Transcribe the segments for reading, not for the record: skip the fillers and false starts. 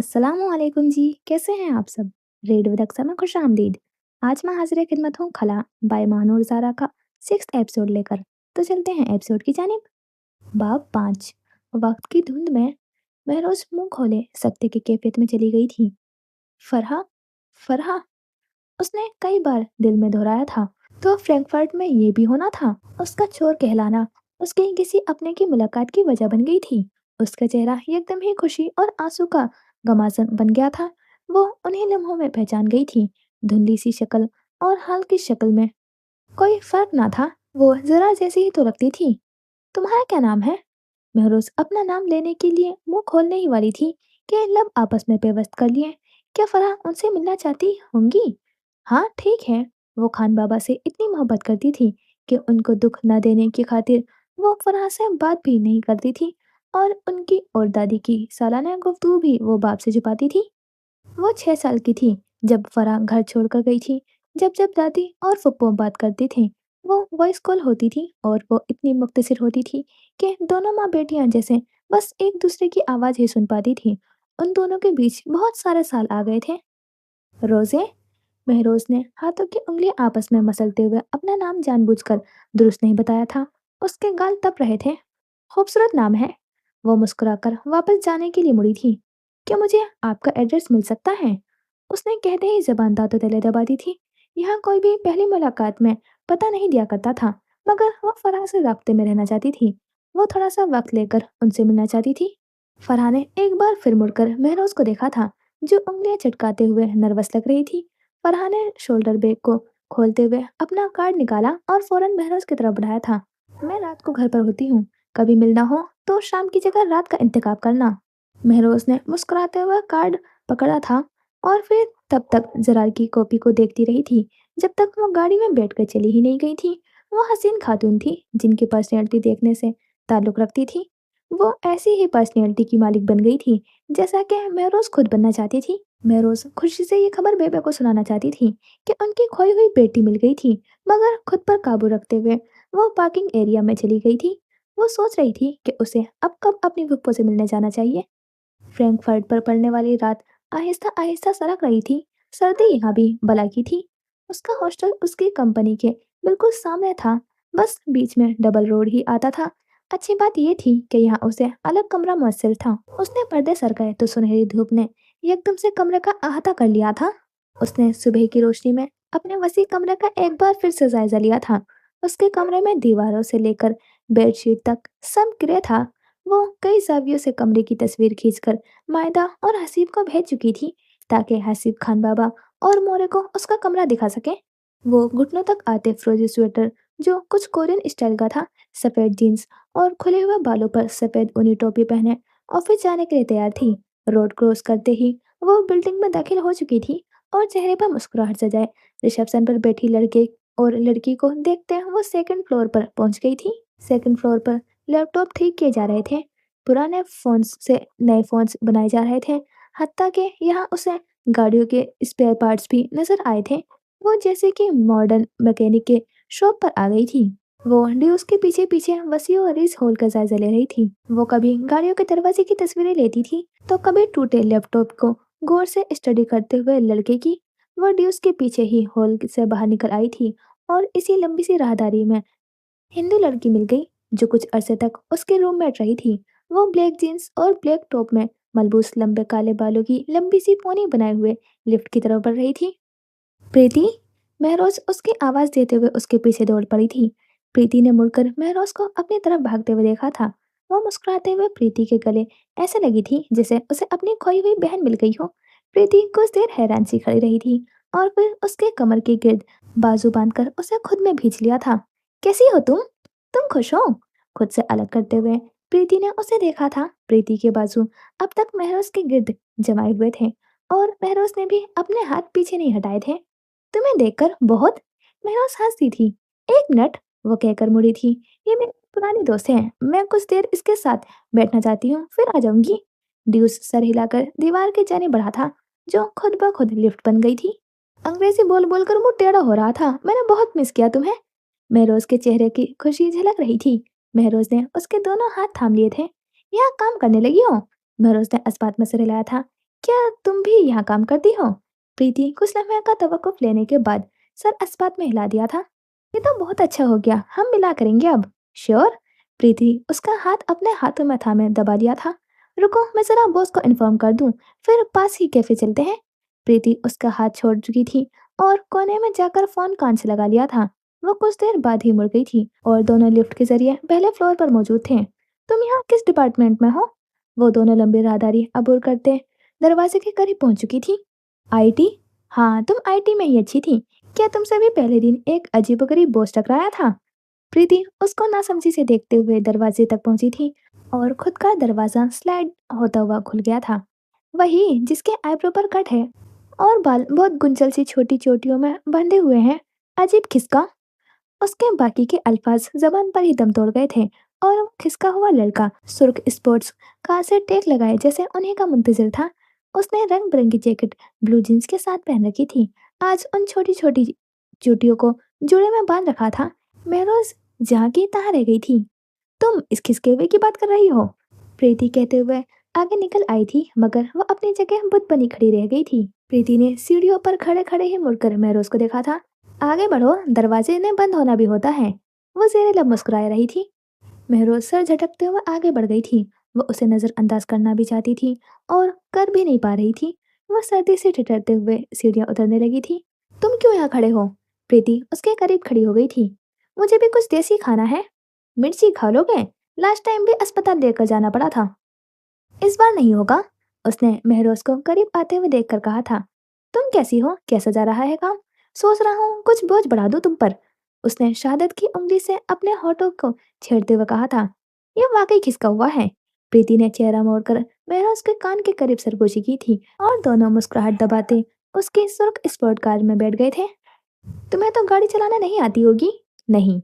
अस्सलामुअलैकुम जी, कैसे हैं आप सब? रेडियो रक्सा में खुश आमदीद। आज मैं हाजिर खिदमत हूँ खला बाय मानूर ज़ारा का 6th एपिसोड लेकर। तो चलते हैं एपिसोड की जानिब। बाब 5। वक्त की धुंध में मैं रोज मुंह खोले सत्य की कैफियत में चली गई थी। फरहा, फरहा, उसने कई बार दिल में दोहराया था। तो फ्रैंकफर्ट में ये भी होना था। उसका चोर कहलाना उसके किसी अपने की मुलाकात की वजह बन गई थी। उसका चेहरा एकदम ही खुशी और आंसू का गमासन बन गया था। वो उन्हीं लम्हों में पहचान गई थी। धुंधली सी शक्ल और हाल की शक्ल में कोई फर्क ना था। वो जरा जैसी ही तो लगती थी। तुम्हारा क्या नाम है? महरोज अपना नाम लेने के लिए मुंह खोलने ही वाली थी कि लब आपस में पेवस्त कर लिए। क्या फरहा उनसे मिलना चाहती होंगी? हाँ ठीक है। वो खान बाबा से इतनी मोहब्बत करती थी कि उनको दुख न देने की खातिर वो फरहा से बात भी नहीं करती थी और उनकी और दादी की सालाना गुफ्तगू भी वो बाप से छुपाती थी। वो 6 साल की थी जब फराह घर छोड़कर गई थी। जब जब दादी और फुप्पो बात करती थी वो वॉइस कॉल होती थी और वो इतनी मुख्तसर होती थी कि दोनों माँ बेटियां जैसे बस एक दूसरे की आवाज़ ही सुन पाती थी। उन दोनों के बीच बहुत सारे साल आ गए थे। रोजे, महरोज ने हाथों की उंगलियां आपस में मसलते हुए अपना नाम जानबूझकर दुरुस्त नहीं बताया था। उसके गाल तप रहे थे। खूबसूरत नाम है। वो मुस्कुराकर वापस जाने के लिए मुड़ी थी। क्या मुझे आपका एड्रेस मिल सकता है? उसने कहते ही जबान दांतों तले दबा दी थी। यहाँ कोई भी पहली मुलाकात में पता नहीं दिया करता था, मगर वो फराह से राब्ते में रहना चाहती थी। वो थोड़ा सा वक्त लेकर उनसे मिलना चाहती थी। फरहा ने एक बार फिर मुड़कर महरोज को देखा था, जो उंगलियां चटकाते हुए नर्वस लग रही थी। फरहा ने शोल्डर बैग को खोलते हुए अपना कार्ड निकाला और फौरन महरोज की तरफ बढ़ाया था। मैं रात को घर पर होती हूँ, कभी मिलना हो तो शाम की जगह रात का इंतखाब करना। महरोज ने मुस्कुराते हुए कार्ड पकड़ा था और फिर तब तक जरार की कॉपी को देखती रही थी जब तक वो गाड़ी में बैठकर चली ही नहीं गई थी। वो हसीन खातून थी जिनकी पर्सनैलिटी देखने से ताल्लुक रखती थी। वो ऐसी ही पर्सनैलिटी की मालिक बन गई थी जैसा कि महरोज खुद बनना चाहती थी। महरोज खुशी से ये खबर बेबे को सुनाना चाहती थी कि उनकी खोई हुई बेटी मिल गई थी, मगर खुद पर काबू रखते हुए वो पार्किंग एरिया में चली गई थी। वो सोच रही थी कि उसे अब कब अपनी फुप्पो से मिलने जाना चाहिए। फ्रैंकफर्ट पर पड़ने वाली रात आहिस्ता आहिस्ता सरक रही थी। सर्दी यहाँ भी भला की थी। उसका हॉस्टल उसकी कंपनी के बिल्कुल सामने था। बस बीच में डबल रोड ही आता था। अच्छी बात यह थी कि यहाँ उसे अलग कमरा मुयस्सर था। उसने पर्दे सरकाए तो सुनहरी धूप ने एकदम से कमरे का अहाता कर लिया था। उसने सुबह की रोशनी में अपने वसी कमरे का एक बार फिर से जायजा लिया था। उसके कमरे में दीवारों से लेकर बेडशीट तक सब ग्रे था। वो कई जावियों से कमरे की तस्वीर खींचकर मायदा और हसीब को भेज चुकी थी ताकि हसीब खान बाबा और मोरे को उसका कमरा दिखा सके। वो घुटनों तक आते फ्रोजी स्वेटर जो कुछ कोरियन स्टाइल का था, सफेद जीन्स और खुले हुए बालों पर सफेद ऊनी टोपी पहने ऑफिस जाने के लिए तैयार थी। रोड क्रॉस करते ही वो बिल्डिंग में दाखिल हो चुकी थी और चेहरे पर मुस्कुराहट सजाए रिसेप्शन पर बैठी लड़के और लड़की को देखते वो सेकंड फ्लोर पर पहुंच गई थी। सेकंड फ्लोर पर लैपटॉप ठीक किए जा रहे थे। पुराने फ़ोन्स से नए फ़ोन्स बनाए जा रहे थे। हत्ता कि यहाँ उसे गाड़ियों के स्पेयर पार्ट्स भी नज़र आए थे। वो जैसे कि मॉडर्न मैकेनिक के शॉप पर आ गई थी। वो ड्यूस के पीछे-पीछे वसीम और रिस हॉल का जायज़ा ले रही थी। वो कभी गाड़ियों के दरवाजे की तस्वीरें लेती थी, तो कभी टूटे लैपटॉप को गौर से स्टडी करते हुए लड़के की। वो ड्यूस के पीछे ही हॉल से बाहर निकल आई थी और इसी लंबी सी राहदारी में हिंदू लड़की मिल गई जो कुछ अरसे तक उसके रूममेट रही थी। वो ब्लैक जीन्स और ब्लैक टॉप में मलबूस लंबे काले बालों की लंबी सी पोनी बनाए हुए लिफ्ट की तरफ बढ़ रही थी। प्रीति, महरोज उसकी आवाज देते हुए उसके पीछे दौड़ पड़ी थी। प्रीति ने मुड़कर महरोज को अपनी तरफ भागते हुए देखा था। वो मुस्कुराते हुए प्रीति के गले ऐसे लगी थी जैसे उसे अपनी खोई हुई बहन मिल गई हो। प्रीति कुछ देर हैरान सी खड़ी रही थी और फिर उसके कमर के गिर्द बाजू बांधकर उसे खुद में भींच लिया था। कैसी हो तुम? तुम खुश हो? खुद से अलग करते हुए प्रीति ने उसे देखा था। प्रीति के बाजू अब तक महरोज के गिर्द जमाए हुए थे और महरोज ने भी अपने हाथ पीछे नहीं हटाए थे। तुम्हें देखकर बहुत। महरोज हंसती थी। एक मिनट, वो कहकर मुड़ी थी। ये मेरी पुरानी दोस्त है, मैं कुछ देर इसके साथ बैठना चाहती हूँ, फिर आ जाऊंगी। ड्यूस सर हिलाकर दीवार के जाने बढ़ा था, जो खुद ब खुद लिफ्ट बन गई थी। अंग्रेजी बोल बोलकर मुंह टेढ़ा हो रहा था। मैंने बहुत मिस किया तुम्हें। महरोज के चेहरे की खुशी झलक रही थी। महरोज ने उसके दोनों हाथ थाम लिए थे। यहाँ काम करने लगी हो? महरोज ने इस्पात में सिर हिलाया था। क्या तुम भी यहाँ काम करती हो? प्रीति कुछ लम्हे का तवक्कुफ लेने के बाद सर अस्पात में हिला दिया था। ये तो बहुत अच्छा हो गया, हम मिला करेंगे अब। श्योर? प्रीति उसका हाथ अपने हाथों में थामे दबा लिया था। रुको, मैं जरा बॉस को इन्फॉर्म कर दूं, फिर पास ही कैफे चलते हैं। प्रीति उसका हाथ छोड़ चुकी थी और कोने में जाकर फोन कान से लगा लिया था। वो कुछ देर बाद ही मुड़ गई थी और दोनों लिफ्ट के जरिए पहले फ्लोर पर मौजूद थे। तुम यहाँ किस डिपार्टमेंट में हो? वो दोनों लंबी राहदारी अबूर करते दरवाजे के करीब पहुंच चुकी थी। आईटी? हाँ, तुम आईटी में ही अच्छी थी। क्या तुमसे भी पहले दिन एक अजीबोगरीब बॉस टकराया था? प्रीति उसको नासमझी से देखते हुए दरवाजे तक पहुंची थी और खुद का दरवाजा स्लाइड होता हुआ खुल गया था। वही जिसके आईब्रो पर कट है और बाल बहुत गुंजल सी छोटी चोटियों में बंधे हुए हैं। अजीब खिसका। उसके बाकी के अल्फाज जबान पर ही दम तोड़ गए थे और वो खिसका हुआ लड़का सुर्ख स्पोर्ट्स कार से टेक लगाए जैसे उन्हीं का मुंतजिर था। उसने रंग बिरंगी जैकेट ब्लू जींस के साथ पहन रखी थी। आज उन छोटी छोटी चूटियों को जूड़े में बांध रखा था। महरोज जहाँ की तहाँ रह गई थी। तुम इस खिसके हुए की बात कर रही हो? प्रीति कहते हुए आगे निकल आई थी, मगर वो अपनी जगह बुत बनी खड़ी रह गई थी। प्रीति ने सीढ़ियों पर खड़े खड़े ही मुड़कर महरोज को देखा था। आगे बढ़ो, दरवाजे ने बंद होना भी होता है। वो जेरे लब मुस्कुरा रही थी। महरोज सर झटकते हुए आगे बढ़ गई थी। वो उसे नजरअंदाज करना भी चाहती थी और कर भी नहीं पा रही थी। वो सर्दी से ठिठुरते हुए सीढ़ियां उतरने लगी थी। तुम क्यों यहाँ खड़े हो? प्रीति उसके करीब खड़ी हो गई थी। मुझे भी कुछ देसी खाना है। मिर्ची खा लोगे? लास्ट टाइम भी अस्पताल लेकर जाना पड़ा था। इस बार नहीं होगा। उसने महरोज को करीब आते हुए देखकर कहा था। तुम कैसी हो? कैसा जा रहा है काम? सोच रहा हूँ कुछ बोझ बढ़ा दूं तुम पर। उसने शहादत की उंगली से अपने होठों को छेड़ते हुए कहा था। यह वाकई खिसका हुआ है। प्रीति ने चेहरा मोड़कर महरोज के कान के करीब सरगोशी की थी और दोनों मुस्कुराहट दबाते उसकी सुर्ख स्पोर्ट कार में बैठ गए थे। तुम्हें तो गाड़ी चलाना नहीं आती होगी? नहीं,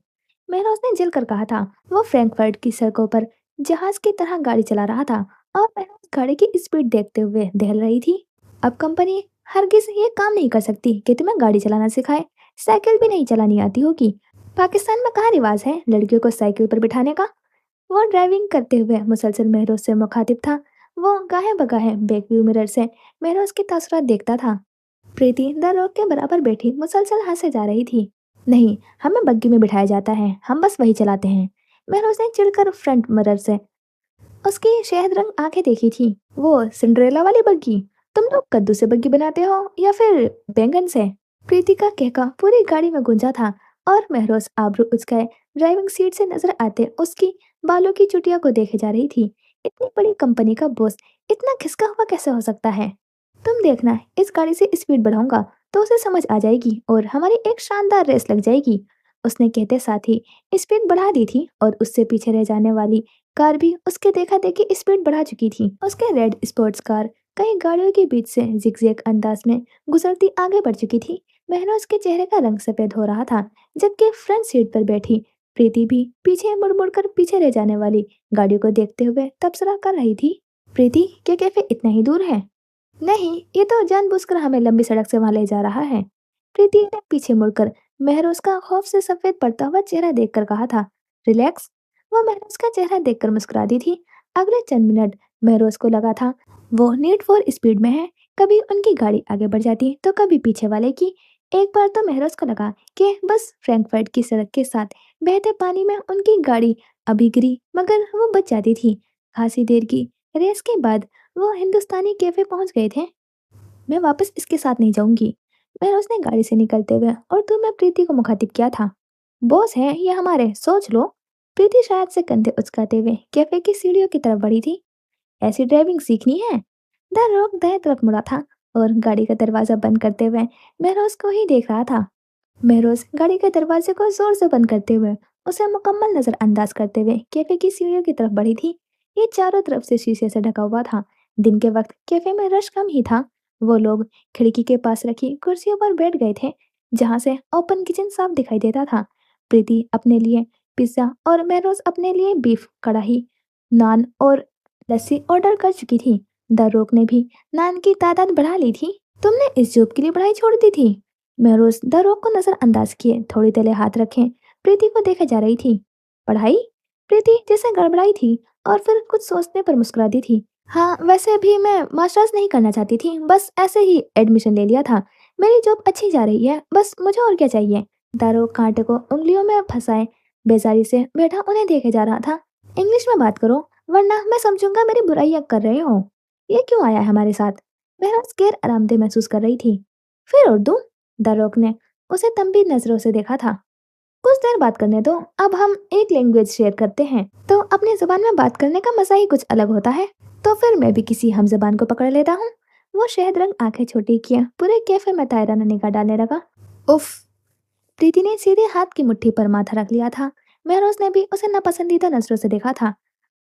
महरोज ने जल कर कहा था। वो फ्रैंकफर्ट की सड़कों पर जहाज की तरह गाड़ी चला रहा था और महरोज गाड़ी की स्पीड देखते हुए दहल रही थी। अब कंपनी हरगिज ये काम नहीं कर सकती कि तुम्हें गाड़ी चलाना सिखाए। साइकिल भी नहीं चलानी आती होगी। पाकिस्तान में कहाँ रिवाज है लड़कियों को साइकिल पर बिठाने का? वो ड्राइविंग करते हुए मुसलसल महरोज से मुखातिब था। वो गाहे बगाहे बैक व्यू मिरर से महरोज की तस्वीर देखता था। प्रीति दररोक के बराबर बैठी मुसलसल हंसे जा रही थी। नहीं, हमें बग्गी में बिठाया जाता है, हम बस वही चलाते हैं। महरोज ने चिढ़कर फ्रंट मिरर से उसकी शहद रंग आंखें देखी थी। वो सिंड्रेला वाली बग्गी? तुम लोग कद्दू से बग्गी बनाते हो या फिर बैंगन से? प्रीति का कहका पूरी गाड़ी में गूंजा था और महरोज आबरू उचकाए ड्राइविंग सीट से नजर आते उसकी बालों की चुटिया को देखे जा रही थी। इतनी बड़ी कंपनी का बॉस इतना खिसका हुआ कैसे हो सकता है? तुम देखना, इस गाड़ी से स्पीड बढ़ाऊंगा तो उसे समझ आ जाएगी और हमारी एक शानदार रेस लग जाएगी। उसने कहते साथ ही स्पीड बढ़ा दी थी और उससे पीछे रह जाने वाली कार भी उसके देखा देखी स्पीड बढ़ा चुकी थी। उसके रेड स्पोर्ट्स कार कई गाड़ियों के बीच से जिगजैग अंदाज में गुजरती आगे बढ़ चुकी थी। महरोज के चेहरे का रंग सफेद हो रहा था, जबकि फ्रंट सीट पर बैठी प्रीति भी पीछे मुड़ मुड़ कर पीछे रह जाने वाली गाड़ियों को देखते हुए तबसरा कर रही थी। प्रीति, क्या कैफे इतना ही दूर है? नहीं, ये तो जानबूझकर हमें लंबी सड़क से वहां ले जा रहा है। प्रीति ने पीछे मुड़कर महरोज का खौफ से सफेद पड़ता हुआ चेहरा देखकर कहा था। रिलैक्स। वो महरोज का चेहरा देखकर मुस्कुरा दी थी। अगले चंद मिनट महरोज को लगा था वो नीड फॉर स्पीड में है। कभी उनकी गाड़ी आगे बढ़ जाती तो कभी पीछे वाले की। एक बार तो महरोज को लगा कि बस फ्रैंकफर्ट की सड़क के साथ बहते पानी में उनकी गाड़ी अभी गिरी, मगर वो बच जाती थी। खासी देर की रेस के बाद वो हिंदुस्तानी कैफे पहुंच गए थे। मैं वापस इसके साथ नहीं जाऊंगी। मैंने उसने गाड़ी से निकलते हुए और मैं प्रीति को मुखातिब किया था। बॉस है ये हमारे, सोच लो। प्रीति शायद से कंधे उचकाते हुए कैफे की सीढ़ियों की तरफ बढ़ी थी। ऐसी ड्राइविंग सीखनी है? रोक दाएं तरफ मुड़ा था और गाड़ी का दरवाजा बंद करते हुए महरोज को ही देख रहा था। महरोज गाड़ी के दरवाजे को जोर से बंद करते हुए उसे मुकम्मल नजरअंदाज करते हुए कैफे की सीढ़ियों की तरफ बढ़ी थी। ये चारों तरफ से शीशे से ढका हुआ था। दिन के वक्त कैफे में रश कम ही था। वो लोग खिड़की के पास रखी कुर्सियों पर बैठ गए थे, जहां से ओपन किचन साफ दिखाई देता था। प्रीति अपने लिए पिज्जा और महरोज अपने लिए बीफ कढ़ाई, नान और लस्सी ऑर्डर कर चुकी थी। दरोक ने भी नान की तादाद बढ़ा ली थी। तुमने इस जॉब के लिए पढ़ाई छोड़ दी थी? महरोज दरोक को नजरअंदाज किए थोड़ी देर हाथ रखे प्रीति को देखे जा रही थी। पढ़ाई? प्रीति जैसे गड़बड़ाई थी और फिर कुछ सोचने पर मुस्कुरा दी थी। हाँ, वैसे भी मैं मास्टर्स नहीं करना चाहती थी, बस ऐसे ही एडमिशन ले लिया था। मेरी जॉब अच्छी जा रही है, बस मुझे और क्या चाहिए? दारोग कांटे को उंगलियों में फंसाए बेजारी से बैठा उन्हें देखे जा रहा था। इंग्लिश में बात करो, वरना मैं समझूंगा मेरी बुराइयां कर रहे हो। ये क्यों आया है हमारे साथ? महराज गैर आरामदेह महसूस कर रही थी। फिर उर्दू? दारोग ने उसे तंबी नजरों से देखा था। कुछ देर बात करने दो, अब हम एक लैंग्वेज शेयर करते हैं तो अपनी जुबान में बात करने का मजा ही कुछ अलग होता है। तो फिर मैं भी किसी हम जबान को पकड़ लेता हूँ। वो शहद रंग आंखें छोटी किया पूरे कैफे में तायराना निगाह डालने लगा। उफ। प्रीति ने सीधे हाथ की मुट्ठी पर माथा रख लिया था। महरोज ने भी उसे नापसंदीदा नजरों से देखा था।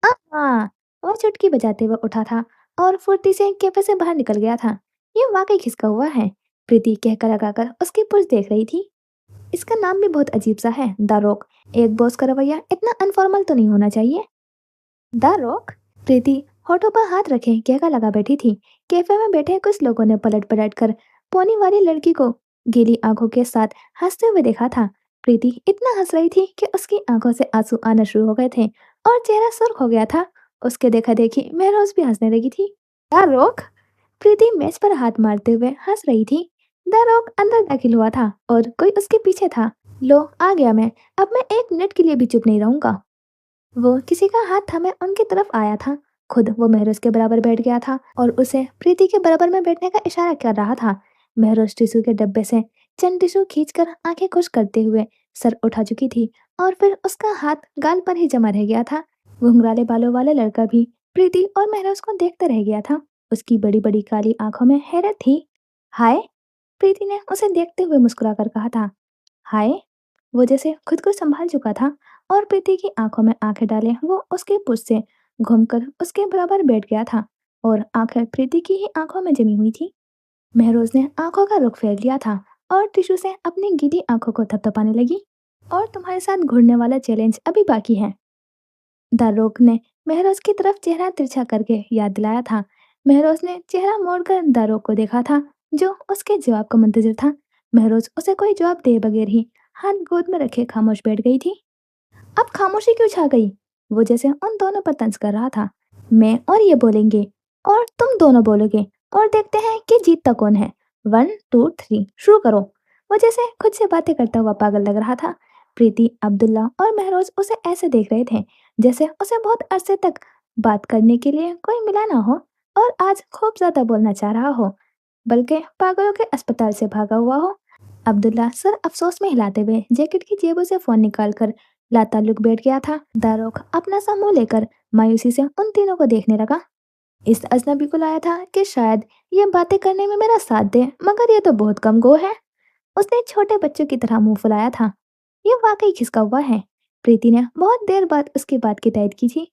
हाँ। वो चुटकी बजाते हुए उठा था और फुर्ती से कैफे से बाहर निकल गया था। ये वाकई खिसका हुआ है। प्रीति कहकर लगाकर उसकी पुर्ज देख रही थी। इसका नाम भी बहुत अजीब सा है, द रॉक। एक बॉस का रवैया इतना अनफॉर्मल तो नहीं होना चाहिए। The rock? प्रीति होठों पर हाथ रखे कहका लगा बैठी थी। कैफे में बैठे कुछ लोगों ने पलट पलट कर पोनी वाली लड़की को गीली आंखों के साथ हंसते हुए देखा था। प्रीति इतना हंस रही थी कि उसकी आंखों से आंसू आना शुरू हो गए थे और चेहरा सुर्ख हो गया था। उसके देखा देखी महरोज भी हंसने लगी थी। The rock? प्रीति मेज पर हाथ मारते हुए हंस रही थी। द रॉक अंदर दाखिल हुआ था और कोई उसके पीछे था। लो, आ गया मैं। अब मैं एक मिनट के लिए भी चुप नहीं रहूंगा। वो किसी का हाथ थामे उनकी तरफ आया था। खुद वो महरोज के बराबर बैठ गया था और उसे प्रीति के बराबर में बैठने का इशारा कर रहा था। महरोज टिश्यू के डब्बे से चंद टिश्यू खींचकर आंखें खुश करते हुए सर उठा चुकी थी और फिर उसका हाथ गाल पर ही जमा रह गया था। घुंघराले बालों वाला लड़का भी प्रीति और महरोज को देखते रह गया था। उसकी बड़ी बड़ी काली आंखों में हैरत थी। हाय। प्रीति ने उसे देखते हुए मुस्कुराकर कहा था। हाय। वो जैसे खुद को संभाल चुका था और प्रीति की आंखों में आंखें डाले वो उसके पुछ से घूमकर उसके बराबर बैठ गया था और आंखें प्रीति की ही आंखों में जमी हुई थी। महरोज ने आंखों का रुख फेर लिया था और टिश्यू से अपनी गीली आंखों को थपथपाने लगी। और तुम्हारे साथ घुड़ने वाला चैलेंज अभी बाकी है। दारोक ने महरोज की तरफ चेहरा तिरछा करके याद दिलाया था। महरोज ने चेहरा मोड़कर दारोक को देखा था, जो उसके जवाब का मुंतजिर था। महरोज उसे कोई जवाब दे बगैर ही हाथ गोद में रखे खामोश बैठ गई थी। अब खामोशी क्यों छा गई? वो जैसे उन दोनों पर तंज कर रहा था। मैं और ये बोलेंगे और तुम दोनों बोलोगे और देखते हैं कि जीतता कौन है। 1 2 3 शुरू करो। वो जैसे खुद से बातें करता हुआ पागल लग रहा था। प्रीति, अब्दुल्ला और महरोज उसे ऐसे देख रहे थे जैसे उसे बहुत अरसे तक बात करने के लिए कोई मिला ना हो और आज खूब ज्यादा बोलना चाह रहा हो, बल्कि पागलों के अस्पताल से भागा हुआ हो। अब्दुल्ला सर अफसोस में हिलाते हुए जैकेट की जेबों से फोन निकालकर लाताल्लुक बैठ गया था। दारोक अपना सा मुंह लेकर मायूसी से उन तीनों को देखने लगा। इस अजनबी को लाया था कि शायद ये बातें करने में मेरा साथ दे, मगर ये तो बहुत कम गो है। उसने छोटे बच्चों की तरह मुंह फुलाया था। ये वाकई खिसका हुआ है। प्रीति ने बहुत देर बाद उसकी बात की तायद की थी।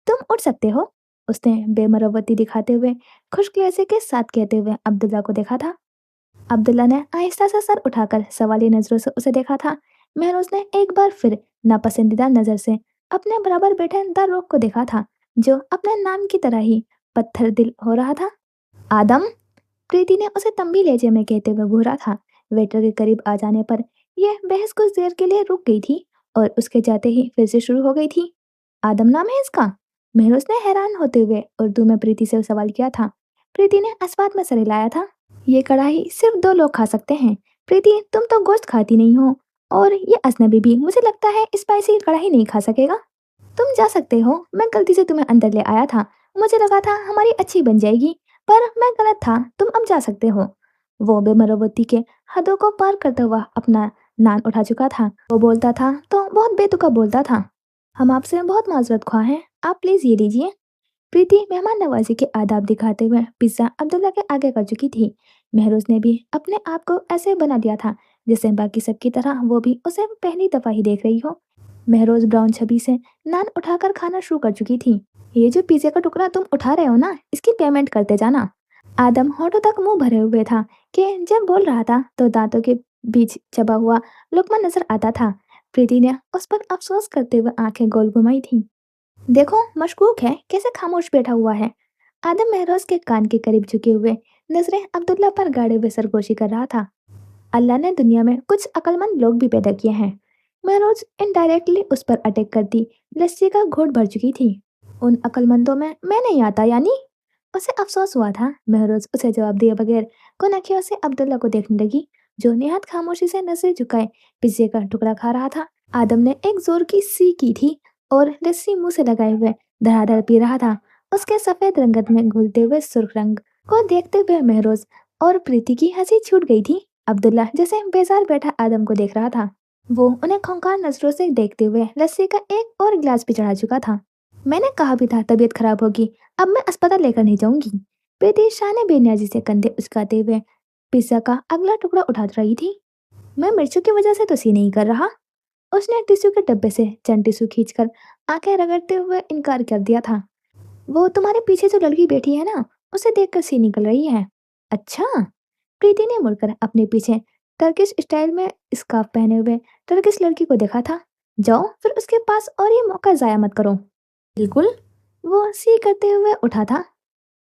तुम उठ सकते हो, उसने बेमरवती दिखाते हुए खुश्क लहजे के साथ कहते हुए अब्दुल्ला को देखा था। अब्दुल्ला ने आहिस्ता सा सर उठाकर सवाली नजरों से उसे देखा था। महरोज ने एक बार फिर नापसंदीदा नजर से अपने बराबर बैठे दारोक को देखा था, जो अपने नाम की तरह ही पत्थर दिल हो रहा था। आदम? प्रीति ने उसे तंबी लहजे में कहते हुए घूरा था। वेटर के करीब आ जाने पर यह बहस कुछ देर के लिए रुक गई थी और उसके जाते ही फिर से शुरू हो गई थी। आदम नाम है इसका? महरोज ने हैरान होते हुए उर्दू में प्रीति से सवाल किया था। प्रीति ने अस्बात में सर हिलाया था। ये कढ़ाई सिर्फ 2 लोग खा सकते हैं। प्रीति, तुम तो गोश्त खाती नहीं हो और ये अजनबी भी मुझे लगता है स्पाइसी कढ़ाई नहीं खा सकेगा। तुम जा सकते हो, मैं गलती से तुम्हें अंदर ले आया था। मुझे लगा था हमारी अच्छी बन जाएगी, पर मैं गलत था। तुम अब जा सकते हो। वो बेमरवती के हदों को पार करता हुआ अपना नान उठा चुका था। वो बोलता था तो बहुत बेतुका बोलता था। हम आपसे बहुत माजरत ख्वाह हैं, आप प्लीज ये लीजिए। प्रीति मेहमान नवाजी के आदाब दिखाते हुए पिज्जा अब्दुल्ला के आगे कर चुकी थी। महरोज ने भी अपने आप को ऐसे बना दिया था जैसे बाकी सबकी तरह वो भी उसे पहली दफा ही देख रही हो। महरोज ब्राउन छवि से नान उठाकर खाना शुरू कर चुकी थी। ये जो पिज्जे का टुकड़ा तुम उठा रहे हो ना, इसकी पेमेंट करते जाना। आदम होठों तक मुंह भरे हुए था कि जब बोल रहा था तो दांतों के बीच चबा हुआ लुकमा नजर आता था। प्रीति ने उस पर अफसोस करते हुए आंखें गोल घुमाई थी। देखो, मशकूक है कैसे खामोश बैठा हुआ है। आदम महरोज के कान के करीब झुके हुए नजरें अब्दुल्ला पर गाड़े हुए सरगोशी कर रहा था। अल्लाह ने दुनिया में कुछ अक्लमंद लोग भी पैदा किए हैं। महरोज इनडायरेक्टली उस पर अटैक करती लस्सी का घोट भर चुकी थी। उन अक्लमंदों में मैं नहीं आता यानी? उसे अफसोस हुआ था। महरोज उसे जवाब दिए बगैर कुन से अब्दुल्ला को देखने लगी, जो निहायत खामोशी से नजरें झुकाए पिज्जे का टुकड़ा खा रहा था। आदम ने एक जोर की सी की थी और लस्सी मुंह से लगाए हुए धड़ाधड़ पी रहा था। उसके सफेद रंगत में घुलते हुए सुर्ख रंग को देखते हुए महरोज और प्रीति की हंसी छूट गई थी। अब्दुल्ला जैसे बेजार बैठा आदम को देख रहा था। वो उन्हें खौंखार नजरों से देखते हुए लस्सी का एक और गिलास भी चढ़ा चुका था। मैंने कहा भी था तबीयत खराब होगी, अब मैं अस्पताल लेकर नहीं जाऊंगी। प्रीति शाह ने बेनियाजी से कंधे उचकाते हुए पिज्जा का अगला टुकड़ा उठा रही थी। मैं मिर्चों की वजह से तो सी नहीं कर रहा। उसने टिश्यू के डब्बे से चंद टिश्यू खींचकर आंखें रगड़ते हुए इनकार कर दिया था। वो तुम्हारे पीछे जो लड़की बैठी है ना, उसे देखकर सी निकल रही है। अच्छा। प्रीति ने मुड़कर अपने पीछे टर्किश स्टाइल में स्कार्फ पहने हुए टर्किश लड़की को देखा था। जाओ फिर उसके पास और ये मौका जाया मत करो। बिल्कुल। वो सी करते हुए उठा था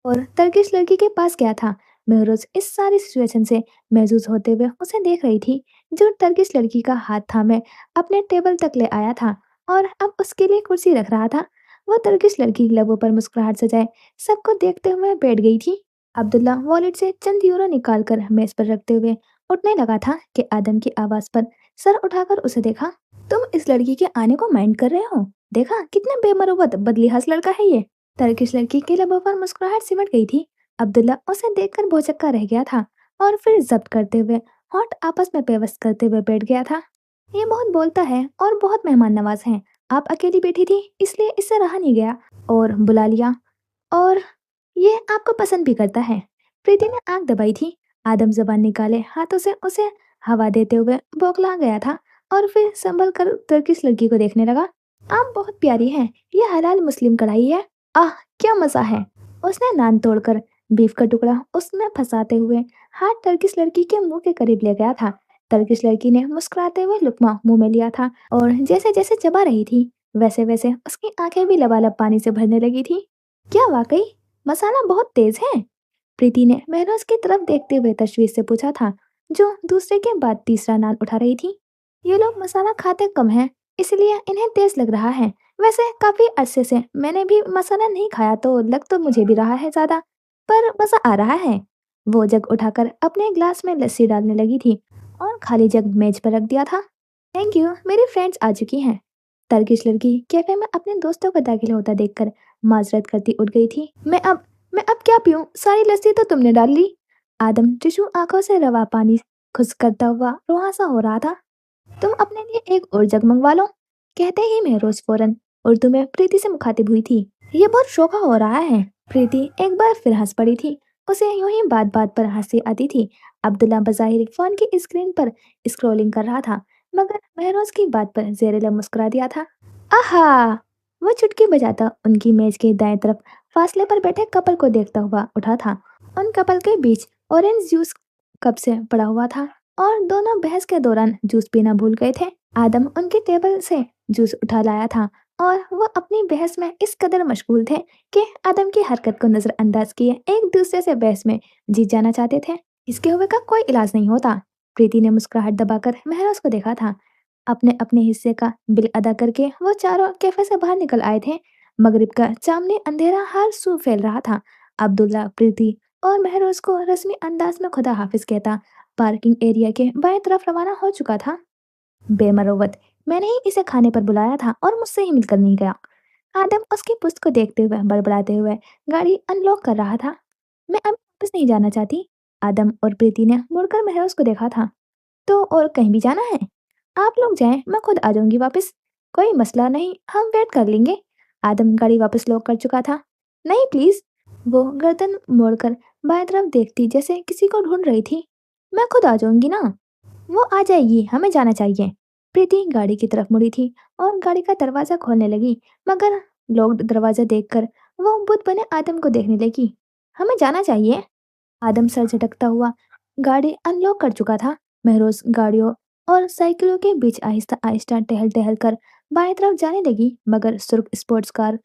और टर्किश लड़की के पास गया था। महरोज इस सारी सिचुएशन से महजूज होते हुए उसे देख रही थी, जो टर्किश लड़की का हाथ थामे अपने टेबल तक ले आया था और अब उसके लिए कुर्सी रख रहा था। वो टर्किश लड़की लबों पर मुस्कुराहट सजाए सबको देखते हुए बैठ गई थी। अब्दुल्ला वॉलेट से चंद यूरो निकालकर मेज पर रखते हुए उठने लगा था कि आदम की आवाज पर सर उठाकर उसे देखा। तुम इस लड़की के आने को माइंड कर रहे हो? देखा कितने बेमरूवत बदलिहास लड़का है ये। टर्किश लड़की के लबों पर मुस्कुराहट सिमट गई थी। अब्दुल्ला उसे देखकर भौचक्का रह गया था और फिर जब्त करते हुए होंठ आपस में पेवस्त करते हुए बैठ गया था। ये बहुत बोलता है और बहुत मेहमान नवाज है। आप अकेली बैठी थी इसलिए इससे रहा नहीं गया और बुला लिया, और ये आपको पसंद भी करता है। प्रीति ने आंख दबाई थी। आदम जबान निकाले हाथों से उसे हवा देते हुए बौखला गया था और फिर संभल कर टर्किश लड़की को देखने लगा। आप बहुत प्यारी हैं। ये हलाल मुस्लिम कढ़ाई है। आह, क्या मजा है। उसने नान तोड़कर बीफ का टुकड़ा उसमें फंसाते हुए हाथ टर्किश लड़की के मुंह के करीब ले गया था। टर्किश लड़की ने मुस्कुराते हुए लुकमा मुंह में लिया था और जैसे जैसे चबा रही थी वैसे वैसे उसकी आंखें भी लबालब पानी से भरने लगी थी। क्या वाकई मसाला बहुत तेज है? प्रीति ने महरोज की तरफ देखते हुए तशवीश से पूछा था, जो दूसरे के बाद तीसरा नान उठा रही थी। ये लोग मसाला खाते कम हैं, इसलिए इन्हें तेज लग रहा है। वैसे काफी अरसे से मैंने भी मसाला नहीं खाया तो लग तो मुझे भी रहा है ज्यादा, पर मजा आ रहा है। वो जग उठाकर अपने ग्लास में लस्सी डालने लगी थी और खाली जग मेज पर रख दिया था। थैंक यू, मेरी फ्रेंड्स आ चुकी हैं। टर्किश लड़की कैफे में अपने दोस्तों को दाखिल होता देखकर माजरत करती उठ गई थी। मैं अब क्या पीऊं? सारी लस्सी तो तुमने डाल ली। आदम टिशू आंखों से रवा पानी खुश करता हुआ रुआंसा हो रहा था। तुम अपने लिए एक और जग मंगवा लो। कहते ही महरोज फौरन उर्दू में प्रीति से मुखातिब हुई थी। ये बहुत शोखा हो रहा है। प्रीति एक बार फिर हंस पड़ी थी। उसे यूं ही बात बात पर हंसी आती थी। अब्दुल्ला बज़ाहिर फोन की स्क्रीन पर स्क्रॉलिंग कर रहा था, मगर महरोज की बात पर ज़ेरेला मुस्कुरा दिया था। आहा। वो चुटकी बजाता उनकी मेज के दाएं तरफ फासले पर बैठे कपल को देखता हुआ उठा था। उन कपल के बीच ऑरेंज जूस कप से पड़ा हुआ था और दोनों बहस के दौरान जूस पीना भूल गए थे। आदम उनके टेबल से जूस उठा लाया था और वो अपनी बहस में इस कदर मशगूल थे कि आदम की हरकत को नजरअंदाज किए एक दूसरे से बहस में जीत जाना चाहते थे। इसके हुए का कोई इलाज नहीं होता। प्रीति ने मुस्कुराहट दबाकर महरोज को देखा था। अपने अपने हिस्से का बिल अदा करके वो चारों कैफे से बाहर निकल आए थे। मगरिब का चामनी अंधेरा हर सू फैल रहा था। अब्दुल्ला, प्रीति और महरोज को रस्मी अंदाज में खुदा हाफिज कहता पार्किंग एरिया के बाएं तरफ रवाना हो चुका था। बेमरोवत, मैंने ही इसे खाने पर बुलाया था और मुझसे ही मिलकर नहीं गया। आदम उसकी पुस्त को देखते हुए बड़बड़ाते हुए गाड़ी अनलॉक कर रहा था। मैं अब वापस नहीं जाना चाहती। आदम और प्रीति ने मुड़कर महरोज को देखा था। तो और कहीं भी जाना है? आप लोग जाएं, मैं खुद आ जाऊंगी वापस। कोई मसला नहीं, हम वेट कर लेंगे। आदम गाड़ी वापस लॉक कर चुका था। नहीं प्लीज। वो गर्दन मोड़कर बाएं तरफ देखती जैसे किसी को ढूंढ रही थी। मैं खुद आ जाऊंगी ना। वो आ जाएगी, हमें जाना चाहिए। प्रीति गाड़ी की तरफ मुड़ी थी और गाड़ी का दरवाजा खोलने लगी, मगर लोग दरवाजा देखकर वो बुत बने आदम को देखने लगी। हमें जाना चाहिए। आदम सर झटकता हुआ गाड़ी अनलॉक कर चुका था। महरोज गाड़ियों और साइकिलों के बीच आहिस्ता आहिस्ता टहल टहल कर बाएं तरफ जाने लगी, मगर सुर्ख स्पोर्ट्स कार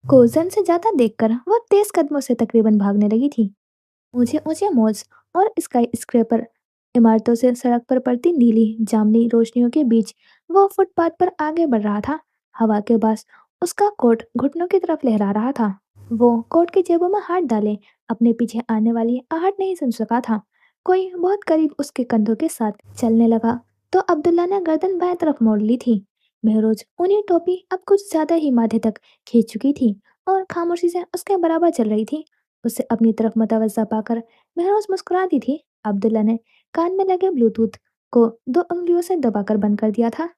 को जन से ज्यादा देखकर वह तेज कदमों से तकरीबन भागने लगी थी। ऊंचे ऊंचे मोल्स और स्काई स्क्रेपर इमारतों से सड़क पर पड़ती नीली जामनी रोशनियों के बीच वो फुटपाथ पर आगे बढ़ रहा था। हवा के पास उसका कोट घुटनों की तरफ लहरा रहा था। वो कोट की जेबों में हाथ डाले अपने पीछे आने वाली आहट नहीं सुन सका था। कोई बहुत करीब उसके कंधों के साथ चलने लगा तो अब्दुल्ला ने गर्दन बाएं तरफ मोड़ ली थी। महरोज उन्हीं टोपी अब कुछ ज्यादा ही माथे तक खींच चुकी थी और खामोशी से उसके बराबर चल रही थी। उसे अपनी तरफ मुतवज्जा पाकर महरोज मुस्कुरा दी थी। अब्दुल्ला ने कान में लगे ब्लूटूथ को दो उंगलियों से दबाकर बंद कर दिया था।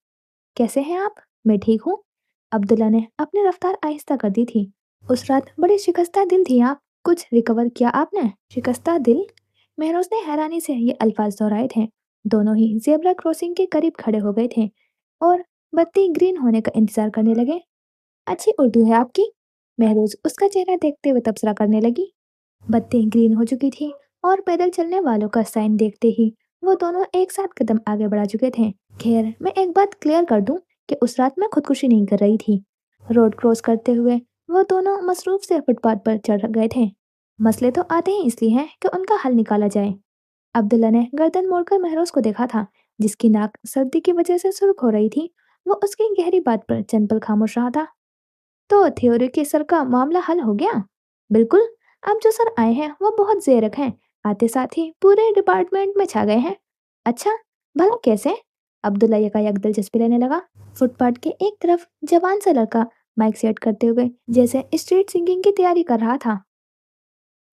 कैसे हैं आप? मैं ठीक हूँ। अब्दुल्ला ने अपनी रफ्तार आहिस्ता कर दी थी। उस रात बड़ी शिकस्ता दिल थी आप। कुछ रिकवर किया आपने? शिकस्ता दिल? महरोज ने हैरानी से ये अल्फाज दोहराए थे। दोनों ही जेब्रा क्रॉसिंग के करीब खड़े हो गए थे और बत्ती ग्रीन होने का इंतजार करने लगे। अच्छी उर्दू है आपकी। महरोज उसका चेहरा देखते हुए तबसरा करने लगी। बत्ती ग्रीन हो चुकी थी और पैदल चलने वालों का साइन देखते ही वो दोनों एक साथ कदम आगे बढ़ा चुके थे। खैर, मैं एक बात क्लियर कर दूं कि उस रात मैं खुदकुशी नहीं कर रही थी। रोड क्रॉस करते हुए वो दोनों मसरूफ से फुटपाथ पर चढ़ गए थे। मसले तो आते ही इसलिए हैं कि उनका हल निकाला जाए। अब्दुल्ला ने गर्दन मोड़कर महरोज को देखा था, जिसकी नाक सर्दी की वजह से सुर्ख हो रही थी। वो उसकी गहरी बात पर चंद पल खामोश रहा था। तो थ्योरी के सर का मामला हल हो गया? बिल्कुल। अब जो सर आए हैं वो बहुत जेरक हैं। आते साथ ही पूरे डिपार्टमेंट में छा गए हैं। अच्छा, भला कैसे? अब्दुल्ला यकायक दिलचस्पी लेने लगा। फुटपाथ के एक तरफ जवान सा लड़का माइक सेट करते हुए जैसे स्ट्रीट सिंगिंग की तैयारी कर रहा था।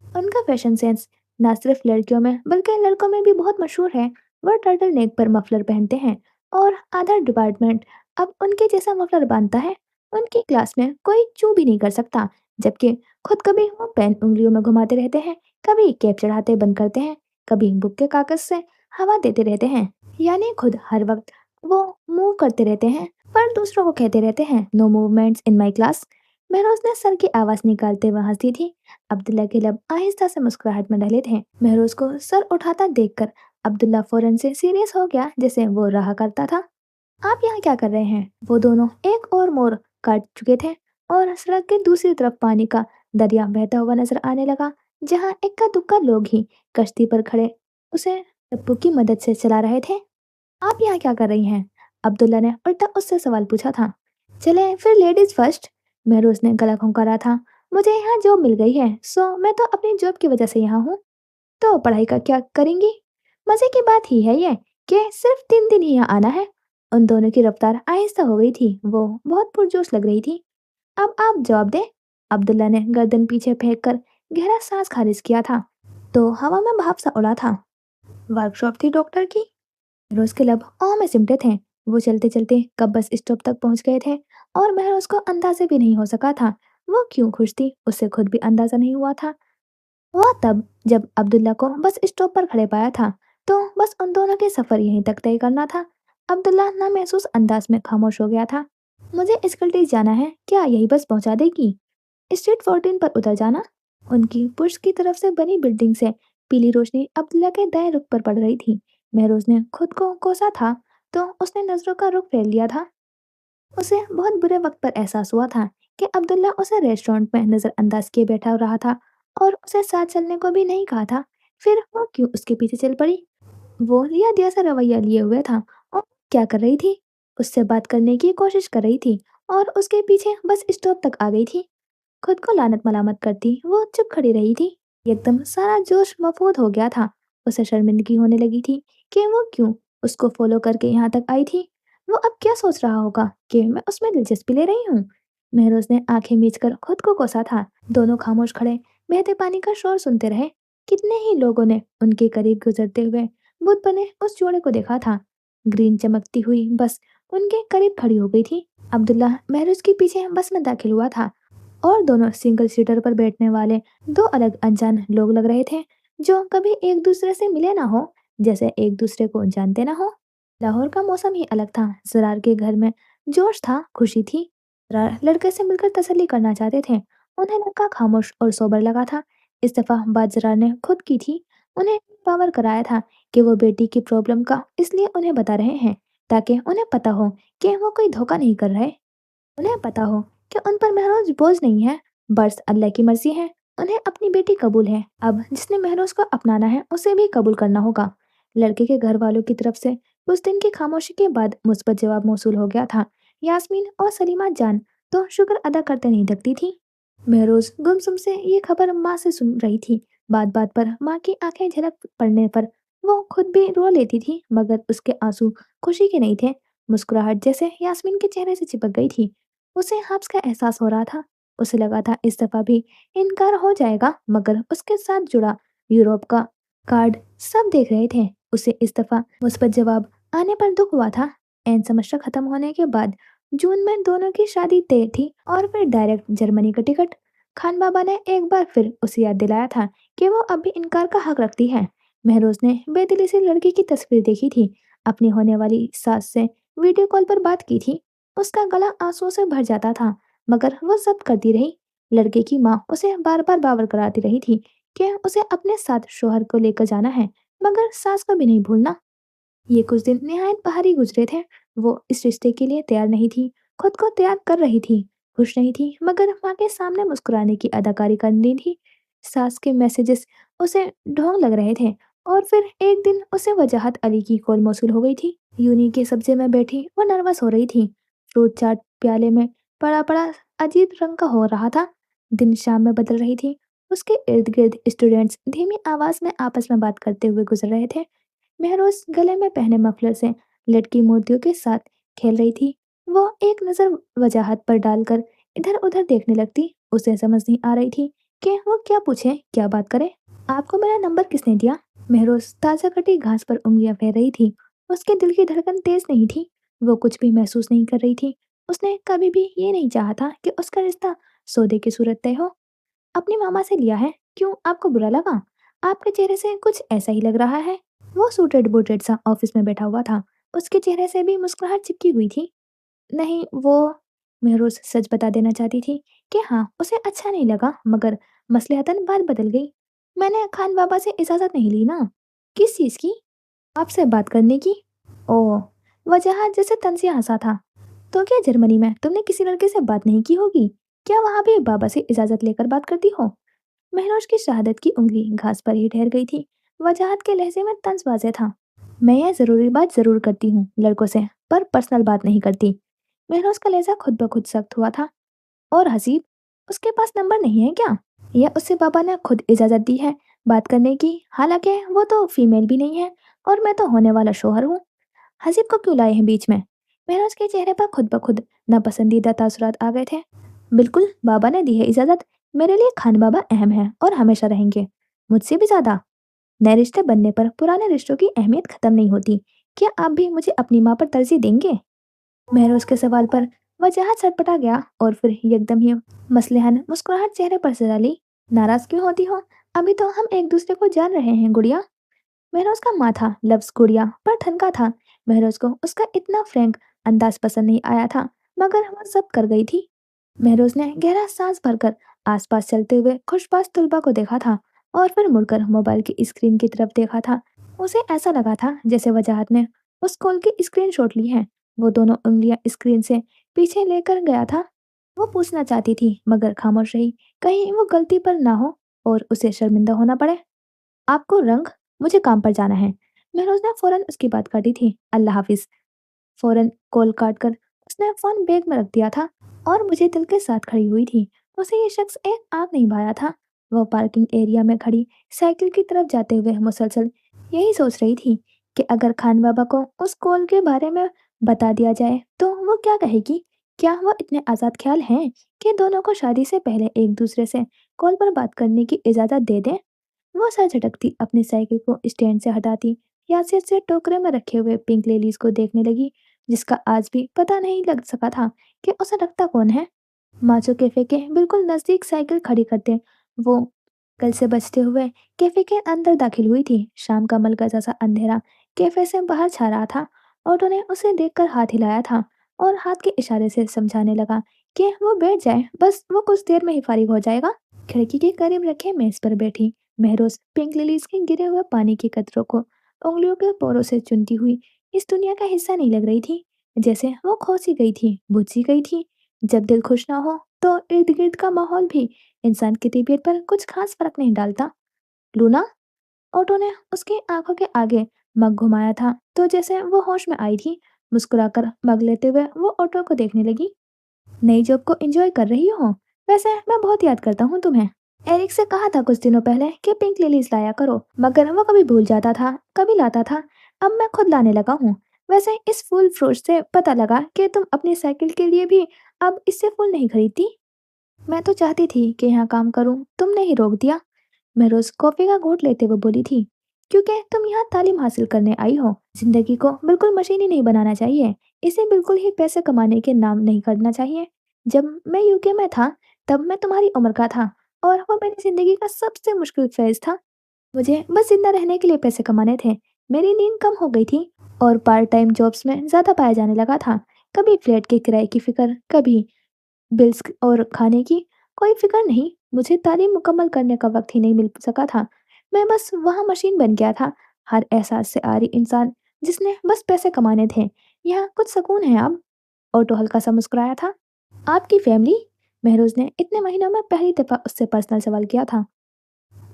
उनका फैशन सेंस ना सिर्फ लड़कियों में बल्कि लड़कों में भी बहुत मशहूर है। वह टर्टल नेक पर मफलर पहनते हैं और आधा डिपार्टमेंट अब उनके जैसा मफलर बांधता है। उनकी क्लास में कोई चू भी नहीं कर सकता, जबकि खुद कभी वो पेन उंगलियों में घुमाते रहते हैं, कभी कैप चढ़ाते बंद करते हैं, कभी बुक के कागज से हवा देते रहते हैं। यानी खुद हर वक्त वो मूव करते रहते हैं पर दूसरों को कहते रहते हैं, no movements in my class. Mahroz ने सर की आवाज निकालते हुए हंसी थी। अब्दुल्ला के लब आहिस्ता से मुस्कुराहट में ढले थे। महरोज को सर उठाता देखकर अब्दुल्ला फौरन से सीरियस हो गया जैसे वो रहा करता था। आप यहाँ क्या कर रहे हैं? वो दोनों एक और मोड़ काट चुके थे और सड़क के दूसरी तरफ पानी का दरिया बहता हुआ नजर आने लगा, जहाँ इक्का दुक्का लोग ही कश्ती पर खड़े उसे टप्पू की मदद से चला रहे थे। आप यहाँ क्या कर रही हैं? अब्दुल्ला ने उल्टा उससे सवाल पूछा था। चले फिर लेडीज फर्स्ट। महरोज ने गला खंकारा था। मुझे यहाँ जॉब मिल गई है, सो मैं तो अपनी जॉब की वजह से यहाँ हूँ। तो पढ़ाई का क्या करेंगी? मजे की बात ही है ये कि सिर्फ 3 दिन ही यहाँ आना है। उन दोनों की रफ्तार आहिस्ता हो गई थी। वो बहुत पुरजोश लग रही थी। अब आप जवाब दें। अब्दुल्ला ने गर्दन पीछे फेंक कर गहरा सांस खारिज किया था तो हवा में भाप सा उड़ा था। वर्कशॉप थी डॉक्टर की। रोज के लब में सिमटे थे। वो चलते चलते कब बस स्टॉप तक पहुंच गए थे और महरोज को अंदाजा भी नहीं हो सका था वो क्यों खुश थी। उसे खुद भी अंदाजा नहीं हुआ था। हुआ तब जब अब्दुल्ला को बस स्टॉप पर खड़े पाया था तो बस उन दोनों के सफर यहीं तक तय करना था। अब्दुल्ला ना महसूस अंदाज में खामोश हो गया था। मुझे स्कल्टीज जाना है, क्या यही बस पहुंचा देगी? स्ट्रीट 14 पर उतर जाना। उनकी पुरुष की तरफ से बनी बिल्डिंग से पीली रोशनी अब्दुल्ला के दाएं रुख पर पड़ रही थी। महरोज ने खुद को कोसा था तो उसने नजरों का रुख फेर लिया था। उसे बहुत बुरे वक्त पर एहसास हुआ था कि अब्दुल्ला उसे रेस्टोरेंट में नजरअंदाज किए बैठा रहा था और उसे साथ चलने को भी नहीं कहा था। फिर वो क्यों उसके पीछे चल पड़ी? वो लिया दिया सा रवैया लिए हुए था और क्या कर रही थी? उससे बात करने की कोशिश कर रही थी और उसके पीछे बस स्टॉप तक आ गई थी। खुद को लानत मलामत करती वो चुप खड़ी रही थी। एकदम सारा जोश मफूद हो गया था। उसे शर्मिंदगी होने लगी थी कि वो क्यों उसको फॉलो करके यहाँ तक आई थी। वो अब क्या सोच रहा होगा कि मैं उसमें दिलचस्पी ले रही हूँ। महरोज ने आंखें मीचकर खुद को कोसा था। दोनों खामोश खड़े बहते पानी का शोर सुनते रहे। कितने ही लोगों ने उनके करीब गुजरते हुए बुद्ध बने उस जोड़े को देखा था। ग्रीन चमकती हुई बस उनके करीब खड़ी हो गई थी। अब्दुल्ला महरोज के पीछे बस में दाखिल हुआ था और दोनों सिंगल सीटर पर बैठने वाले दो अलग अनजान लोग लग रहे थे, जो कभी एक दूसरे से मिले ना हो, जैसे एक दूसरे को जानते ना हो। लाहौर का मौसम ही अलग था। जरार के घर में जोश था, खुशी थी। जरार लड़के से मिलकर तसल्ली करना चाहते थे। उन्हें लड़का खामोश और सोबर लगा था। इस दफा बात जरार ने खुद की थी। उन्हें पावर कराया था कि वो बेटी की प्रॉब्लम का इसलिए उन्हें बता रहे हैं ताकि उन्हें पता हो कि वो कोई धोखा नहीं कर रहे। उन्हें पता हो कि उन पर महरोज बोझ नहीं है, बस अल्लाह की मर्जी है। उन्हें अपनी बेटी कबूल है। अब जिसने महरोज को अपनाना है उसे भी कबूल करना होगा। लड़के के घर वालों की तरफ से कुछ दिन की खामोशी के बाद मुस्बत जवाब मौसूल हो गया था। यास्मीन और सलीमा जान तो शुक्र अदा करते नहीं थकती थी। महरोज गुमसुम से ये खबर माँ से सुन रही थी। बात बात पर माँ की आंखें झलक पड़ने पर वो खुद भी रो लेती थी, मगर उसके आंसू खुशी के नहीं थे। मुस्कुराहट जैसे यास्मीन के चेहरे से चिपक गई थी। उसे हब्स का एहसास हो रहा था। उसे लगा था इस दफा भी इनकार हो जाएगा, मगर उसके साथ जुड़ा यूरोप का कार्ड सब देख रहे थे। उसे इस दफा मुस्बत जवाब आने पर दुख हुआ था। एन सेमेस्टर खत्म होने के बाद जून में दोनों की शादी तय थी, और फिर डायरेक्ट जर्मनी का टिकट। खान बाबा ने एक बार फिर उसे याद दिलाया था कि वो अब भी इनकार का हक रखती है। महरोज ने बेदिली से लड़की की तस्वीर देखी थी। अपनी होने वाली सास से वीडियो कॉल पर बात की थी। उसका गला आंसुओं से भर जाता था, मगर वो जब्त करती रही। लड़के की माँ उसे बार बार बावर कराती रही थी कि उसे अपने साथ शोहर को लेकर जाना है, मगर सास को भी नहीं भूलना। ये कुछ दिन निहायत भारी गुजरे थे। वो इस रिश्ते के लिए तैयार नहीं थी, खुद को तैयार कर रही थी। खुश नहीं थी, मगर माँ के सामने मुस्कुराने की अदाकारी करनी थी। सास के मैसेजेस उसे ढोंग लग रहे थे। और फिर एक दिन उसे वजाहत अली की कॉल मौसूल हो गई थी। यूनी के सब्जे में बैठी वो नर्वस हो रही थी। फ्रूट चाट प्याले में पड़ा पड़ा अजीब रंग का हो रहा था। दिन शाम में बदल रही थी। उसके इर्द गिर्द स्टूडेंट्स धीमी आवाज में आपस में बात करते हुए गुजर रहे थे। महरोज गले में पहने मफलर से लटकी मोतियों के साथ खेल रही थी। वो एक नजर वजाहत पर डालकर इधर उधर देखने लगती। उसे समझ नहीं आ रही थी कि वो क्या पूछे, क्या बात करे। आपको मेरा नंबर किसने दिया? महरोज ताजा कटी घास पर उंगलियां फेर रही थी। उसके दिल की धड़कन तेज नहीं थी। वो कुछ भी महसूस नहीं कर रही थी। उसने कभी भी ये नहीं चाहा था कि उसका रिश्ता सौदे की सूरत तय हो। अपनी मामा से लिया है? क्यों, आपको बुरा लगा? आपके चेहरे से कुछ ऐसा ही लग रहा है। वो सूटेड बूटेड सा ऑफिस में बैठा हुआ था। उसके चेहरे से भी मुस्कुराहट चिपकी हुई थी। नहीं, वो महरोज सच बता देना चाहती थी कि हाँ, उसे अच्छा नहीं लगा, मगर मसलहतन बात बदल गई। मैंने खान बाबा से इजाजत नहीं ली ना। किस चीज की? आपसे बात करने की। ओह, वजह जैसे तंजिया हंसा था। तो क्या जर्मनी में तुमने किसी लड़के से बात नहीं की होगी? क्या वहां भी बाबा से इजाजत लेकर बात करती हो? महरोज की शहादत की उंगली घास पर ही ठहर गई थी। वजाहत के लहजे में तंज वाज़ेह था। मैं ये जरूरी बात जरूर करती हूँ लड़कों से, पर पर्सनल बात नहीं करती। महरोज का लहजा खुद ब खुद सख्त हुआ था। और हसीब, उसके पास नंबर नहीं है क्या? या उससे पापा ने खुद इजाजत दी है बात करने की? हालांकि वो तो फीमेल भी नहीं है, और मैं तो होने वाला शोहर हूँ। हसीब को क्यों लाए हैं बीच में? महरोज के चेहरे पर खुद ब खुद नापसंदीदा तासुरात आ गए थे। बिल्कुल, बाबा ने दी है इजाजत। मेरे लिए खान बाबा अहम है और हमेशा रहेंगे, मुझसे भी ज्यादा। नए रिश्ते बनने पर पुराने रिश्तों की अहमियत खत्म नहीं होती। क्या आप भी मुझे अपनी माँ पर तरजीह देंगे? महरोज के सवाल पर वजह सटपटा गया, और फिर एकदम ही मसलहन मुस्कुराहट चेहरे पर सजा ली। नाराज क्यों होती हो? अभी तो हम एक दूसरे को जान रहे हैं गुड़िया। महरोज का माथा लफ्ज गुड़िया पर ठनका था। महरोज को उसका इतना फ्रैंक अंदाज पसंद नहीं आया था, मगर वो सब कर गई थी। महरोज ने गहरा सांस भरकर आसपास चलते हुए खुशबाश तुलबा को देखा था, और फिर मुड़कर मोबाइल की स्क्रीन की तरफ देखा था। उसे ऐसा लगा था जैसे वजाहत ने उस कॉल की स्क्रीनशॉट ली है। वो दोनों उंगलियां स्क्रीन से पीछे लेकर गया था। वो पूछना चाहती थी, मगर खामोश रही। कहीं वो गलती पर ना हो और उसे शर्मिंदा होना पड़े। आपको रंग, मुझे काम पर जाना है। महरोज ने फौरन उसकी बात काटी थी। अल्लाह हाफिज। फौरन कॉल काट कर उसने फोन बैग में रख दिया था, और मुझे दिल के साथ खड़ी हुई थी। उसे ये शख्स एक आंख नहीं भाया था। वह पार्किंग एरिया में खड़ी साइकिल की तरफ जाते हुए मुसलसल यही सोच रही थी कि अगर खान बाबा को उस कॉल के बारे में बता दिया जाए तो वो क्या कहेगी। क्या वो इतने आज़ाद ख्याल हैं कि दोनों को शादी से पहले एक दूसरे से कॉल पर बात करने की इजाज़त दे दें? वो सर झटकती अपनी साइकिल को स्टैंड से हटाती, यासिर से टोकरे में रखे हुए पिंक लिलीज को देखने लगी, जिसका आज भी पता नहीं लग सका था कि उसे रखता कौन है। माचो कैफे के बिल्कुल नजदीक साइकिल खड़ी करते वो कल से बचते हुए कैफे के अंदर दाखिल हुई थी। शाम का मलका सा अंधेरा कैफे से बाहर छा रहा था। ऑटो ने उसे देखकर हाथ हिलाया था, और हाथ के इशारे से समझाने लगा कि वो बैठ जाए, बस वो कुछ देर में ही फारिग हो जाएगा। खिड़की के करीब रखे मेज पर बैठी महरोज पिंक लिलीज के गिरे हुए पानी के कतरों को उंगलियों के पोरों से चुनती हुई इस दुनिया का हिस्सा नहीं लग रही थी। जैसे वो खो सी गई थी, बुझ सी गई थी। जब दिल खुश ना हो तो इर्द गिर्द का माहौल भी इंसान की तबीयत पर कुछ खास फर्क नहीं डालता। लूना, ऑटो ने उसकी आंखों के आगे मग घुमाया था, तो जैसे वो होश में आई थी। मुस्कुराकर मग लेते हुए वो ऑटो को देखने लगी। नई जॉब को एंजॉय कर रही हो? वैसे मैं बहुत याद करता हूँ तुम्हें। एरिक से कहा था कुछ दिनों पहले कि पिंक लिलीज लाया करो, मगर वो कभी भूल जाता था, कभी लाता था। अब मैं खुद लाने लगा हूँ। वैसे इस फूल फ्रूट से पता लगा कि तुम अपनी साइकिल के लिए भी अब इससे फूल नहीं खरीदती। मैं तो चाहती थी कि यहाँ काम करूँ, तुमने ही रोक दिया। मैं रोज कॉफी का घूंट लेते हुए बोली थी, क्योंकि तुम यहाँ तालीम हासिल करने आई हो। जिंदगी को बिल्कुल मशीनी नहीं बनाना चाहिए, इसे बिल्कुल ही पैसे कमाने के नाम नहीं करना चाहिए। जब मैं यूके में था, तब मैं तुम्हारी उम्र का था, और वो मेरी जिंदगी का सबसे मुश्किल फेज था। मुझे बस जिंदा रहने के लिए पैसे कमाने थे। मेरी नींद कम हो गई थी, और पार्ट टाइम जॉब्स में ज्यादा पाया जाने लगा था। कभी फ्लैट के किराए की फिक्र, कभी बिल्स और खाने की कोई फिक्र नहीं। मुझे तालीम मुकम्मल करने का वक्त ही नहीं मिल सका था। मैं बस वहाँ मशीन बन गया था, हर एहसास से आरी इंसान जिसने बस पैसे कमाने थे। यहाँ कुछ सुकून है अब। ऑटो हल्का सा मुस्कुराया था। आपकी फैमिली? महरोज ने इतने महीनों में पहली दफा उससे पर्सनल सवाल किया था।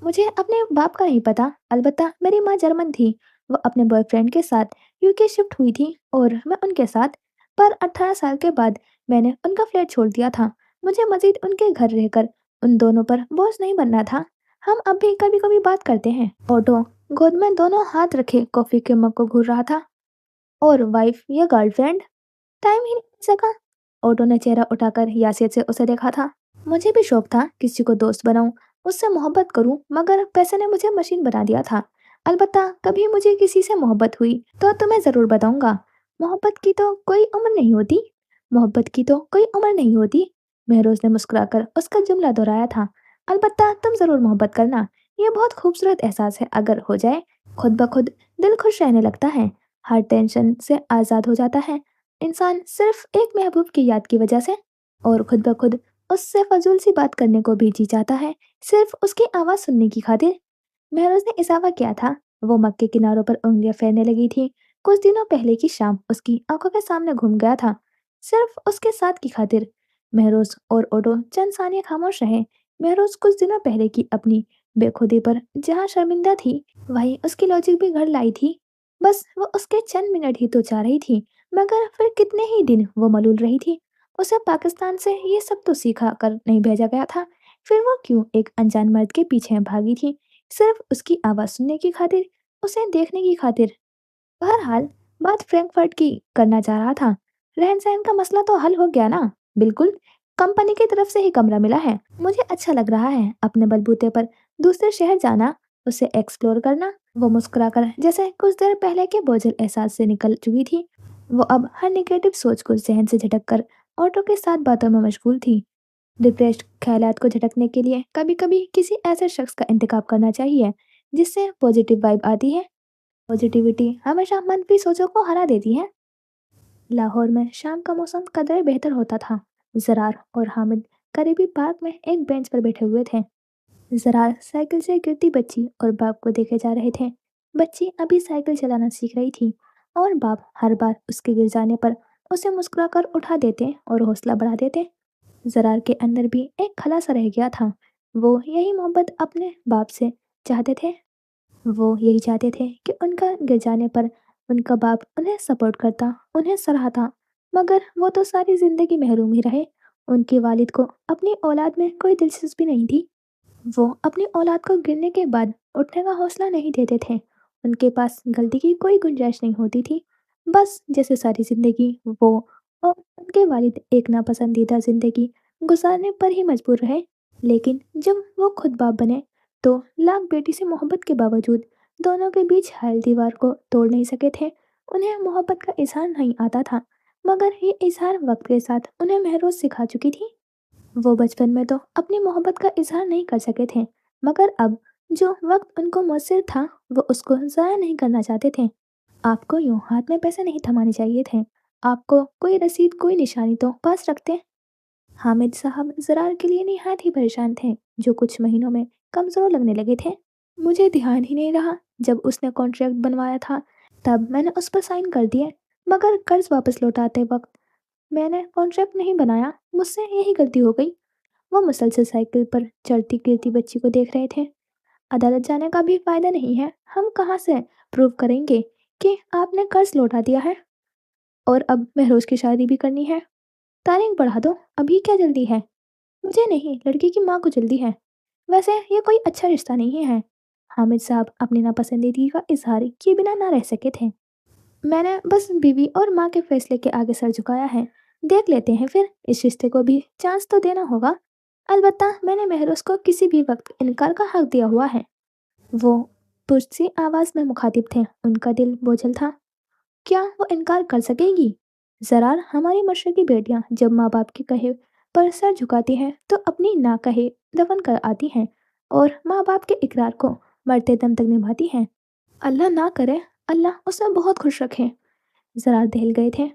मुझे अपने बाप का नहीं पता, अलबत्ता मेरी माँ जर्मन थी। वो अपने बॉयफ्रेंड के साथ यूके शिफ्ट हुई थी, और मैं उनके साथ। पर 18 साल के बाद मैंने उनका फ्लैट छोड़ दिया था। मुझे मजीद उनके घर रहकर उन दोनों पर बोझ नहीं बनना था। हम अब भी कभी कभी बात करते हैं। ऑटो गोद में दोनों हाथ रखे कॉफी के मग को घूर रहा था। और वाइफ या गर्लफ्रेंड? टाइम ही नहीं मिल सका। ऑटो ने चेहरा उठाकर यासियत से उसे देखा था। मुझे भी शौक था किसी को दोस्त बनाऊं, उससे मोहब्बत करूं, मगर पैसे ने मुझे मशीन बना दिया था। अलबत्ता कभी मुझे किसी से मोहब्बत हुई तो तुम्हें जरूर बताऊंगा। मोहब्बत की तो कोई उम्र नहीं होती। मोहब्बत की तो कोई उम्र नहीं होती। महरोज ने मुस्कुराकर उसका जुमला दोहराया था। अलबत्ता तुम जरूर मोहब्बत करना। ये बहुत खूबसूरत एहसास है, अगर हो जाए खुद ब खुद दिल खुश रहने लगता है। हर टेंशन से आज़ाद हो जाता है इंसान, सिर्फ एक महबूब की याद की वजह से। और खुद ब खुद उससे फजूल सी बात करने को भी जी जाता है, सिर्फ उसकी आवाज़ सुनने की खातिर। महरोज ने इजाफा किया था। वो मग के किनारों पर उंगलियां फेरने लगी थी। कुछ दिनों पहले की शाम उसकी आंखों के सामने घूम गया था, सिर्फ उसके साथ की खातिर। महरोज और ओडो चंद सानिया खामोश रहे। महरोज कुछ दिनों पहले की अपनी बेखुदी पर जहाँ शर्मिंदा थी, वहीं उसकी लॉजिक भी घर लाई थी। बस वो उसके चंद मिनट ही तो चाह रही थी, मगर फिर कितने ही दिन वो मलूल रही थी। उसे पाकिस्तान से ये सब तो सीखा कर नहीं भेजा गया था। फिर वो क्यों एक अनजान मर्द के पीछे भागी थी, सिर्फ उसकी आवाज़ सुनने की खातिर, उसे देखने की खातिर। बहरहाल बात फ्रैंकफर्ट की करना चाह रहा था। रहन-सहन का मसला तो हल हो गया ना? बिल्कुल। कंपनी की तरफ से ही कमरा मिला है। मुझे अच्छा लग रहा है अपने बलबूते पर दूसरे शहर जाना, उसे एक्सप्लोर करना। वो मुस्कुराकर जैसे कुछ देर पहले के बोझिल एहसास से निकल चुकी थी। वो अब हर नेगेटिव सोच को जहन से झटक कर ऑटो के साथ बातों में मशगूल थी। डिप्रेस्ड ख्यालात को झटकने के लिए कभी-कभी किसी ऐसे शख्स का इंतखाब करना चाहिए जिससे पॉजिटिव वाइब आती है। पॉजिटिविटी हमेशा मंफी सोचों को हरा देती है। लाहौर में शाम का मौसम कदर बेहतर होता था। जरार और हामिद करीबी पार्क में एक बेंच पर बैठे हुए थे। जरार साइकिल से गिरती बच्ची और बाप को देखे जा रहे थे। बच्ची अभी साइकिल चलाना सीख रही थी, और बाप हर बार उसके गिर जाने पर उसे मुस्कुराकर उठा देते और हौसला बढ़ा देते। जरार के अंदर भी एक खला सा रह गया था। वो यही मोहब्बत अपने बाप से चाहते थे। वो यही चाहते थे कि उनका गिर जाने पर उनका बाप उन्हें सपोर्ट करता, उन्हें सराहता। मगर वो तो सारी जिंदगी महरूम ही रहे। उनके वालिद को अपनी औलाद में कोई दिलचस्पी नहीं थी। वो अपनी औलाद को गिरने के बाद उठने का हौसला नहीं देते थे। उनके पास गलती की कोई गुंजाइश नहीं होती थी। बस जैसे सारी जिंदगी वो और उनके वालिद एक नापसंदीदा जिंदगी गुजारने पर ही मजबूर रहे। लेकिन जब वो खुद बाप बने, तो लाख बेटी से मोहब्बत के बावजूद दोनों के बीच हायल दीवार को तोड़ नहीं सके थे। उन्हें मोहब्बत का इजहार नहीं आता था, मगर ये इजहार वक्त के साथ उन्हें महरोज सिखा चुकी थी। वो बचपन में तो अपनी मोहब्बत का इजहार नहीं कर सके थे, मगर अब जो वक्त उनको मुयस्सर था, वो उसको ज़ाया नहीं करना चाहते थे। आपको यूं हाथ में पैसे नहीं थमाने चाहिए थे। आपको कोई रसीद, कोई निशानी तो पास रखते। हामिद साहब जरार के लिए निहायत ही परेशान थे, जो कुछ महीनों में कमज़ोर लगने लगे थे। मुझे ध्यान ही नहीं रहा, जब उसने कॉन्ट्रैक्ट बनवाया था तब मैंने उस पर साइन कर दिए, मगर कर्ज वापस लौटाते वक्त मैंने कॉन्ट्रैक्ट नहीं बनाया। मुझसे यही गलती हो गई। वो मुसलसल साइकिल पर चढ़ती गिरती बच्ची को देख रहे थे। अदालत जाने का भी फायदा नहीं है। हम कहाँ से प्रूव करेंगे कि आपने कर्ज लौटा दिया है? और अब महरोज की शादी भी करनी है। तारीख बढ़ा दो, अभी क्या जल्दी है? मुझे नहीं, लड़की की माँ को जल्दी है। वैसे ये कोई अच्छा रिश्ता नहीं है। हामिद साहब अपनी नापसंदीदगी का इजहार किए बिना ना रह सके थे। मैंने बस बीवी और माँ के फैसले के आगे सर झुकाया है। देख लेते हैं फिर, इस रिश्ते को भी चांस तो देना होगा। अलबत्ता मैंने महरोज को किसी भी वक्त इनकार का हक दिया हुआ है। वो पुरसी आवाज में मुखातिब थे, उनका दिल बोझल था। क्या वो इनकार कर सकेगी? जरार, हमारी मशरकी बेटियां जब माँ बाप के कहे पर सर झुकाती हैं तो अपनी ना कहे दफन कर आती हैं और माँ बाप के इकरार को मरते दम तक निभाती हैं। अल्लाह ना करे, अल्लाह उसे बहुत खुश रखे। जरार दहल गए थे।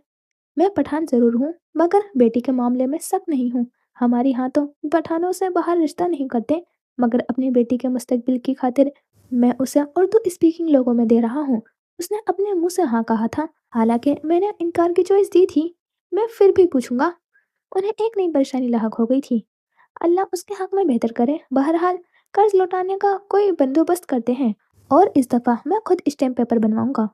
मैं पठान जरूर हूँ, मगर बेटी के मामले में सख्त नहीं हूँ। हमारे यहाँ तो पठानों से बाहर रिश्ता नहीं करते, मगर अपनी बेटी के मुस्तकबिल की खातिर मैं उसे उर्दू स्पीकिंग लोगों में दे रहा हूँ। उसने अपने मुंह से हाँ कहा था, हालांकि मैंने इनकार की चॉइस दी थी। मैं फिर भी पूछूंगा। उन्हें एक नई परेशानी लाहक हो गई थी। अल्लाह उसके हक में बेहतर करे। बहरहाल, कर्ज लौटाने का कोई बंदोबस्त करते हैं और इस दफा मैं खुद स्टैम्प पेपर बनवाऊंगा।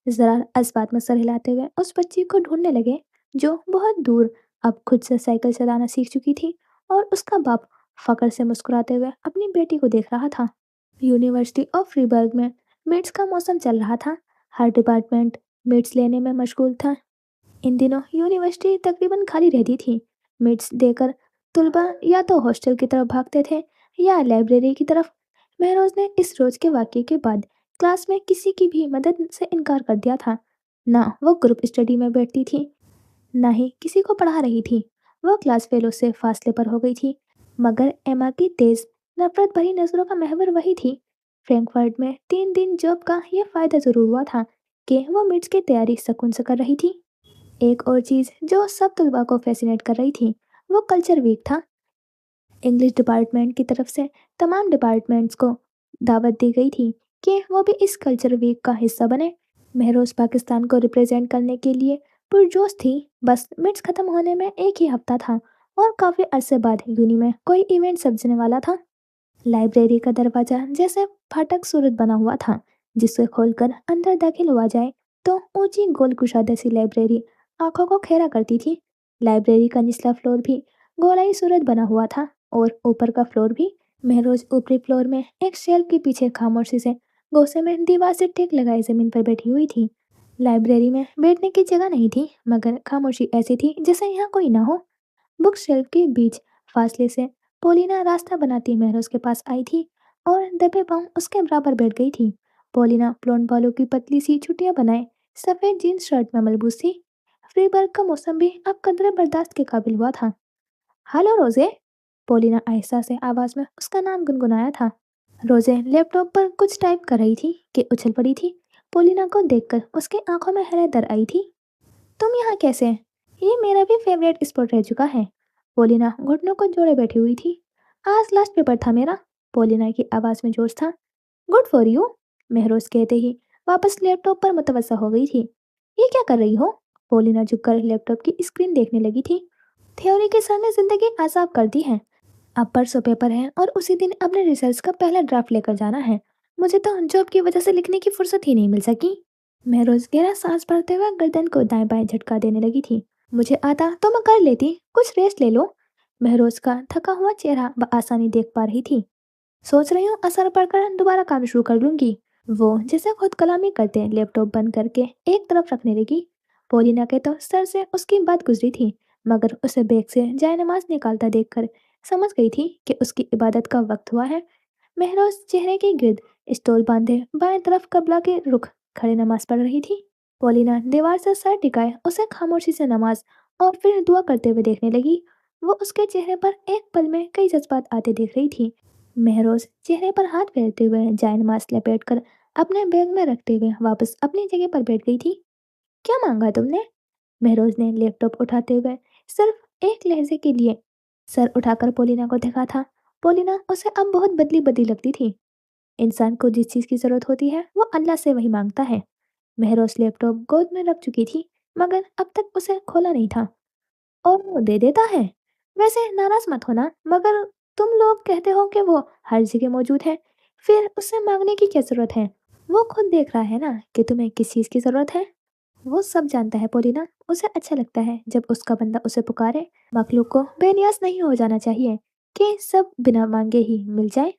जरा इस्बात में सर हिलाते हुए उस बच्ची को ढूंढने लगे जो बहुत दूर अब खुद से साइकिल चलाना सीख चुकी थी, और उसका बाप फकर से मुस्कुराते हुए अपनी बेटी को देख रहा था। यूनिवर्सिटी ऑफ फ्रीबर्ग में मिड्स का मौसम चल रहा था। हर डिपार्टमेंट मिड्स लेने में मशगूल था। इन दिनों यूनिवर्सिटी तकरीबन खाली रहती थी। मिड्स देकर तुलबा या तो हॉस्टल की तरफ भागते थे या लाइब्रेरी की तरफ। महरोज ने इस रोज के वाक़ये के बाद क्लास में किसी की भी मदद से इनकार कर दिया था। ना वो ग्रुप स्टडी में बैठती थी, ना ही किसी को पढ़ा रही थी। वो क्लास फेलो से फासले पर हो गई थी। मगर एमा की तेज नफरत भरी नजरों का महवर वही थी। फ्रैंकफर्ट में 3 दिन जॉब का यह फायदा जरूर हुआ था कि वो मिड्स की तैयारी सुकून से कर रही थी। एक और चीज जो सब तलबा को फैसिनेट कर रही थी, वो कल्चर वीक था। इंग्लिश डिपार्टमेंट की तरफ से तमाम डिपार्टमेंट्स को दावत दी गई थी कि वो भी इस कल्चर वीक का हिस्सा बने। महरोज पाकिस्तान को रिप्रेजेंट करने के लिए पुरजोश थी। बस मिड्स खत्म होने में एक ही हफ्ता था और काफी अरसे बाद यूनी में कोई इवेंट सजने वाला था। लाइब्रेरी का दरवाजा जैसे फाटक सूरत बना हुआ था, जिसे खोलकर अंदर दाखिल हुआ जाए तो ऊंची गोल कुशादा सी लाइब्रेरी आंखों को घेरा करती थी। लाइब्रेरी का निचला फ्लोर भी गोलाई सूरत बना हुआ था और ऊपर का फ्लोर भी। महरोज ऊपरी फ्लोर में एक शेल्फ के पीछे खामोशी से गोसे में दीवार से टेक लगाए जमीन पर बैठी हुई थी। लाइब्रेरी में बैठने की जगह नहीं थी, मगर खामोशी ऐसी थी जैसे यहाँ कोई ना हो। बुक शेल्फ के बीच फासले से पोलिना रास्ता बनाती महरोज के पास आई थी और दबे पांव उसके बराबर बैठ गई थी। पोलिना ब्लॉन्ड बालों की पतली सी छुट्टियां बनाए सफेद जीन्स शर्ट में मलबूस थी। फ्रीबर्ग का मौसम भी अब कदरे बर्दाश्त के काबिल हुआ था। हेलो रोजे, पोलिना आहिस्ता से आवाज में उसका नाम गुनगुनाया था। रोजे लैपटॉप पर कुछ टाइप कर रही थी कि उछल पड़ी थी। पोलिना को देखकर उसकी आंखों में हैरत दर आई थी। तुम यहाँ कैसे? ये मेरा भी फेवरेट स्पॉट रह चुका है। पोलिना घुटनों को जोड़े बैठी हुई थी। आज लास्ट पेपर था मेरा। पोलिना की आवाज में जोश था। गुड फॉर यू, महरोज कहते ही वापस लैपटॉप पर मुतवस्सा हो गई थी। ये क्या कर रही हो? पोलिना झुककर लैपटॉप की स्क्रीन देखने लगी थी। थ्योरी के सर ने जिंदगी आसाब कर दी है। अब परसों पेपर है और उसी दिन अपने रिसर्च का पहला ड्राफ्ट लेकर जाना है। मुझे तो जॉब की वजह से लिखने की फुर्सत ही नहीं मिल सकी। महरोज गहरा सांस भरते हुए गर्दन को दाएं बाएं झटका देने लगी थी। मुझे आता तो मैं कर लेती, कुछ रेस्ट ले लो। महरोज का थका हुआ चेहरा आसानी देख पा रही थी। सोच रही हूँ असर पड़कर दोबारा काम शुरू कर लूंगी। वो जैसे खुद कलामी करते लैपटॉप बंद करके एक तरफ रखने लगी। पोलिना के तो सर से उसकी बात गुजरी थी, मगर उसे बैग से जाय नमाज निकालता देखकर समझ गई थी कि उसकी इबादत का वक्त हुआ है। महरोज चेहरे के गिर्द स्टोल बांधे बाएं तरफ कबला के रुख खड़े नमाज पढ़ रही थी। पोलिना दीवार से सर टिकाए उसे खामोशी से नमाज और फिर दुआ करते हुए देखने लगी। वो उसके चेहरे पर एक पल में कई जज्बात आते देख रही थी। महरोज चेहरे पर हाथ फेरते हुए जायनमाज लपेट कर अपने बैग में रखते हुए वापस अपनी जगह पर बैठ गई थी। क्या मांगा तुमने? महरोज ने लैपटॉप उठाते हुए सिर्फ एक लहजे के लिए सर उठाकर पोलिना को देखा था। पोलिना उसे अब बहुत बदली बदली लगती थी। इंसान को जिस चीज की जरूरत होती है वो अल्लाह से वही मांगता है। महरोज लैपटॉप गोद में रख चुकी थी, मगर अब तक उसे खोला नहीं था। और वो दे देता है। वैसे नाराज मत होना, मगर तुम लोग कहते हो कि वो हर जगह मौजूद है, फिर उससे मांगने की क्या जरूरत है? वो खुद देख रहा है ना कि तुम्हें किस चीज की जरूरत है। वो सब जानता है पोलिना, उसे अच्छा लगता है जब उसका बंदा उसे पुकारे। मखलूक को बेनियाज नहीं हो जाना चाहिए कि सब बिना मांगे ही मिल जाए।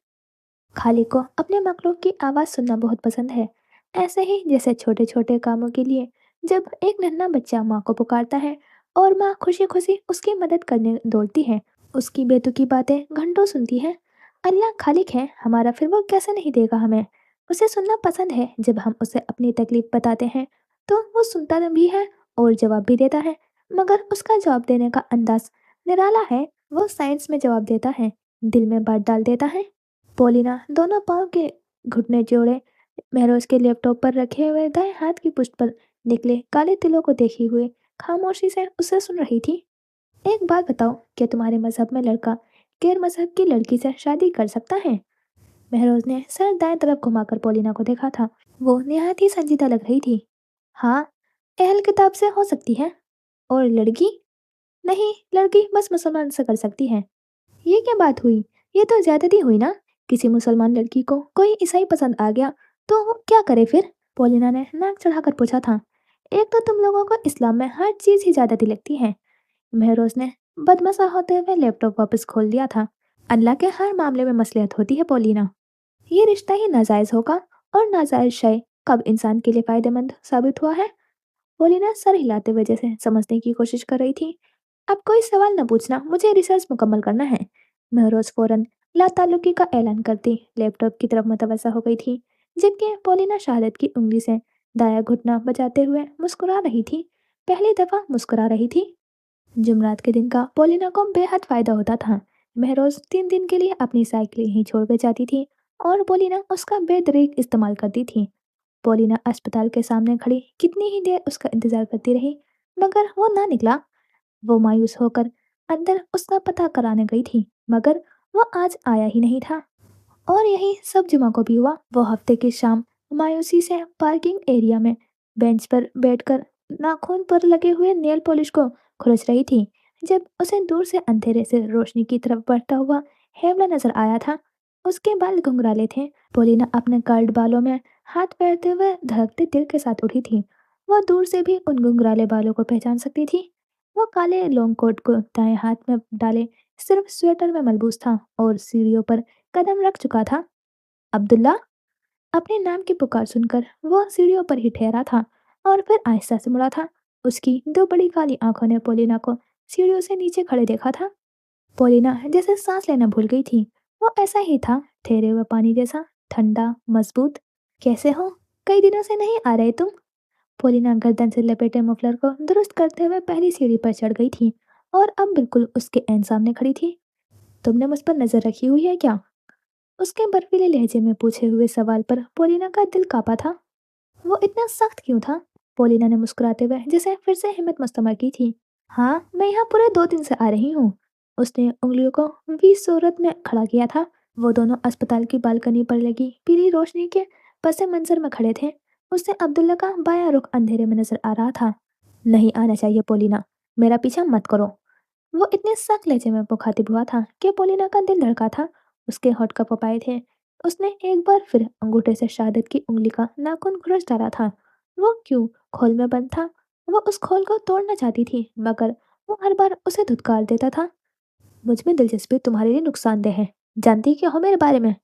खालिक को अपने मखलूक की आवाज़ सुनना बहुत पसंद है। ऐसे ही जैसे छोटे छोटे कामों के लिए जब एक नन्हा बच्चा माँ को पुकारता है और माँ खुशी खुशी उसकी मदद करने दौड़ती है, उसकी बेतुकी बातें घंटों सुनती है। अल्लाह खालिक है हमारा, फिर वो कैसे नहीं देगा हमें। उसे सुनना पसंद है, जब हम उसे अपनी तकलीफ बताते हैं तो वो सुनता भी है और जवाब भी देता है, मगर उसका जवाब देने का अंदाज निराला है। वो साइंस में जवाब देता है, दिल में बात डाल देता है। पॉलिना दोनों पाँव के घुटने जोड़े महरोज के लैपटॉप पर रखे हुए दाएं हाथ की पुष्ट पर निकले काले तिलों को देखी हुए खामोशी से उसे सुन रही थी। एक बात बताओ, क्या तुम्हारे मजहब में लड़का गैर मजहब की लड़की से शादी कर सकता है? महरोज ने सर दाएं तरफ घुमाकर पॉलिना को देखा था। वो निहायत ही संजीदा लग रही थी। हाँ, अहल किताब से हो सकती है। और लड़की? नहीं, लड़की बस मुसलमान से कर सकती है। ये क्या बात हुई? ये तो ज्यादती हुई ना। किसी मुसलमान लड़की को कोई ईसाई पसंद आ गया तो वो क्या करे फिर? पॉलिना ने नाक चढ़ाकर पूछा था। एक तो तुम लोगों को इस्लाम में हर चीज ही ज्यादती लगती है। महरोज ने बदमजा होते हुए लैपटॉप वापस खोल दिया था। अल्लाह के हर मामले में मसलियत होती है पॉलिना। ये रिश्ता ही नाजायज होगा, और नाजायज शय कब इंसान के लिए फायदेमंद साबित हुआ है? पॉलिना सर हिलाते हुए जैसे समझने की कोशिश कर रही थी। अब कोई सवाल न पूछना, मुझे रिसर्च मुकम्मल करना है। महरोज फौरन ला ताल्लुकी का ऐलान करती लैपटॉप की तरफ मुतवज्जा हो गई थी, जबकि पॉलिना शहादत की उंगली से दाया घुटना बजाते हुए मुस्कुरा रही थी। पहली दफा मुस्कुरा रही थी। जुमरात के दिन का पॉलिना को बेहद फायदा होता था। महरोज 3 दिन के लिए अपनी साइकिल यहीं छोड़ कर जाती थी और पॉलिना उसका बेदरीक इस्तेमाल करती थी। पॉलिना अस्पताल के सामने खड़ी कितनी ही देर उसका इंतजार करती रही, मगर वो ना निकला। वो मायूस होकर अंदर उसका पता कराने गई थी, मगर वो आज आया ही नहीं था। और यही सब जुमा को भी हुआ। वो हफ्ते की शाम मायूसी से पार्किंग एरिया में बेंच पर बैठकर नाखून पर लगे हुए नेल पॉलिश को खुरच रही थी, जब उसे दूर से अंधेरे से रोशनी की तरफ बढ़ता हुआ हेमला नजर आया था। उसके बाल घुंघराले थे। पोलिना अपने कर्ल्ड बालों में हाथ फेरते हुए धड़कते दिल के साथ उठी थी। वह दूर से भी उन घुंघराले बालों को पहचान सकती थी। वो काले लॉन्ग कोट को दाएं हाथ में डाले सिर्फ स्वेटर में मलबूस था और सीढ़ियों पर कदम रख चुका था। अब्दुल्ला! अपने नाम की पुकार सुनकर वो सीढ़ियों पर ही ठहरा था और फिर आहिस्ता से मुड़ा था। उसकी दो बड़ी काली आंखों ने पोलिना को सीढ़ियों से नीचे खड़े देखा था। पोलिना जैसे सांस लेना भूल गई थी। वो ऐसा ही था, ठहरे हुए पानी जैसा, ठंडा, मजबूत। कैसे हो? कई दिनों से नहीं आ रहे तुम? पोलिना गर्दन से लपेटे मफलर को दुरुस्त करते हुए पहली सीढ़ी पर चढ़ गई थी और अब बिल्कुल उसके ऐन सामने खड़ी थी। तुमने मुझ पर नजर रखी हुई है क्या? उसके बर्फीले लहजे में पूछे हुए सवाल पर पोलिना का दिल कांपा था। वो इतना सख्त क्यों था? पोलिना ने मुस्कुराते हुए जैसे फिर से हिम्मत मुस्तमर की थी। हाँ, मैं यहाँ पूरे 2 दिन से आ रही हूँ। उसने उंगलियों को वी सूरत में खड़ा किया था। वो दोनों अस्पताल की बालकनी पर लगी पीली रोशनी के पसे मंजर में खड़े थे। उससे अब्दुल्ला का बायां रुख अंधेरे में नजर आ रहा था। नहीं आना चाहिए पोलिना, मेरा पीछा मत करो। वो इतने सख्त लहजे में मुखातिब हुआ था कि पोलिना का दिल धड़का था। उसके होठ कप कपाए थे। उसने एक बार फिर अंगूठे से शहादत की उंगली का नाखून खुरच डाला था। वो क्यों? खोल में बंद था। वो उस खोल को तोड़ना चाहती थी, मगर वो हर बार उसे धुतकार देता था। मुझ में दिलचस्पी तुम्हारे लिए नुकसानदेह है। जानती क्या हो मेरे बारे में?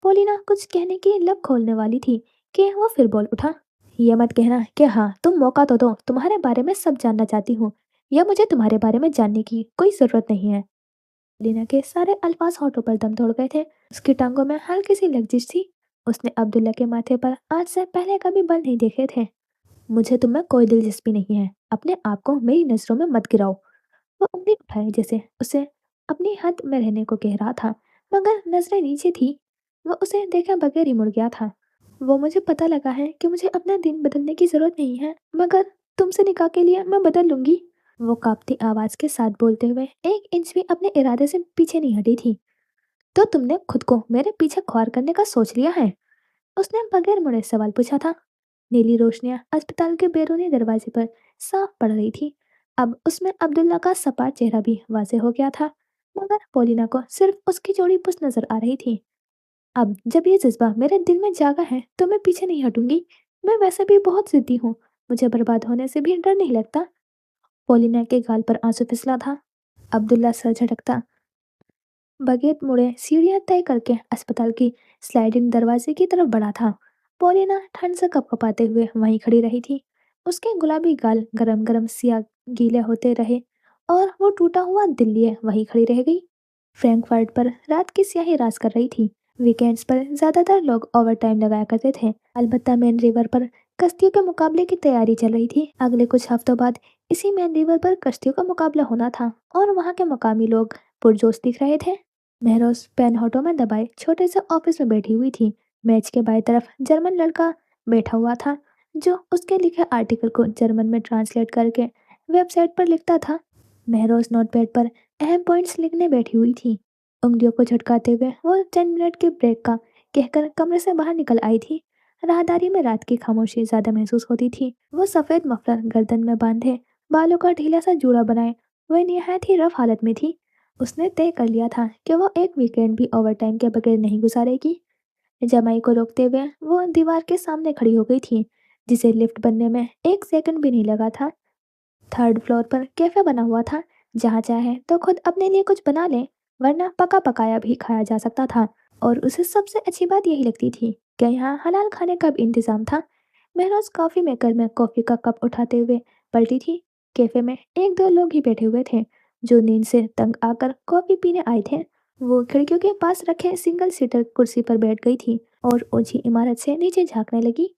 पोलिना कुछ कहने की लब खोलने वाली थी कि वो फिर बोल उठा। ये मत कहना कि हाँ, तुम मौका तो दो, तुम्हारे बारे में सब जानना चाहती हूँ। या मुझे तुम्हारे बारे में जानने की कोई जरूरत नहीं है। लीना के सारे अल्फाज होठों पर दम तोड़ गए थे। उसकी टांगों में हल्की सी लग्जिश थी। उसने अब्दुल्ला के माथे पर आज से पहले कभी बल नहीं देखे थे। मुझे तुम में कोई दिलचस्पी नहीं है, अपने आप को मेरी नजरों में मत गिराओ। वो उंगली उठाए जैसे उसे अपनी हद में रहने को कह रहा था, मगर नजरें नीचे थी। वो उसे देखा बगैर ही मुड़ गया था। वो मुझे पता लगा है कि मुझे अपना दिन बदलने की जरूरत नहीं है, मगर तुमसे निकाह के लिए मैं बदल लूंगी। वो कांपती आवाज के साथ बोलते हुए एक इंच भी अपने इरादे से पीछे नहीं हटी थी। तो तुमने खुद को मेरे पीछे ख्वार करने का सोच लिया है? उसने बगैर मुड़े सवाल पूछा था। नीली रोशनियां अस्पताल के बैरूनी दरवाजे पर साफ पड़ रही थी। अब उसमें अब्दुल्ला का सपाट चेहरा भी वाजे हो गया था, मगर पोलिना को सिर्फ उसकी जोड़ी पुस्त नजर आ रही थी। अब जब ये जज्बा मेरे दिल में जागा है तो मैं पीछे नहीं हटूंगी। मैं वैसे भी बहुत जिद्दी हूँ, मुझे बर्बाद होने से भी डर नहीं लगता। पॉलिना के गाल पर आंसू फिसला था। अब्दुल्ला सर झटकता बगैर मुड़े सीढ़ियां तय करके अस्पताल की स्लाइडिंग दरवाजे की तरफ बढ़ा था। पॉलिना ठंड से कपकपाते हुए वहीं खड़ी रही थी। उसके गुलाबी गाल गरम गरम सिया गीले होते रहे और वो टूटा हुआ दिल लिए वहीं खड़ी रह गई। फ्रैंकफर्ट पर रात की स्याही राज कर रही थी। वीकेंड्स पर ज्यादातर लोग ओवर टाइम लगाया करते थे। अलबत्ता मेन रिवर पर कश्तियों के मुकाबले की तैयारी चल रही थी। अगले कुछ हफ्तों बाद इसी मेन रिवर पर कश्तियों का मुकाबला होना था और वहाँ के मकामी लोग पुरजोश दिख रहे थे। महरोज पेन होठों में दबाए छोटे से ऑफिस में बैठी हुई थी। मैच के बाएं तरफ जर्मन लड़का बैठा हुआ था जो उसके लिखे आर्टिकल को जर्मन में ट्रांसलेट करके वेबसाइट पर लिखता था। महरोज नोटपैड पर अहम पॉइंट्स लिखने बैठी हुई थी। उंगलियों को झटकाते हुए वो 10 मिनट के ब्रेक का कहकर कमरे से बाहर निकल आई थी। राहदारी में रात की खामोशी ज्यादा महसूस होती थी। वो सफेद मफलर गर्दन में बांधे बालों का ढीला सा जूड़ा बनाए वह निहायत ही रफ हालत में थी। उसने तय कर लिया था कि वो एक वीकेंड भी ओवरटाइम के बगैर नहीं गुजारेगी। जमाई को रोकते हुए वो दीवार के सामने खड़ी हो गई थी जिसे लिफ्ट बनने में 1 सेकंड भी नहीं लगा था। थर्ड फ्लोर पर कैफे बना हुआ था जहाँ चाहे तो खुद अपने लिए कुछ बना ले वरना पका पकाया भी खाया जा सकता था। और उसे सबसे अच्छी बात यही लगती थी कि यहाँ हलाल खाने का भी इंतजाम था। महरोज कॉफी मेकर में कॉफी का कप उठाते हुए पलटी थी। कैफे में एक दो लोग ही बैठे हुए थे जो नींद से तंग आकर कॉफी पीने आए थे। वो खिड़कियों के पास रखे सिंगल सीटर कुर्सी पर बैठ गई थी और ऊंची इमारत से नीचे झांकने लगी।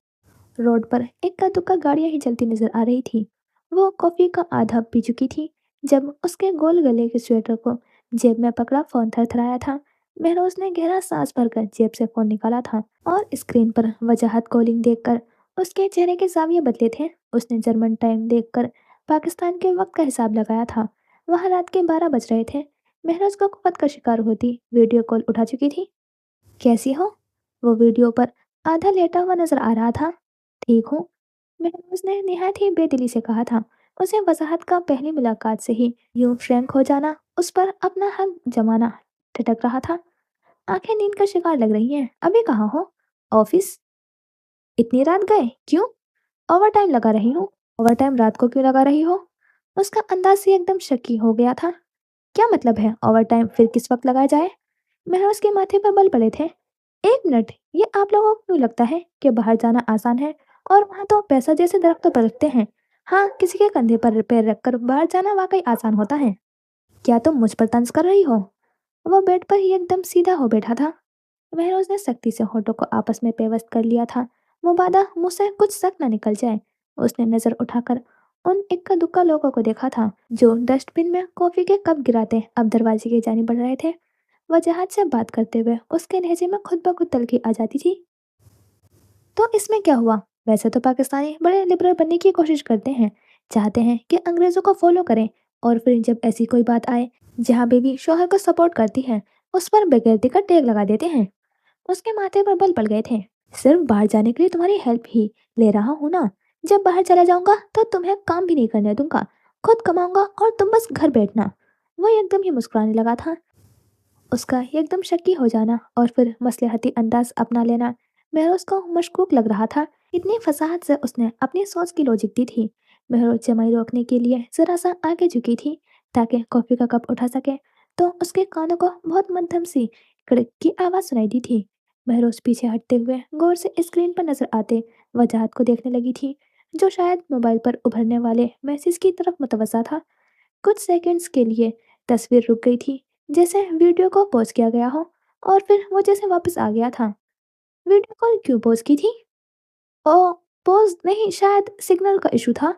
रोड पर इक्का दुक्का गाड़ियां ही चलती नजर आ रही थी। वो कॉफी का आधा पी चुकी थी जब उसके गोल गले के स्वेटर को जेब में पकड़ा फोन थरथराया था। महरोज ने गहरा सांस भरकर जेब से फोन निकाला था और स्क्रीन पर वजाहत कॉलिंग देखकर उसके चेहरे के जाविये बदले थे। उसने जर्मन टाइम देखकर पाकिस्तान के वक्त का हिसाब लगाया था। वहाँ रात के 12 बज रहे थे। महरोज को कुफत का शिकार होती वीडियो कॉल उठा चुकी थी। कैसी हो? वो वीडियो पर आधा लेटा हुआ नजर आ रहा था। ठीक हूँ, मैंने उसने निहायत ही बेदिली से कहा था। उसे वजाहत का पहली मुलाकात से ही यूं फ्रैंक हो जाना उस पर अपना हक जमाना ठिठक रहा था। आंखें नींद का शिकार लग रही हैं। अभी कहाँ हो? ऑफिस? इतनी रात गए क्यों? ओवर टाइम लगा रही हूँ। ओवर टाइम रात को क्यों लगा रही हो? उसका अंदाज से एकदम शकी हो गया था। क्या मतलब है ओवर टाइम फिर किस वक्त लगाया जाए? महरोज के माथे पर बल पड़े थे। 1 मिनट, ये आप लोगों को क्यों लगता है कि बाहर जाना आसान है और वहां तो पैसा जैसे दरख्तों पर रखते हैं। हाँ, किसी के कंधे पर पैर रखकर बाहर जाना वाकई आसान होता है। क्या तुम मुझ पर तंज कर रही हो? वह बेड पर ही एकदम सीधा हो बैठा था। महरोज ने सख्ती से होठों को आपस में पेवस्त कर लिया था। मुबादा मुंह से कुछ शक न निकल जाए। उसने नजर उठाकर उन इक्का दुक्का लोगों को देखा था जो डस्टबिन में कॉफी के कप गिराते अब दरवाजे की जानी बढ़ रहे थे। वजाहत से बात करते हुए उसके लहजे में खुद ब खुद तलखी आ जाती थी। तो इसमें क्या हुआ? वैसे तो पाकिस्तानी बड़े लिबरल बनने की कोशिश करते हैं, चाहते हैं कि अंग्रेजों को फॉलो करें और फिर जब ऐसी कोई बात आए जहाँ बीवी शौहर को सपोर्ट करती है उस पर बेगैरती का टैग लगा देते हैं। उसके माथे पर बल पड़ गए थे। सिर्फ बाहर जाने के लिए तुम्हारी हेल्प ही ले रहा हूँ ना। जब बाहर चला जाऊंगा तो तुम्हें काम भी नहीं करने दूंगा, खुद कमाऊंगा और तुम बस घर बैठना। वो एकदम ही मुस्कुराने लगा था। उसका एकदम शक्की हो जाना और फिर मसलहती अंदाज अपना लेना महरोज को मशकूक लग रहा था। इतनी फसाहत से उसने अपनी सोच की लॉजिक दी थी। महरोज जमाई रोकने के लिए जरा सा आगे झुकी थी ताकि कॉफी का कप उठा सके तो उसके कानों को बहुत मध्यम सी कड़क की आवाज सुनाई दी थी। महरोज पीछे हटते हुए गौर से स्क्रीन पर नजर आते वजाहत को देखने लगी थी जो शायद मोबाइल पर उभरने वाले मैसेज की तरफ मुतवज्जा था। कुछ सेकंड्स के लिए तस्वीर रुक गई थी जैसे वीडियो को पॉज किया गया हो और फिर वो जैसे वापस आ गया था। वीडियो कॉल क्यों पॉज की थी? ओ, पॉज नहीं, शायद सिग्नल का इशू था।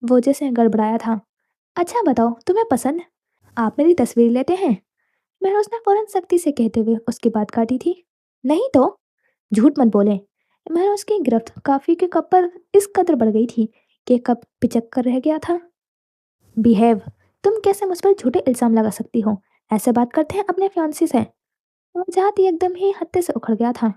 वो जैसे गड़बड़ाया था। अच्छा बताओ, तुम्हें पसंद? आप मेरी तस्वीर लेते हैं? मैंने उसने फौरन सख्ती से कहते हुए उसकी बात काटी थी। नहीं तो? झूठ मत बोले। मैंने उसकी गिरफ्त काफी के कप पर इस कदर बढ़ गई थी कि कप पिचक कर रह गया था। बिहेव। तुम कैसे मुझ पर झूठे इल्जाम लगा सकती हो? ऐसे बात करते हैं अपने फियांसी से? वो जात एकदम ही हत्ते से उखड़ गया था।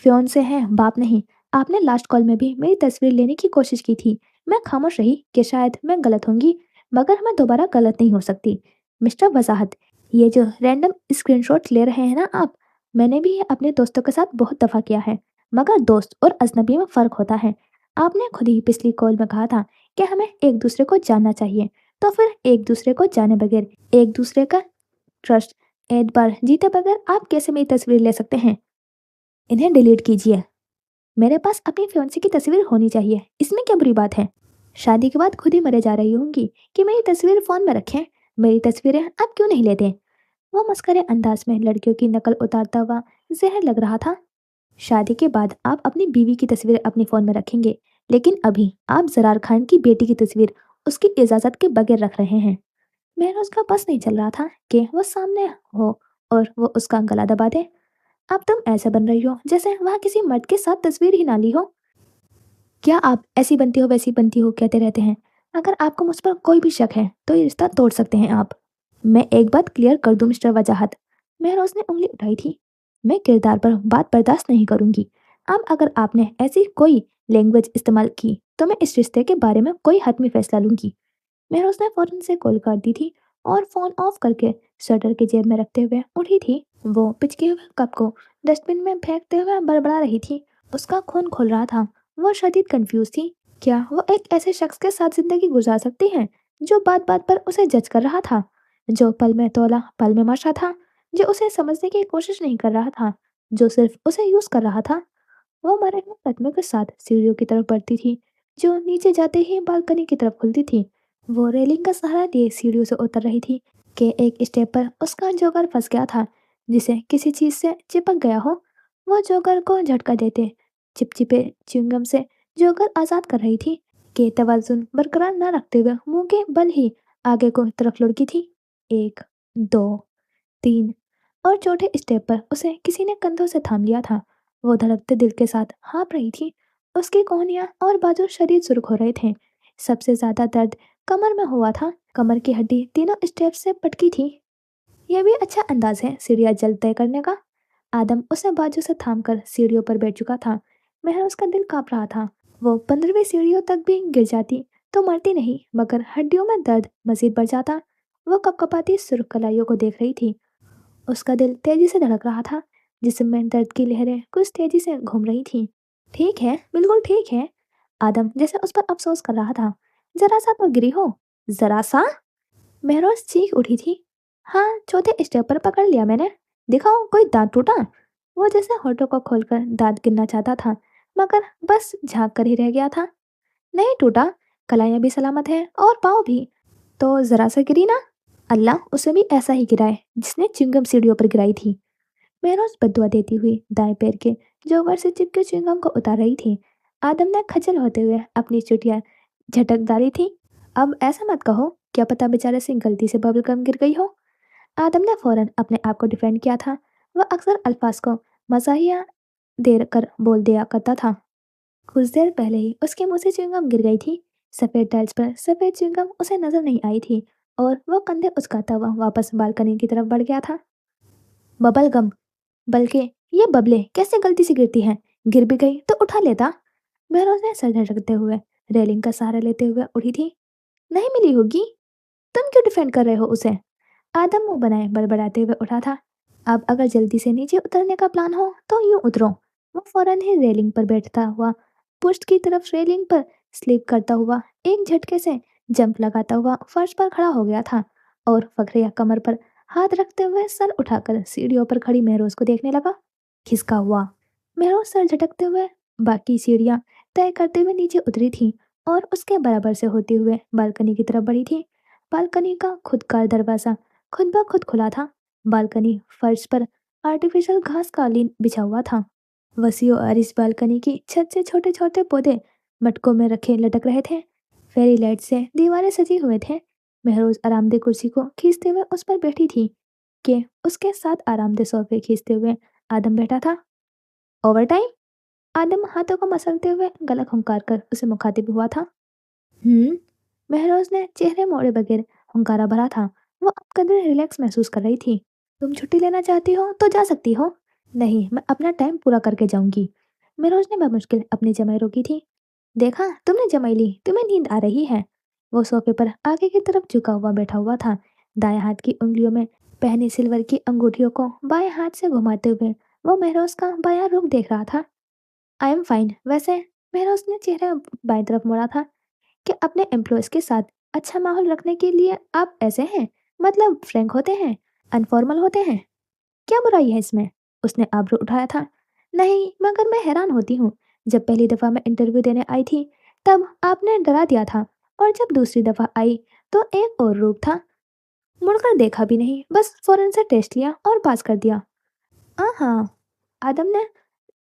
फियांसे है, बाप नहीं। आपने लास्ट कॉल में भी मेरी तस्वीर लेने की कोशिश की थी। मैं खामोश रही कि शायद मैं गलत होंगी, मगर मैं दोबारा गलत नहीं हो सकती। मिस्टर वजाहत, ये जो रैंडम स्क्रीनशॉट्स ले रहे हैं ना आप, मैंने भी ये अपने दोस्तों के साथ बहुत दफा किया है। मगर दोस्त और अजनबी में फर्क होता है। आपने खुद ही पिछली कॉल में कहा था कि हमें एक दूसरे को जानना चाहिए, तो फिर एक दूसरे को जाने बगैर एक दूसरे का ट्रस्ट एतबार जीते बगैर आप कैसे मेरी तस्वीर ले सकते हैं? इन्हें डिलीट कीजिए। मेरे पास अपनी फियांसे की तस्वीर होनी चाहिए, इसमें क्या बुरी बात है? शादी के बाद खुद ही मरे जा रही होंगी कि मेरी तस्वीर फोन में रखें। मेरी तस्वीरें आप क्यों नहीं लेते? वो मस्करे अंदाज में लड़कियों की नकल उतारता हुआ जहर लग रहा था। शादी के बाद आप अपनी बीवी की तस्वीर अपने फोन में रखेंगे, लेकिन अभी आप जरार खान की बेटी की तस्वीर उसकी इजाजत के बगैर रख रहे हैं। मेरा उसका बस नहीं चल रहा था कि वो सामने हो और वो उसका गला दबा दे। अब तुम ऐसे बन रही हो जैसे वहाँ किसी मर्द के साथ तस्वीर ही ना ली हो। क्या आप ऐसी बनती हो वैसी बनती हो कहते रहते हैं? अगर आपको मुझ पर कोई भी शक है तो ये रिश्ता तोड़ सकते हैं आप। मैं एक बात क्लियर कर दूं मिस्टर वजाहत। महरोज ने उंगली उठाई थी। मैं किरदार पर बात बर्दाश्त नहीं करूंगी। अब अगर आपने ऐसी कोई लैंग्वेज इस्तेमाल की तो मैं इस रिश्ते के बारे में कोई हतमी फैसला लूंगी। महरोज ने फौरन से कॉल काट दी थी और फोन ऑफ करके स्वेटर की जेब में रखते हुए उठी थी। वो पिचके हुए कप को डस्टबिन में फेंकते हुए बड़बड़ा रही थी। उसका खून खोल रहा था। वो शदीद कंफ्यूज थी। क्या वो एक ऐसे शख्स के साथ जिंदगी गुजार सकती है जो बात बात पर उसे जज कर रहा था, जो पल में तोला पल में माशा था, जो उसे समझने की कोशिश नहीं कर रहा था, जो सिर्फ उसे यूज कर रहा था? वो मरे हुए कदमों के साथ सीढ़ियों की तरफ बढ़ती थी, जो नीचे जाते ही बालकनी की तरफ खुलती थी। वो रेलिंग का सहारा लिए सीढ़ियों से उतर रही थी कि एक स्टेप पर उसका जोकर फंस गया था, जिसे किसी चीज से चिपक गया हो। वो जोकर को झटका देते चिपचिपे च्युइंगम से जोकर आजाद कर रही थी कि तवाजुन बरकरार न रखते हुए मुंह के बल ही आगे को तरफ लुढ़की थी। एक, दो, तीन और चौथे स्टेप पर उसे किसी ने कंधों से थाम लिया था। वो धड़कते दिल के साथ हाँफ रही थी। उसकी कोहनियां और बाजू शरीर सुर्ख हो रहे थे। सबसे ज्यादा दर्द कमर में हुआ था। कमर की हड्डी तीनों स्टेप से पटकी थी। यह भी अच्छा अंदाज है सीढ़ियाँ जल्द तय करने का। आदम उसे बाजू से थामकर सीढ़ियों पर बैठ चुका था। महर उसका दिल कांप रहा था। वो 15वीं सीढ़ियों तक भी गिर जाती तो मरती नहीं, मगर हड्डियों में दर्द मजीद बढ़ जाता। वो कपकपाती सुर्ख कलाइयों को देख रही थी। उसका दिल तेजी से धड़क रहा था। जिस्म में दर्द की लहरें कुछ तेजी से घूम रही थीं। ठीक है, बिल्कुल ठीक है। आदम जैसे उस पर अफसोस कर रहा था। जरा सा तो गिरी हो। जरा सा? महरोज चीख उठी थी। हाँ, चौथे स्टेप पर पकड़ लिया मैंने। दिखाओ कोई दांत टूटा? वो जैसे होठों को खोलकर दांत गिनना चाहता था, मगर बस झांक कर ही रह गया था। नहीं टूटा। कलाइयाँ भी सलामत हैं और पाँव भी। तो जरा सा गिरी ना। अल्लाह उसे भी ऐसा ही गिराए जिसने चिंगम सीढ़ियों पर गिराई थी। महरोज बद्दुआ देती हुई दाएं पैर के जोगर से चिपके चिंगम को उतार रही थी। आदम ने खजल होते हुए अपनी चुटिया झटक डाली थी। अब ऐसा मत कहो, क्या पता बेचारे से गलती से बबल गम गिर गई हो। आदम ने फौरन अपने आप को डिफेंड किया था। वह अक्सर अल्फाज को मजाहिया देर कर बोल दिया करता था। कुछ देर पहले ही उसके मुंह से च्युइंगम गिर गई थी। सफेद टाइल्स पर सफेद च्युइंगम उसे नजर नहीं आई थी और वो कंधे उचकाता हुआ वापस बालकनी की तरफ बढ़ गया था। Bubble gum? बल्कि ये बबले कैसे गलती से गिरती हैं? गिर भी गई तो उठा लेता। महरोज ने सर झटकते हुए रेलिंग का सहारा लेते हुए उठी थी। नहीं मिली होगी। तुम क्यों डिफेंड कर रहे हो उसे? आदम मुंह बनाए बड़बड़ाते हुए उठा था। अब अगर जल्दी से नीचे उतरने का प्लान हो तो यूं उतरो। वो फौरन ही रेलिंग पर बैठता हुआ पुष्ट की तरफ रेलिंग पर स्लिप करता हुआ एक झटके से जंप लगाता हुआ फर्श पर खड़ा हो गया था और फखरिया कमर पर हाथ रखते हुए सर उठाकर सीढ़ियों पर खड़ी महरोज को देखने लगा। खिसका हुआ। महरोज सर झटकते हुए बाकी सीढ़ियां तय करते हुए नीचे उतरी थी और उसके बराबर से होते हुए बालकनी की तरफ बढ़ी थी। बालकनी का खुद का दरवाजा खुद ब खुद खुला था। बालकनी फर्श पर आर्टिफिशियल घास कालीन बिछा हुआ था। वसीओ और इस बालकनी की छत से छोटे छोटे पौधे मटकों में रखे लटक रहे थे। फेरी लाइट से दीवारें सजी हुए थे। महरोज आरामदेह कुर्सी को खींचते हुए उस पर बैठी थी कि उसके साथ आरामदेह सोफे खींचते हुए आदम बैठा था। Over time? आदम हाथों को मसलते हुए गला खुंकार कर उसे मुखातिब हुआ था। हम्म। महरोज ने चेहरे मोड़े बगैर हुंकारा भरा था। वो अब कदर रिलैक्स महसूस कर रही थी। तुम छुट्टी लेना चाहती हो तो जा सकती हो। नहीं, मैं अपना टाइम पूरा करके जाऊंगी। महरोज ने बमुश्किल अपनी जमाई रोकी थी। देखा, तुमने जमाई ली, तुम्हें नींद आ रही है। वो सोफे पर आगे की तरफ झुका हुआ बैठा हुआ था। दाएं हाथ की उंगलियों में पहनी सिल्वर की अंगूठियों को बाएं हाथ से घुमाते हुए वो महरोज का बायां रुख देख रहा था। I am fine. वैसे मेरा उसने चेहरा बाईं तरफ मोड़ा था कि अपने एम्प्लॉइज के साथ अच्छा माहौल रखने के लिए आप ऐसे हैं, मतलब फ्रैंक होते हैं, अनफॉर्मल होते हैं। क्या बुराई है इसमें? उसने आबरू उठाया था। नहीं, मगर मैं हैरान होती हूँ। जब पहली दफ़ा मैं इंटरव्यू देने आई थी, तब आपने डरा दिया था, और जब दूसरी दफ़ा आई, तो एक और रूप था। मुड़कर देखा भी नहीं, बस फौरन से टेस्ट लिया और पास कर दिया। हाँ, आदम ने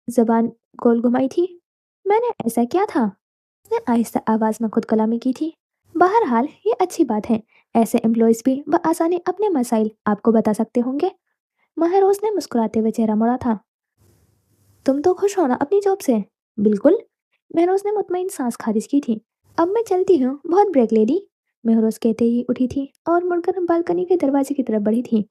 जबान गोल घुमाई थी। मैंने ऐसा क्या था? उसने आहिस्ता आवाज में खुद कलामी की थी। बहरहाल ये अच्छी बात है। ऐसे एम्प्लॉयज भी बआसानी अपने मसाइल आपको बता सकते होंगे। महरोज ने मुस्कुराते हुए चेहरा मोड़ा था। तुम तो खुश हो ना अपनी जॉब से? बिल्कुल। महरोज ने मुतमईन सांस खारिज की थी। अब मैं चलती हूँ, बहुत ब्रेक ले ली। महरोज कहते ही उठी थी और मुड़कर बालकनी के दरवाजे की तरफ बढ़ी थी।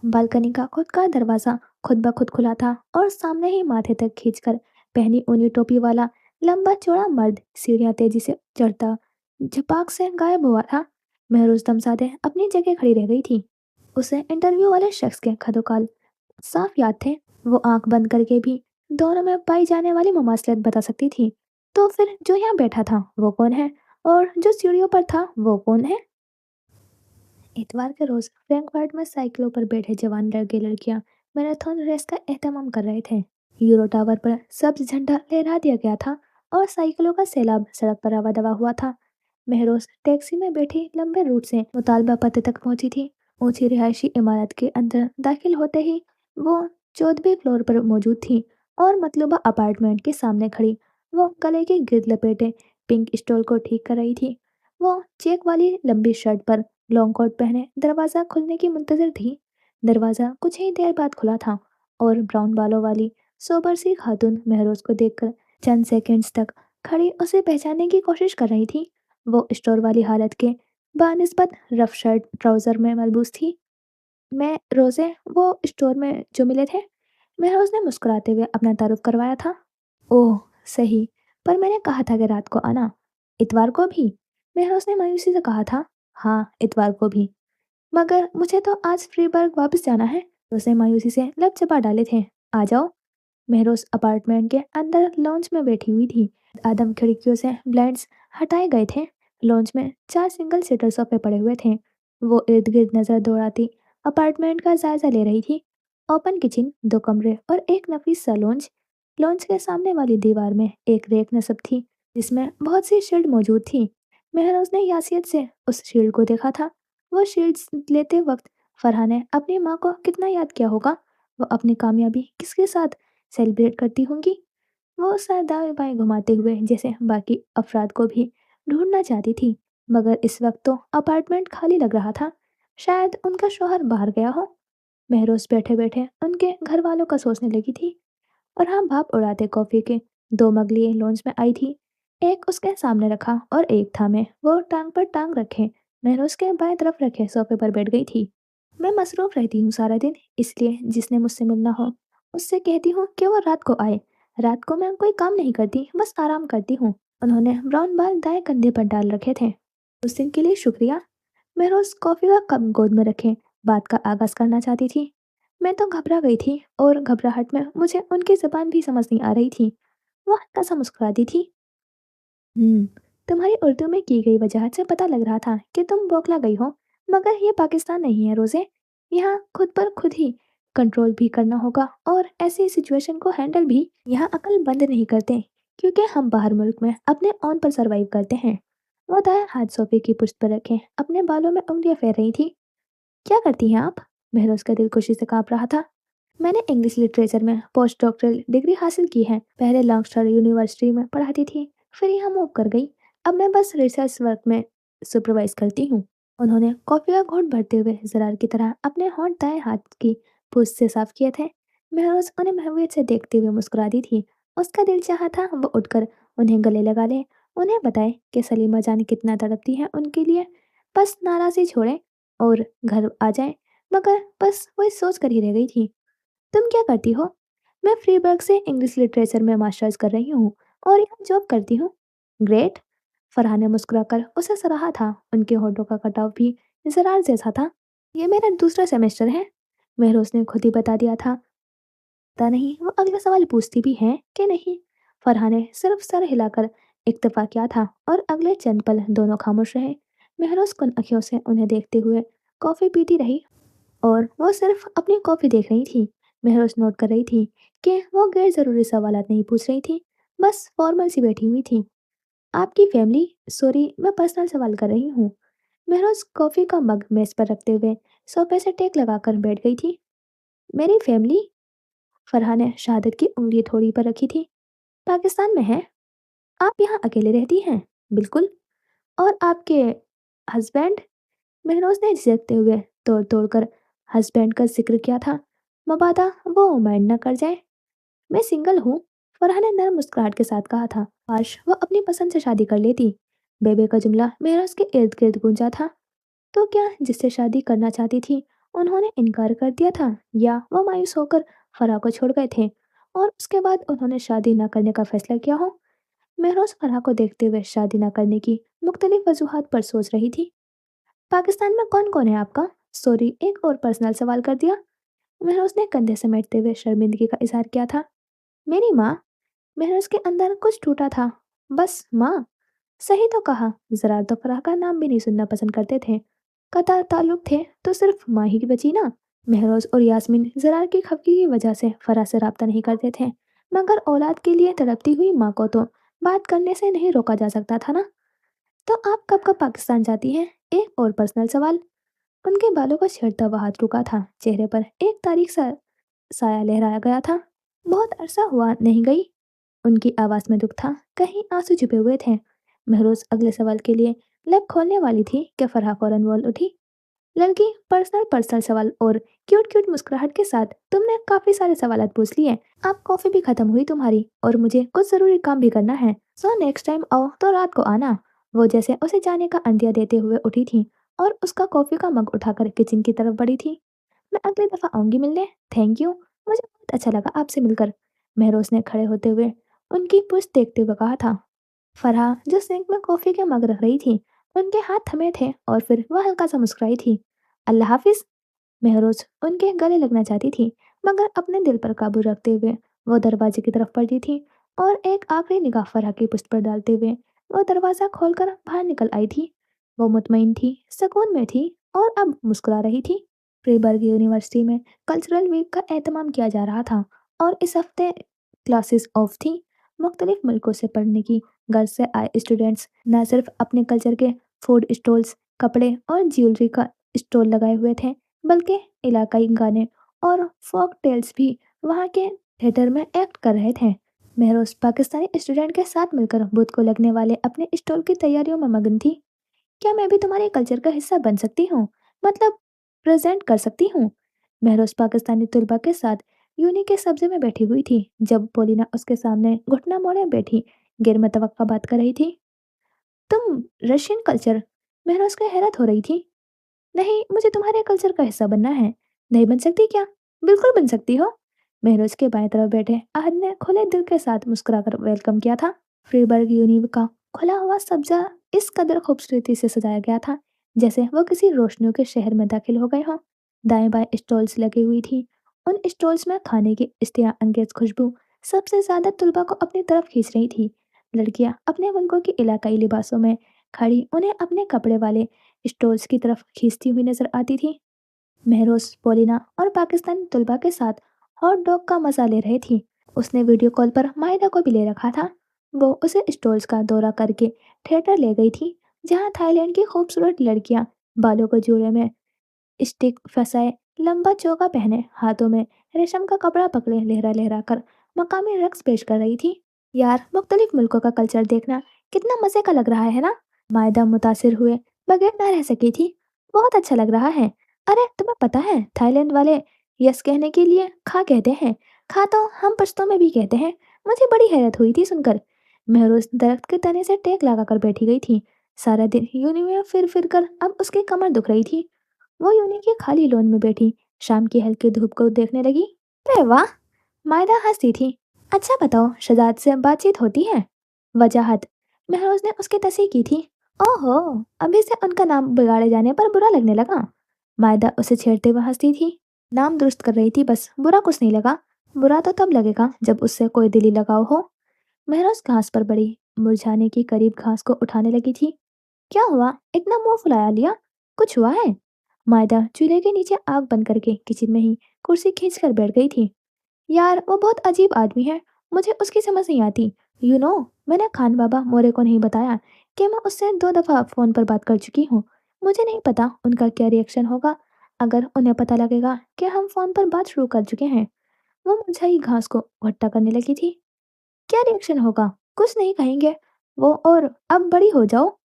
बालकनी का खुद का दरवाजा खुद ब खुद खुला था और सामने ही माथे तक खींचकर पहनी ऊनी टोपी वाला लंबा चौड़ा मर्द सीढ़ियां तेजी से चढ़ता झपाक से गायब हुआ था। महरोज दमसादे अपनी जगह खड़ी रह गई थी। उसे इंटरव्यू वाले शख्स के खदोकाल साफ याद थे। वो आंख बंद करके भी दोनों में पाई जाने वाली मुमासलत बता सकती थी। तो फिर जो यहाँ बैठा था वो कौन है, और जो सीढ़ियों पर था वो कौन है? इतवार के रोज फ्रैंकफर्ट में साइकिलों पर बैठे जवान लड़के लड़कियां मैराथन रेस का एहतमाम कर रहे थे। यूरो टावर पर सब्ज झंडा लहरा दिया गया था और साइकिलों का सैलाब सड़क पर आवा दवा हुआ था। महरोज टैक्सी में बैठी लंबे रूट से मुतालबा पते तक पहुंची थी। ऊंची रिहायशी इमारत के अंदर दाखिल होते ही वो 14वें फ्लोर पर मौजूद थी और मतलूबा अपार्टमेंट के सामने खड़ी वो गले की गिर्द लपेटे पिंक स्टॉल को ठीक कर रही थी। वो चेक वाली लंबी शर्ट पर लॉन्ग कोट पहने दरवाजा खुलने की मुंतजर थी। दरवाजा कुछ ही देर बाद खुला था और ब्राउन बालों वाली सोबर सी खातून महरोज को देखकर चंद सेकंड्स तक खड़ी उसे पहचानने की कोशिश कर रही थी। वो स्टोर वाली हालत के बानिस्बत रफ शर्ट ट्राउजर में मलबूस थी। मैं रोजे वो स्टोर में जो मिले थे। महरोज ने मुस्कुराते हुए अपना तारुफ करवाया था। ओह, सही। पर मैंने कहा था कि रात को आना। इतवार को भी? महरोज ने मायूसी से कहा था। हाँ, इतवार को भी। मगर मुझे तो आज फ्रीबर्ग वापस जाना है। उसने मायूसी से लब चबा डाले थे। आ जाओ। महरोज अपार्टमेंट के अंदर लॉन्च में बैठी हुई थी। आदम खिड़कियों से ब्लाइंड्स हटाए गए थे। लॉन्च में 4 सिंगल सीटर सोफे पड़े हुए थे। वो इर्द गिर्द नजर दौड़ाती अपार्टमेंट का जायजा ले रही थी। ओपन किचन, 2 कमरे और एक नफीस सा लॉन्च। लॉन्च के सामने वाली दीवार में एक रेक नस्ब थी जिसमें बहुत सी शील्ड मौजूद थी। महरोज ने यासियत से उस शील्ड को देखा था। वो शील्ड्स लेते वक्त फरहा ने अपनी माँ को कितना याद किया होगा। वो अपनी कामयाबी किसके साथ सेलिब्रेट करती होंगी। वो सर दाएं बाएं घुमाते हुए जैसे बाकी अफराद को भी ढूंढना चाहती थी, मगर इस वक्त तो अपार्टमेंट खाली लग रहा था। शायद उनका शौहर बाहर गया हो। महरोज बैठे बैठे उनके घर वालों का सोचने लगी थी। और हाँ, भाप उड़ाते कॉफी के 2 मग लिए लॉन्च में आई थी। एक उसके सामने रखा और एक थामे वो टांग पर टांग रखे महरोज के बाएं तरफ रखे सोफे पर बैठ गई थी। मैं मसरूफ रहती हूँ सारा दिन, इसलिए जिसने मुझसे मिलना हो उससे कहती हूँ कि वो रात को आए। रात को मैं कोई काम नहीं करती, बस आराम करती हूँ। उन्होंने ब्राउन बाल दाएं कंधे पर डाल रखे थे। उस दिन के लिए शुक्रिया। मैं रोज कॉफी का कप गोद में रखे बात का आगाज करना चाहती थी। मैं तो घबरा गई थी और घबराहट में मुझे उनकी जबान भी समझ नहीं आ रही थी। वो हल्का सा मुस्कुराती थी। हम्म, तुम्हारी उर्दू में की गई वजाहत से पता लग रहा था कि तुम बौखला गई हो। मगर ये पाकिस्तान नहीं है रोजे। यहाँ खुद पर खुद ही कंट्रोल भी करना होगा और ऐसी सिचुएशन को हैंडल भी। यहाँ अकल बंद नहीं करते, क्योंकि हम बाहर मुल्क में अपने ऑन पर सरवाइव करते हैं। वो दाएं हाथ सोफे की पुश्त पर रखे अपने बालों में उंगलियां फेर रही थी। क्या करती हैं आप? महरोज का दिल खुशी से कांप रहा था। मैंने इंग्लिश लिटरेचर में पोस्ट डॉक्टरल डिग्री हासिल की है। पहले लॉन्गस्टर यूनिवर्सिटी में पढ़ाती थी, फिर यहाँ मूव कर गई। अब मैं बस रिसर्च वर्क में सुपरवाइज करती हूँ। उन्होंने कॉफी का घूंट भरते हुए जरार की तरह अपने होंठ दाएं हाथ की पूंछ से साफ किए थे। महरोज उन्हें महवियत से देखते हुए मुस्कुराती थी। उसका दिल चाहा था वो उठकर उन्हें गले लगा ले, उन्हें बताए कि सलीमा जान कितना तड़पती है उनके लिए। बस नाराज़ी छोड़े और घर आ जाए, मगर बस वही सोच कर ही रह गई थी। तुम क्या करती हो? मैं फ्रीबर्ग से इंग्लिश लिटरेचर में मास्टर्स कर रही हूँ और यहाँ जॉब करती हूँ। ग्रेट। फरहान ने मुस्कुराकर उसे सराहा था। उनके होठों का कटाव भी जरार जैसा था। ये मेरा दूसरा सेमेस्टर है। महरोज ने खुद ही बता दिया था। पता नहीं वो अगला सवाल पूछती भी है कि नहीं। फरहा ने सिर्फ सर हिलाकर इत्तेफाक किया था और अगले चंद पल दोनों खामोश रहे। महरोज कुन अखियों से उन्हें देखते हुए कॉफी पीती रही और वो सिर्फ अपनी कॉफी देख रही थी। महरोज नोट कर रही थी कि वो गैर जरूरी सवालात नहीं पूछ रही थी, बस फॉर्मल सी बैठी हुई थी। आपकी फैमिली, सॉरी मैं पर्सनल सवाल कर रही हूँ। महरोज कॉफी का मग मेज पर रखते हुए सोफे से टेक लगाकर बैठ गई थी। मेरी फैमिली, फरहा ने शहादत की उंगली थोड़ी पर रखी थी, पाकिस्तान में है। आप यहाँ अकेले रहती हैं? बिल्कुल। और आपके हस्बैंड? महरोज ने झिझकते हुए तोड़ तोड़ कर हस्बैंड का जिक्र किया था, मबादा वो माइंड न कर जाए। मैं सिंगल हूँ, फरहा ने नर्म मुस्कुराहट के साथ कहा था। काश वो अपनी पसंद से शादी कर लेती। बेबे का जुमला महरोज के इर्द गिर्द गूंजा था। तो क्या जिससे शादी करना चाहती थी उन्होंने इनकार कर दिया था, या वो मायूस होकर फराह को छोड़ गए थे और उसके बाद उन्होंने शादी न करने का फैसला किया हो? महरोज फराह को देखते हुए शादी न करने की मुख्तलिफ वजूहात पर सोच रही थी। पाकिस्तान में कौन कौन है आपका? सॉरी, एक और पर्सनल सवाल कर दिया। महरोज ने कंधे समेटते हुए शर्मिंदगी का इजहार किया था। मेरी माँ। महरोज के अंदर कुछ टूटा था। बस माँ? सही तो कहा। जरा तो फराह का नाम भी नहीं सुनना पसंद करते थे। कता ताल्लुक थे तो सिर्फ माँ ही की बची ना। महरोज और यास्मीन जरार की खफगी की वजह से फराह से राब्ता नहीं करते थे, मगर औलाद के लिए तड़पती हुई माँ को तो बात करने से नहीं रोका जा सकता था ना। तो आप कब कब पाकिस्तान जाती हैं? एक और पर्सनल सवाल। उनके बालों को छेड़ता हुआ हाथ रुका था, चेहरे पर एक तारीख सा साया लहराया गया था। बहुत अरसा हुआ नहीं गई। उनकी आवाज में दुख था, कहीं आंसू छुपे हुए थे। महरोज अगले सवाल के लिए लब खोलने वाली थी कि फरहा फौरन बोल उठी। लड़की, पर्सनल पर्सनल सवाल और क्यूट क्यूट मुस्कुराहट के साथ तुमने काफी सारे सवाल पूछ लिए। आप कॉफी भी खत्म हुई तुम्हारी और मुझे कुछ जरूरी काम भी करना है। सो नेक्स्ट टाइम आओ तो रात को आना। वो जैसे उसे जाने का अंदिया देते हुए उठी थी और उसका कॉफी का मग उठाकर किचन की तरफ बढ़ी थी। मैं अगली दफा आऊंगी मिलने। थैंक यू, मुझे बहुत अच्छा लगा आपसे मिलकर। महरोज ने खड़े होते हुए उनकी पुश्त देखते हुए कहा था। फरहा जो सिंक में कॉफी के मग रख रही थी, उनके हाथ थमे थे और फिर वह हल्का सा मुस्कुराई थी। अल्लाह हाफिज। महरोज उनके गले लगना चाहती थी, मगर अपने दिल पर काबू रखते हुए वो दरवाजे की तरफ बढ़ी थी और एक आखिरी निगाह फरहा की पुश्त पर डालते हुए वो दरवाजा खोलकर बाहर निकल आई थी। वो मुतमईन थी, सुकून में थी और अब मुस्कुरा रही थी। फ्रीबर्ग यूनिवर्सिटी में कल्चरल वीक का एहतमाम किया जा रहा था और इस हफ्ते क्लासेस ऑफ थी। मुख्तलिफ मुल्कों से पढ़ने की गर्ज से आए स्टूडेंट्स न सिर्फ अपने कल्चर के फूड स्टॉल्स, कपड़े और ज्वेलरी का स्टॉल लगाए हुए थे, बल्कि इलाकाई गाने और फोक टेल्स भी वहाँ के थिएटर में एक्ट कर रहे थे। महरोज पाकिस्तानी स्टूडेंट के साथ मिलकर बुध को लगने वाले अपने स्टॉल की तैयारियों में मगन थी। क्या मैं भी तुम्हारे कल्चर का हिस्सा बन सकती हूँ, मतलब प्रेजेंट कर सकती हूँ? महरोज पाकिस्तानी तुलबा के साथ यूनी के सब्जे में बैठी हुई थी जब पोलिना उसके सामने घुटना मोड़े बैठी गैर मुतवक्का बात कर रही थी। तुम रशियन कल्चर? महरोज को हैरत हो रही थी। नहीं, मुझे तुम्हारे कल्चर का हिस्सा बनना है। नहीं बन सकती क्या? बिल्कुल बन सकती हो। महरोज के बाएं तरफ बैठे अहद ने खुले दिल के साथ मुस्कुराकर वेलकम किया था। फ्रीबर्ग यूनिव का खुला हुआ सब्जा इस कदर खूबसूरती से सजाया गया था जैसे वो किसी रोशनियों के शहर में दाखिल हो गए हों। दाएं बाएं स्टॉल्स लगी हुई थी। उन स्टॉल्स में खाने की इश्तिया अंगेज खुशबू सबसे ज्यादा तुलबा को अपनी तरफ खींच रही थी। लड़कियां अपने मुल्कों की इलाकाई लिबासों में खड़ी उन्हें अपने कपड़े वाले स्टॉल्स की तरफ खींचती हुई नजर आती थी। महरोज पोलिना और पाकिस्तानी तुलबा के साथ हॉट डॉग का मजा ले रही थी। उसने वीडियो कॉल पर मायदा को भी ले रखा था। वो उसे स्टॉल्स का दौरा करके थिएटर ले गई थी जहां थाईलैंड की खूबसूरत लड़कियां बालों को जोड़े में स्टिक फंसाए, लंबा चोगा पहने, हाथों में रेशम का कपड़ा पकड़े लहरा लहरा कर मकामी रक्स पेश कर रही थी। यार, मुख्तलिफ मुल्कों का कल्चर देखना कितना मजे का लग रहा है ना। मायदा मुतासिर हुए बगैर ना रह सकी थी। बहुत अच्छा लग रहा है। अरे तुम्हें पता है थाईलैंड वाले यस कहने के लिए खा कहते हैं। खा तो हम पश्तो में भी कहते हैं। मुझे बड़ी हैरत हुई थी सुनकर। महरोज दरख्त के तने से टेक लगाकर बैठी गई थी। सारा दिन यूनी में फिर फिर कर अब उसकी कमर दुख रही थी। वो यूनी के खाली लॉन में बैठी शाम की हल्की धूप को देखने लगी। अरे वाह, मायदा हंसती थी। अच्छा बताओ, शहजाद से बातचीत होती है? वजाहत। महरोज ने उसकी तस्वीर की थी। ओहो, अभी से उनका नाम बिगाड़े जाने पर बुरा लगने लगा। मायदा उसे छेड़ते हुए हंसती थी। नाम दुरुस्त कर रही थी बस, बुरा कुछ नहीं लगा। बुरा तो तब लगेगा जब उससे कोई दिली लगाव हो। महरोज घास पर बड़ी मुरझाने के करीब घास को उठाने लगी थी। क्या हुआ, इतना मुंह फुलाया लिया? कुछ हुआ है? मायदा चूल्हे के नीचे आग बंद करके किचन में ही कुर्सी खींच कर बैठ गई थी। यार वो बहुत अजीब आदमी है, मुझे उसकी समझ नहीं आती। मैंने खान बाबा मोरे को नहीं बताया कि मैं उससे 2 दफा फोन पर बात कर चुकी हूँ। मुझे नहीं पता उनका क्या रिएक्शन होगा अगर उन्हें पता लगेगा कि हम फोन पर बात शुरू कर चुके हैं। वो मुरझाई घास को घट्टा करने लगी थी। क्या रिएक्शन होगा? कुछ नहीं कहेंगे वो। और अब बड़ी हो जाओ,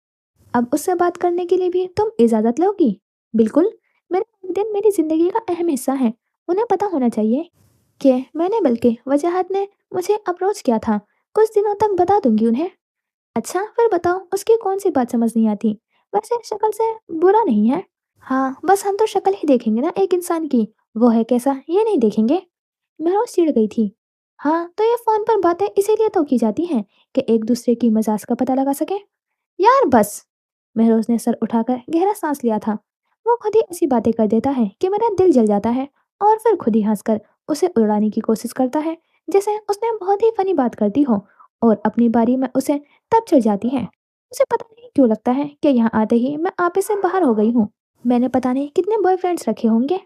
अब उससे बात करने के लिए भी तुम इजाजत लोगी? बिल्कुल। मेरे वालिदैन मेरी जिंदगी का अहम हिस्सा है, उन्हें पता होना चाहिए कि मैंने, बल्कि वजाहत ने मुझे अप्रोच किया था। कुछ दिनों तक बता दूंगी उन्हें। अच्छा फिर बताओ, उसकी कौन सी बात समझ नहीं आती? वैसे शक्ल से बुरा नहीं है। हाँ, बस हम तो शक्ल ही देखेंगे ना एक इंसान की, वो है कैसा ये नहीं देखेंगे। महरोज चिढ़ गई थी। हाँ तो ये फोन पर बातें इसीलिए तो की जाती हैं कि एक दूसरे की मजाज का पता लगा सके। यार बस। महरोज ने सर उठाकर गहरा सांस लिया था। वो खुद ही ऐसी बातें कर देता है कि मेरा दिल जल जाता है, और फिर खुद ही हंसकर उसे उड़ाने की कोशिश करता है, जैसे उसने बहुत ही फनी बात कर दी हो। और अपनी बारी में उसे तब चढ़ जाती है। उसे पता नहीं क्यों लगता है कि यहाँ आते ही मैं आपे से बाहर हो गई हूँ। मैंने पता नहीं कितने बॉयफ्रेंड्स रखे होंगे।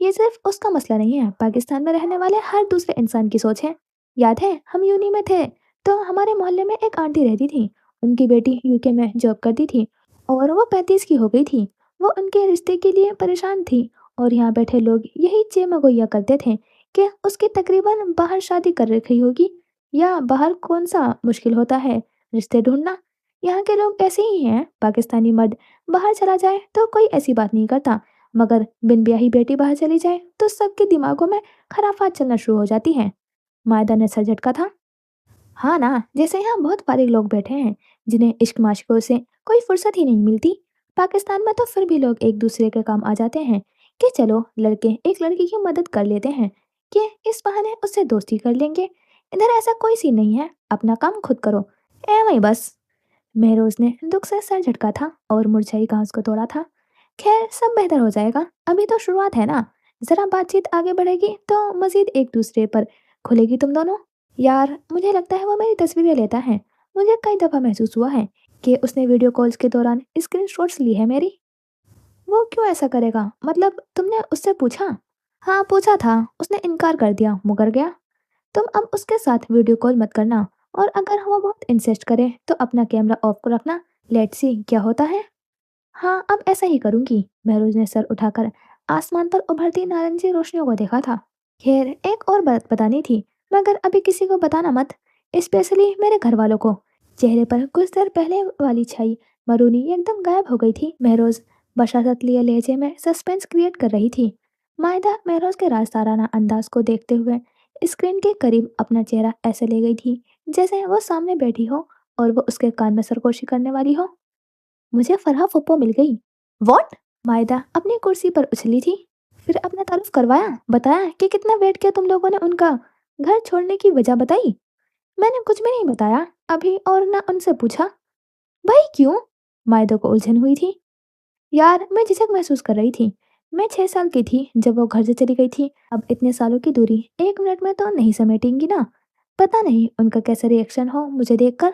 ये सिर्फ उसका मसला नहीं है, पाकिस्तान में रहने वाले हर दूसरे इंसान की सोच है। याद है हम यूनी में थे तो हमारे मोहल्ले में एक आंटी रहती थी। उनकी बेटी यूके में जॉब करती थी और वो 35 की हो गई थी। वो उनके रिश्ते के लिए परेशान थी, और यहाँ बैठे लोग यही चेमगोइया करते थे कि उसकी तकरीबन बाहर शादी कर रखी होगी। या बाहर कौन सा मुश्किल होता है रिश्ते ढूंढना। यहाँ के लोग ऐसे ही हैं। पाकिस्तानी मर्द बाहर चला जाए तो कोई ऐसी बात नहीं करता, मगर बिन ब्याही बेटी बाहर चली जाए तो सबके दिमागों में खराफात चलना शुरू हो जाती है। मायदा ने सर झटका था। हाँ ना, जैसे यहाँ बहुत फारिग लोग बैठे हैं जिन्हें इश्क माशिकों से कोई फुर्सत ही नहीं मिलती। पाकिस्तान में तो फिर भी लोग एक दूसरे के काम आ जाते हैं कि चलो लड़के एक लड़की की मदद कर लेते हैं, कि इस बहाने उससे दोस्ती कर लेंगे। इधर ऐसा कोई सीन नहीं है, अपना काम खुद करो। ए वही बस। महरोज ने दुख से सर झटका था और मुरझाई घास को तोड़ा था। खैर सब बेहतर हो जाएगा, अभी तो शुरुआत है ना। जरा बातचीत आगे बढ़ेगी तो मजीद एक दूसरे पर खुलेगी तुम दोनों। यार मुझे लगता है वो मेरी तस्वीरें लेता है। मुझे कई दफा महसूस हुआ है कि उसने वीडियो कॉल्स के दौरान स्क्रीन शॉट्स ली है मेरी। वो क्यों ऐसा करेगा, मतलब तुमने उससे पूछा? हाँ पूछा था, उसने इनकार कर दिया, मुकर गया। तुम अब उसके साथ वीडियो कॉल मत करना, और अगर वो बहुत इंसिस्ट करे तो अपना कैमरा ऑफ को रखना। लेट्स सी क्या होता है। हाँ अब ऐसा ही करूंगी। महरोज ने सर उठाकर आसमान पर उभरती नारंगी रोशनियों को देखा था। खैर एक और बात बतानी थी, मगर अभी किसी को बताना मत, स्पेशली मेरे घर वालों को। चेहरे पर कुछ देर पहले वाली छाई मरूनी एकदम गायब हो गई थी। महरोज बशासत लिए लहजे में सस्पेंस क्रिएट कर रही थी। मायदा महरोज के राजताराना अंदाज को देखते हुए स्क्रीन के करीब अपना चेहरा ऐसे ले गई थी जैसे वो सामने बैठी हो और वो उसके कान में सरगोशी करने वाली हो। मुझे फरहा फुप्पो मिल गई। व्हाट? मायदा अपनी कुर्सी पर उछली थी। फिर अपना तारुफ करवाया, बताया कि कितना वेट किया तुम लोगों ने, उनका घर छोड़ने की वजह बताई। मैंने कुछ भी नहीं बताया अभी, और ना उनसे पूछा। भाई क्यों? मायदा को उलझन हुई थी। यार मैं झिझक महसूस कर रही थी। मैं 6 साल की थी जब वो घर से चली गई थी, अब इतने सालों की दूरी 1 मिनट में तो नहीं समेटेंगी ना। पता नहीं उनका कैसा रिएक्शन हो मुझे देखकर।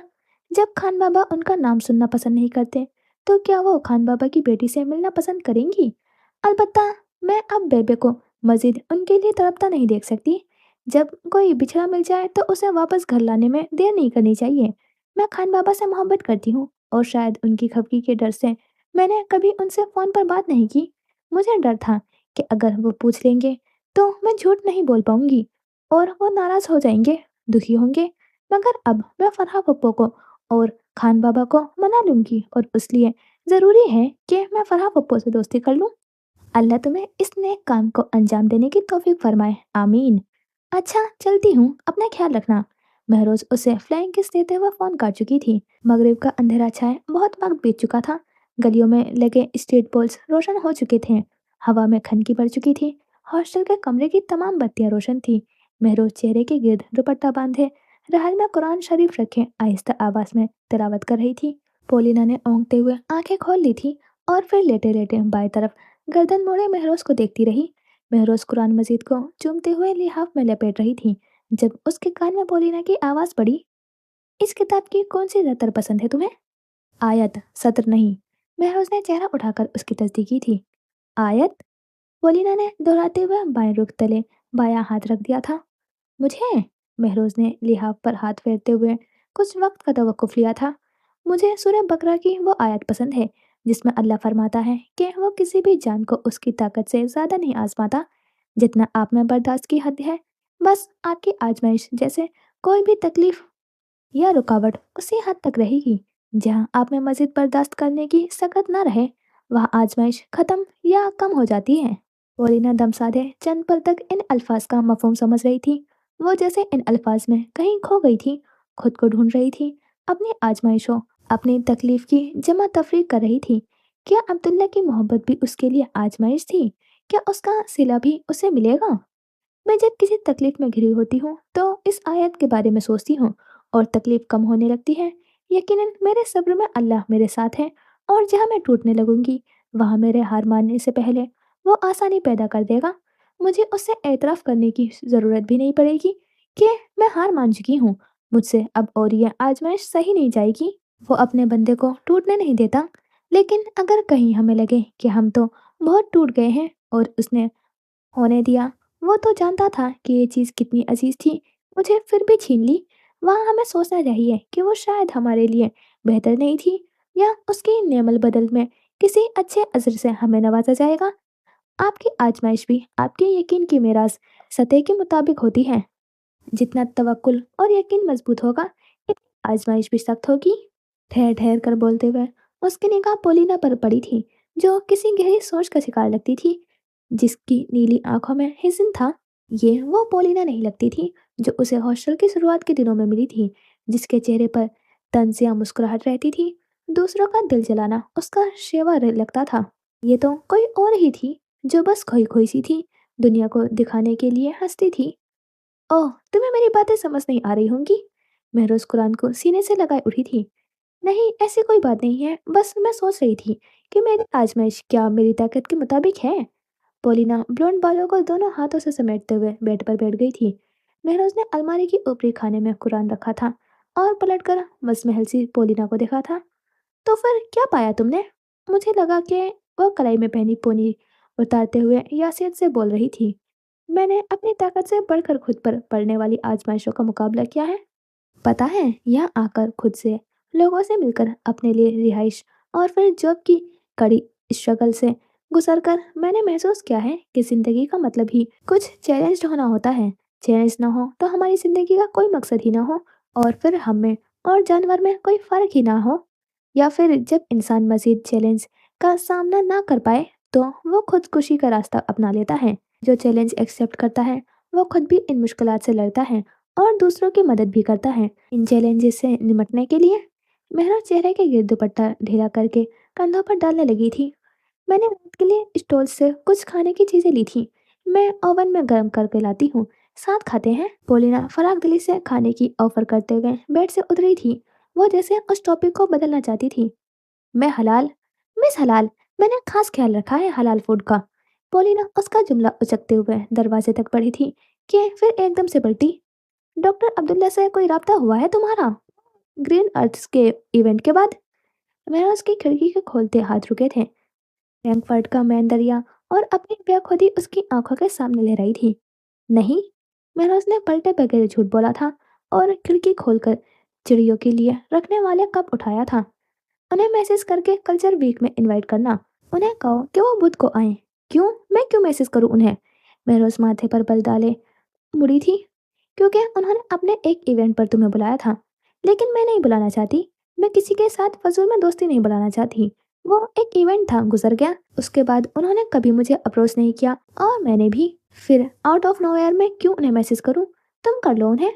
जब खान बाबा उनका नाम सुनना पसंद नहीं करते, तो क्या वो खान बाबा की बेटी से मिलना पसंद करेंगी? अलबत्ता मैं अब बेबे को मजीद उनके लिए तड़पता नहीं देख सकती। जब कोई बिछड़ा मिल जाए तो उसे वापस घर लाने में देर नहीं करनी चाहिए। मैं खान बाबा से मोहब्बत करती हूँ, और शायद उनकी खफगी के डर से मैंने कभी उनसे फ़ोन पर बात नहीं की। मुझे डर था कि अगर वो पूछ लेंगे तो मैं झूठ नहीं बोल पाऊंगी, और वो नाराज़ हो जाएंगे, दुखी होंगे। मगर अब मैं फरहा पप्पो को और खान बाबा को मना लूंगी, और इसलिए ज़रूरी है कि मैं फरहा पप्पो से दोस्ती कर लूं। अल्लाह तुम्हें इस नेक काम को अंजाम देने की तौफीक फरमाए, आमीन। अच्छा चलती हूँ, अपना ख्याल रखना। महरोज उसे फ्लाइंग किस देते हुए फोन काट चुकी थी। मगरिब का अंधेरा छाए बहुत वक्त बीत चुका था। गलियों में लगे स्ट्रीट पोल्स रोशन हो चुके थे। हवा में खनकी पड़ चुकी थी। हॉस्टल के कमरे की तमाम बत्तियां रोशन थी। महरोज चेहरे के गिर्द दुपट्टा बांधे रहल में कुरान शरीफ रखे आहिस्ता आवाज में तिलावत कर रही थी। पोलिना ने ओंगते हुए आंखें खोल ली थी, और फिर लेटे लेटे बाएं तरफ गर्दन मोड़े महरोज को देखती रही। महरोज कुरान मजीद को चूमते हुए लिहाफ में लपेट रही थी, जब उसके कान में पोलिना की आवाज पड़ी। इस किताब की कौन सी ज्यादातर पसंद है तुम्हें? आयत, सत्र नहीं। महरोज ने चेहरा उठाकर उसकी तस्दीक की थी। आयत? पोलिना ने दोहराते हुए बाएं रुख तले बायां हाथ रख दिया था। मुझे? महरोज ने लिहाफ पर हाथ फेरते हुए कुछ वक्त का तवक्कुफ लिया था। मुझे सूरह बकरा की वो आयत पसंद है जिसमें अल्लाह फरमाता है कि वो किसी भी जान को उसकी ताकत से ज्यादा नहीं आजमाता जितना आप में बर्दाश्त की हद है। बस आपकी आजमाइश जैसे कोई भी तकलीफ या रुकावट उसी हद तक रहेगी जहाँ आप में मजीद बर्दाश्त करने की सकत ना रहे, वह आजमाइश खत्म या कम हो जाती है। पोलिना दम साधे चंद पल तक इन अल्फाज का मफहूम समझ रही थी। वो जैसे इन अल्फाज में कहीं खो गई थी, खुद को ढूंढ रही थी, अपनी आजमाइशों, अपनी तकलीफ की जमा तफरीक कर रही थी। क्या अब्दुल्ला की मोहब्बत भी उसके लिए आजमाइश थी? क्या उसका सिला भी उसे मिलेगा? मैं जब किसी तकलीफ में घिरी होती हूँ तो इस आयत के बारे में सोचती हूँ और तकलीफ कम होने लगती है। यकीनन मेरे सब्र में अल्लाह मेरे साथ है और जहाँ मैं टूटने लगूंगी वहाँ मेरे हार मानने से पहले वो आसानी पैदा कर देगा। मुझे उससे एतराफ़ करने की ज़रूरत भी नहीं पड़ेगी कि मैं हार मान चुकी हूँ। मुझसे अब और यह आजमाइश सही नहीं जाएगी। वो अपने बंदे को टूटने नहीं देता, लेकिन अगर कहीं हमें लगे कि हम तो बहुत टूट गए हैं और उसने होने दिया। वो तो जानता था कि ये चीज़ कितनी अजीज थी, मुझे फिर भी छीन ली। वहाँ हमें सोचना चाहिए कि वो शायद हमारे लिए बेहतर नहीं थी या उसकी नेमल बदल में किसी अच्छे अज़र से हमें नवाजा जाएगा। आपकी आजमाइश भी आपके यकीन की मेराज सतह के मुताबिक होती है। जितना तवक्कुल और यकीन मजबूत होगा, इतनी आजमाइश भी सख्त होगी। ठहर ठहर कर बोलते हुए उसकी निगाह पोलिना पर पड़ी थी, जो किसी गहरी सोच का शिकार लगती थी, जिसकी नीली आंखों में हिज़न था। ये वो पोलिना नहीं लगती थी जो उसे हॉस्टल की शुरुआत के दिनों में मिली थी, जिसके चेहरे पर तंज या मुस्कुराहट रहती थी। दूसरों का दिल जलाना उसका शेवा लगता था। ये तो कोई और ही थी, जो बस खोई खोई सी थी, दुनिया को दिखाने के लिए हंसती थी। ओह! तुम्हें मेरी बातें समझ नहीं आ रही होंगी। महरोज़ कुरान को सीने से लगाए उठी थी। नहीं, ऐसी कोई बात नहीं है, बस मैं सोच रही थी कि मेरी आज़माइश क्या मेरी ताकत के मुताबिक है? पॉलिना ब्लॉन्ड बालों को दोनों हाथों से समेटते हुए बेड पर बैठ गई थी। महरोज़ ने अलमारी की ऊपरी खाने में कुरान रखा था और पलटकर मसमहल सी पॉलिना को देखा था। तो फिर क्या पाया तुमने? मुझे लगा कि वह कलाई में पहनी पोनी उतारते हुए यासियत से बोल रही थी। मैंने अपनी ताकत से बढ़कर खुद पर पड़ने वाली आजमाइशों का मुकाबला किया है। पता है, यहाँ आकर खुद से, लोगों से मिलकर, अपने लिए रिहाइश और फिर जॉब की कड़ी स्ट्रगल से गुजर कर मैंने महसूस किया है कि ज़िंदगी का मतलब ही कुछ चैलेंज होना होता है। चैलेंज ना हो तो हमारी ज़िंदगी का कोई मकसद ही ना हो और फिर हम में और जानवर में कोई फ़र्क ही ना हो। या फिर जब इंसान मज़ीद चैलेंज का सामना ना कर पाए तो वो खुदकुशी का रास्ता अपना लेता है। जो चैलेंज एक्सेप्ट करता है वो खुद भी इन मुश्किलात से लड़ता है और दूसरों की मदद भी करता है। इन चैलेंजेस से निपटने के लिए मेहरा चेहरे के गिर्द दुपट्टा ढीला करके कंधों पर डालने लगी थी। मैंने रात के लिए स्टोर से कुछ खाने की चीजें ली थी। मैं ओवन में गर्म करके लाती हूँ, साथ खाते हैं। पोलिना फराग दिली से खाने की ऑफर करते हुए बेड से उतरी थी। वो जैसे उस टॉपिक को बदलना चाहती थी। मैं हलाल, मिस हलाल, मैंने खास ख्याल रखा है हलाल फूड का। पोलिना उसका जुमला उचकते हुए दरवाजे तक बढ़ी थी कि फिर एकदम से पलटी। डॉक्टर अब्दुल्ला से कोई राब्ता हुआ है तुम्हारा? ग्रीन अर्थ्स के इवेंट के बाद? मैं उसकी खिड़की के खोलते हाथ रुके थे। फ्रैंकफर्ट का मैन दरिया और अपनी बेखुदी उसकी आंखों के सामने लहराई थी। नहीं, मैंने उसने पलटे बगैर झूठ बोला था और खिड़की खोलकर चिड़ियों के लिए रखने वाले कप उठाया था। उन्हें मैसेज करके कल्चर वीक में इनवाइट करना। उन्हें कहो कि वो बुध को आए। क्यों? मैं क्यों मैसेज करूं उन्हें? महरोज माथे पर बल डाले मुड़ी थी। क्योंकि उन्होंने अपने एक इवेंट पर तुम्हें बुलाया था, लेकिन मैं नहीं बुलाना चाहती। मैं किसी के साथ फजूल में दोस्ती नहीं बुलाना चाहती। वो एक इवेंट था, गुजर गया। उसके बाद उन्होंने कभी मुझे अप्रोच नहीं किया और मैंने भी। फिर आउट ऑफ नोवेयर में क्यों उन्हें मैसेज करूं? तुम कर लो उन्हें।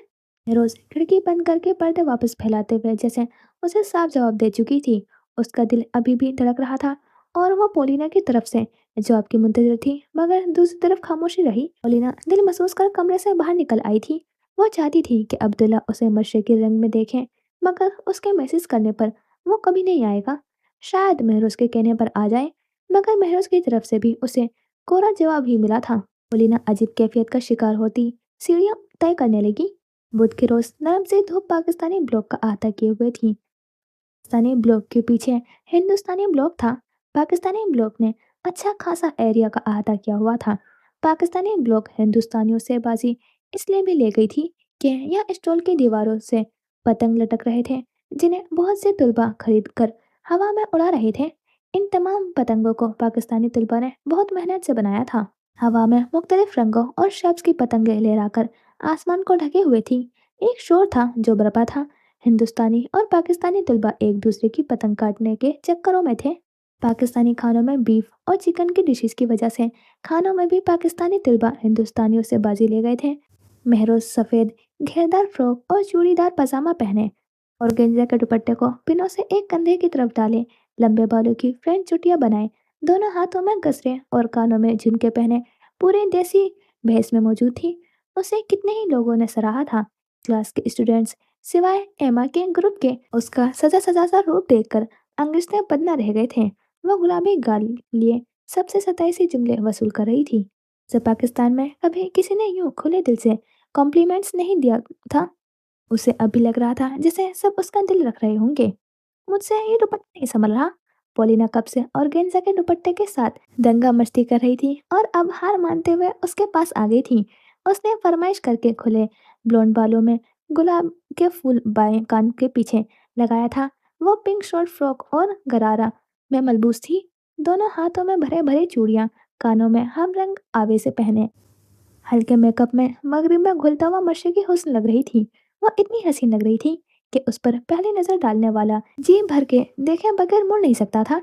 रोज खिड़की बंद करके पर्दे वापस फैलाते हुए जैसे उसे साफ जवाब दे चुकी थी। उसका दिल अभी भी धड़क रहा था और वो पोलिना की तरफ से जवाब की मुंतजर थी, मगर दूसरी तरफ खामोशी रही। पोलिना दिल महसूस कर कमरे से बाहर निकल आई थी। वो चाहती थी कि अब्दुल्ला उसे मशरकी रंग में देखे, मगर उसके मैसेज करने पर वो कभी नहीं आएगा। शायद महरोज के कहने पर आ जाए, मगर महरोज की तरफ से भी उसे कोरा जवाब ही मिला था। पोलिना अजीब कैफियत का शिकार होती सीढ़ियां तय करने लगी। बुध के रोज नरम से धूप पाकिस्तानी ब्लॉक का अहाता किए हुए थी। पाकिस्तानी ब्लॉक के पीछे हिंदुस्तानी ब्लॉक था। पाकिस्तानी ब्लॉक ने अच्छा खासा एरिया का अहाता किया हुआ था। पाकिस्तानी ब्लॉक हिंदुस्तानियों से बाजी इसलिए भी ले गई थी कि यह स्टॉल की दीवारों से पतंग लटक रहे थे, जिन्हें बहुत से तलबा खरीद कर हवा में उड़ा रहे थे। इन तमाम पतंगों को पाकिस्तानी तलबा ने बहुत मेहनत से बनाया था। हवा में मुख्तलिफ रंगों और शेप्स की पतंगें लहराकर आसमान को ढके हुए थी। एक शोर था जो बरपा था। हिंदुस्तानी और पाकिस्तानी तलबा एक दूसरे की पतंग काटने के चक्करों में थे। पाकिस्तानी खानों में बीफ और चिकन की डिशेस की वजह से खानों में भी पाकिस्तानी तलबा हिंदुस्तानियों से बाजी ले गए थे। महरोज सफ़ेद घेरदार फ्रॉक और चूड़ीदार पजामा पहने और गेंजा के दुपट्टे को पिनों से एक कंधे की तरफ डाले, लंबे बालों की फ्रेंच चुटिया बनाए, दोनों हाथों में गजरे और कानों में झुमके पहने पूरे देसी भेस में मौजूद थी। उसे कितने ही लोगों ने सराहा था। क्लास के स्टूडेंट्स सिवाय एमा के ग्रुप के उसका सजा सजा सा रूप देखकर अंगुष्ठें बदना रह गए थे। वो गुलाबी गाल लिए सबसे सताई से जुमले वसूल कर रही थी। जब पाकिस्तान में कभी किसी ने यूं खुले दिल से कॉम्प्लीमेंट्स नहीं दिया था, उसे अभी लग रहा था जैसे सब उसका दिल रख रहे होंगे। मुझसे ये दुपट्टा नहीं संभल रहा। पॉलिना कब से ऑर्गेन्जा के दुपट्टे के साथ दंगा मस्ती कर रही थी और अब हार मानते हुए उसके पास आ गई थी। उसने फरमाइश करके खुले ब्लॉन्ड बालों में गुलाब के फूल बाएं कान के पीछे लगाया था। वो पिंक शॉर्ट फ्रॉक और गरारा में मलबूस थी। दोनों हाथों में भरे भरे चूड़ियां, कानों में हम रंग आवे से पहने, हल्के मेकअप में मगरिब में घुलता हुआ मशरकी हुस्न लग रही थी। वो इतनी हसीन लग रही थी कि उस पर पहली नजर डालने वाला जी भर के देखे बगैर मुड़ नहीं सकता था।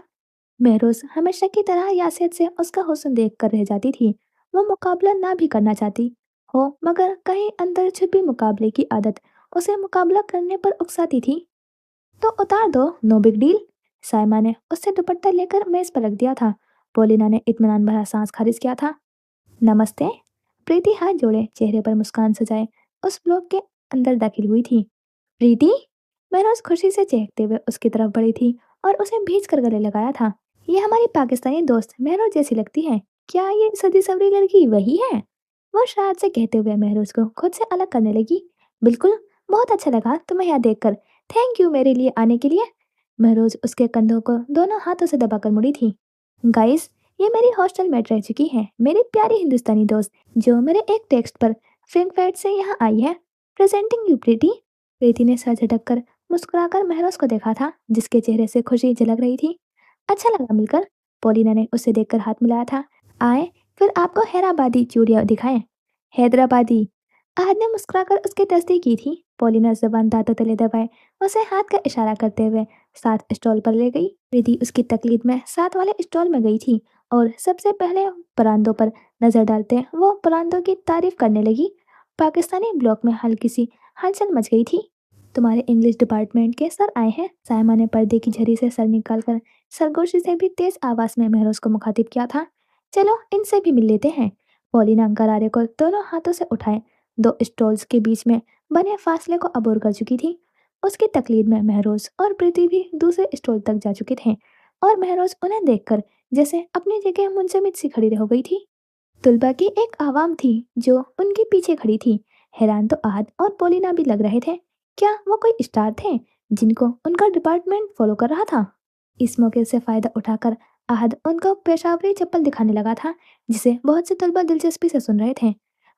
महरोज हमेशा की तरह यासियत से उसका हुस्न देख कर रह जाती थी। वो मुकाबला ना भी करना चाहती हो, मगर कहीं अंदर छुपी मुकाबले की आदत उसे मुकाबला करने पर उकसाती थी। तो उतार दो, नो बिग डील। साइमा ने उससे दुपट्टा लेकर मेज पर रख दिया था। पोलिना ने इत्मीनान भरा सांस खारिज किया था। नमस्ते। प्रीति हाथ जोड़े चेहरे पर मुस्कान सजाए उस ब्लॉक के अंदर दाखिल हुई थी। प्रीति, महरोज खुशी से चहकते हुए उसकी तरफ बढ़ी थी और उसे भींच कर गले लगाया था। ये हमारी पाकिस्तानी दोस्त महरोज जैसी लगती है। क्या ये सदी सवरी लड़की वही है? वो शायद से कहते हुए महरोज को खुद से अलग करने लगी। बिल्कुल, बहुत अच्छा लगा तुम्हें यहाँ देखकर। थैंक यू मेरे लिए आने के लिए। महरोज उसके कंधों को दोनों हाथों से दबाकर मुड़ी थी। गाइस, ये मेरी हॉस्टल मेट रह चुकी है, मेरी प्यारी हिंदुस्तानी दोस्त, जो मेरे एक टेक्स्ट पर फ्रैंकफर्ट से यहाँ आई है। प्रेजेंटिंग यू प्रीति। प्रीति ने सर झटक कर मुस्कुराकर महरोज को देखा था, जिसके चेहरे से खुशी झलक रही थी। अच्छा लगा मिलकर। पॉलिना ने उसे देखकर हाथ मिलाया था। आए, फिर आपको हैदराबादी चूड़ियाँ दिखाएं। हैदराबादी। आहद ने मुस्कुराकर उसकी तस्दीक की थी। पॉलिना जबान दांतों तले दबाए उसे हाथ का इशारा करते हुए साथ स्टॉल पर ले गई। प्रीति उसकी तकलीद में साथ वाले स्टॉल में गई थी और सबसे पहले परांदों पर नजर डालते वो परांदों की तारीफ करने लगी। पाकिस्तानी ब्लॉक में हल्की सी हलचल मच गई थी। तुम्हारे इंग्लिश डिपार्टमेंट के सर आए हैं। साइमा ने पर्दे की झरी से सर निकालकर सरगोशी से भी तेज आवाज में महरोज को मुखातिब किया था। चलो इनसे भी मिल लेते हैं। पॉलिना गरारे को दोनों हाथों से उठाए दो स्टॉल्स के बीच में बने फासले को अबोर कर चुकी थी। उसकी तकलीद में महरोज और प्रीति भी दूसरे स्टॉल तक जा चुके थे और महरोज उन्हें देखकर जैसे अपनी जगह मुंजमद सी खड़ी हो गई थी। तुलबा की एक आवाम थी जो उनके पीछे खड़ी थी। हैरान तो आहद और पोलिना भी लग रहे थे। क्या वो कोई स्टार थे जिनको उनका डिपार्टमेंट फॉलो कर रहा था? इस मौके से फायदा उठाकर आहद उनको पेशावरी चप्पल दिखाने लगा था, जिसे बहुत से तलबा दिलचस्पी से सुन रहे थे।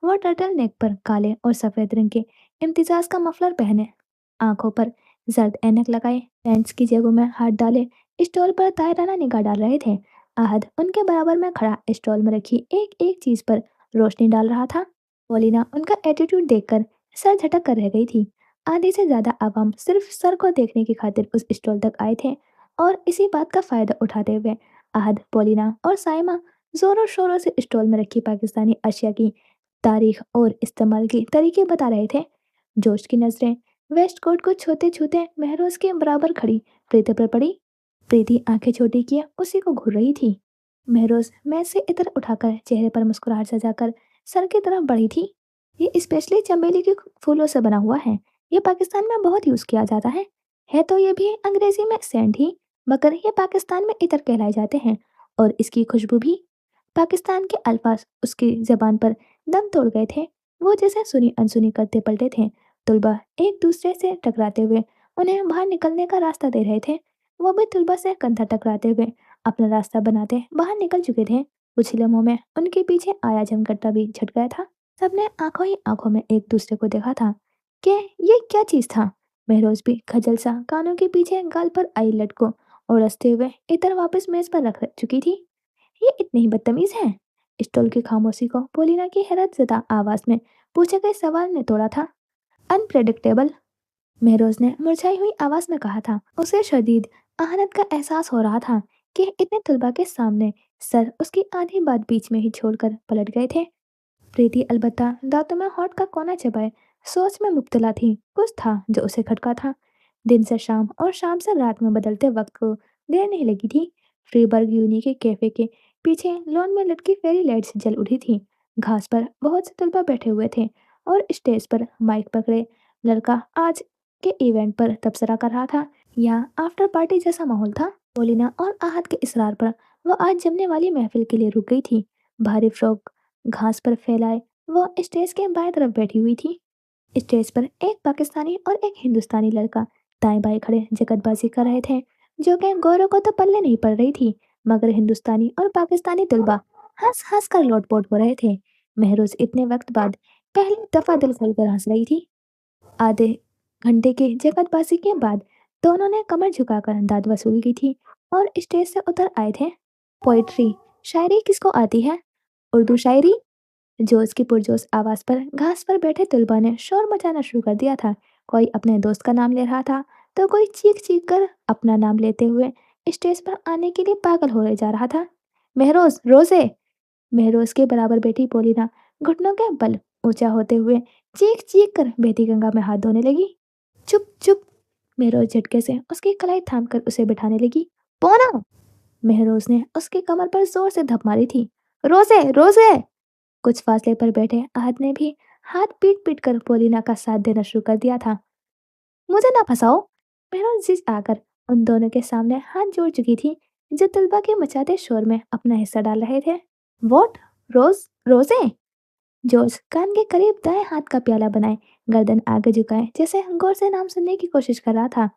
वो टर्टल नेक पर काले और सफेद रंग के इम्तिजाज का मफलर पहने, आंखों पर जर्द ऐनक लगाए, पैंट्स की जेबों में हाथ डाले स्टॉल पर तायराना निगाह डाल रहे थे। आहद उनके बराबर में खड़ा स्टॉल में रखी एक एक चीज पर रोशनी डाल रहा था। पोलिना उनका एटीट्यूड देखकर सर झटक कर रह गई थी। आधी से ज्यादा आवाम सिर्फ सर को देखने की खातिर उस स्टॉल तक आए थे और इसी बात का फायदा उठाते हुए आहद, पोलिना और साइमा जोरों शोरों से स्टॉल में रखी पाकिस्तानी अशिया की तारीख और इस्तेमाल के तरीके बता रहे थे। जोश की नजरें वेस्ट कोट को छूते छूते महरोज के बराबर खड़ी प्रीति पर पड़ी। प्रीति आंखें छोटी किए उसी को घूर रही थी। महरोज मेज से इतर उठाकर चेहरे पर मुस्कुराहट सजाकर सर की तरफ बढ़ी थी। ये स्पेशली चमेली के फूलों से बना हुआ है। ये पाकिस्तान में बहुत यूज किया जाता है तो ये भी अंग्रेजी में सेंट ही, मगर ये पाकिस्तान में इतर कहलाए जाते हैं और इसकी खुशबू भी। पाकिस्तान के अल्फाज उसकी जबान पर दम तोड़ गए थे। वो जैसे सुनी अनसुनी करते पलटे थे तुलबा एक दूसरे से टकराते हुए उन्हें बाहर निकलने का रास्ता दे रहे थे। वो भी तुलबा से कंधा टकराते हुए अपना रास्ता बनाते बाहर निकल चुके थे। कुछ ही लम्हों में उनके पीछे आया झमकट्टा भी छट गया था। सबने आंखों ही आंखों में एक दूसरे को देखा था कि ये क्या चीज था। महरोज भी खजल सा कानों के पीछे गाल पर आई लटको और हंसते हुए इतर वापस मेज पर रख चुकी थी। ये इतनी ही बदतमीज है। स्टॉल की खामोशी को पोलिना की हैरत ज़दा आवाज में पूछे गए सवाल ने तोड़ा था। अनप्रेडिक्टेबल, महरोज ने मुरझाई हुई आवाज में कहा था। उसे शदीद आहनत का एहसास हो रहा था कि इतने तलबा के सामने सर उसकी आधी बात बीच में ही छोड़कर पलट गए थे। प्रीति अलबत्ता दांतों में होठ का कोना चबाए सोच में मुब्तला थी। कुछ था जो उसे खटका था। दिन से शाम और शाम से रात में बदलते वक्त को देर नहीं लगी थी। फ्रीबर्ग यूनी के कैफे के पीछे लॉन में लटकी फेरी लाइट्स जल उठी थी। घास पर बहुत से तलबा बैठे हुए थे और स्टेज पर माइक पकड़े लड़का आज के इवेंट पर तबसरा कर रहा था। यहाँ आफ्टर पार्टी जैसा माहौल था। पोलिना और आहत के इसरार पर वो आज जमने वाली महफिल के लिए रुक गई थी। भारी फ्रॉक घास पर फैलाए वो स्टेज के बाएं तरफ बैठी हुई थी। स्टेज पर एक पाकिस्तानी और एक हिंदुस्तानी लड़का दाएं बाएं खड़े जगतबाजी कर रहे थे, जो कि गौरव को तो पल्ले नहीं पड़ रही थी, मगर हिंदुस्तानी और पाकिस्तानी तलबा हंस हंस कर लोटपोट हो रहे थे। महरोज इतने वक्त बाद पहली दफा दिल खोलकर हंस रही थी। आधे घंटे की जगतबाजी के बाद दोनों ने कमर झुकाकर दाद वसूल की थी और स्टेज से उतर आए थे। पोइट्री, शायरी किसको आती है? उर्दू शायरी? जोश की पुरजोश आवाज पर घास पर बैठे तुलबा ने शोर मचाना शुरू कर दिया था। कोई अपने दोस्त का नाम ले रहा था तो कोई चीख चीख कर अपना नाम लेते हुए स्टेज पर आने के लिए पागल हो जा रहा था। महरोज, रोजे! महरोज के बराबर बैठी पोलिना घुटनों के बल ऊंचा होते हुए चीख चीख कर बहती गंगा में हाथ धोने लगी। चुप चुप! महरोज झटके से उसकी कलाई थाम कर उसे बिठाने लगी। पोना! महरोज ने उसकी कमर पर जोर से धप मारी थी। रोजे, रोजे! कुछ फासले पर बैठे आहत ने भी हाथ पीट पीट कर पोलिना का साथ देना शुरू कर दिया था। मुझे ना फंसाओ! महरोज जिस आकर उन दोनों के सामने हाथ जोड़ चुकी थी, जो तलबा के मचाते शोर में अपना हिस्सा डाल रहे थे। वॉट? रोज? रोजे? जॉर्ज कान के करीब दाएं हाथ का प्याला बनाए गर्दन आगे झुकाए जैसे गौर से नाम सुनने की कोशिश कर रहा था।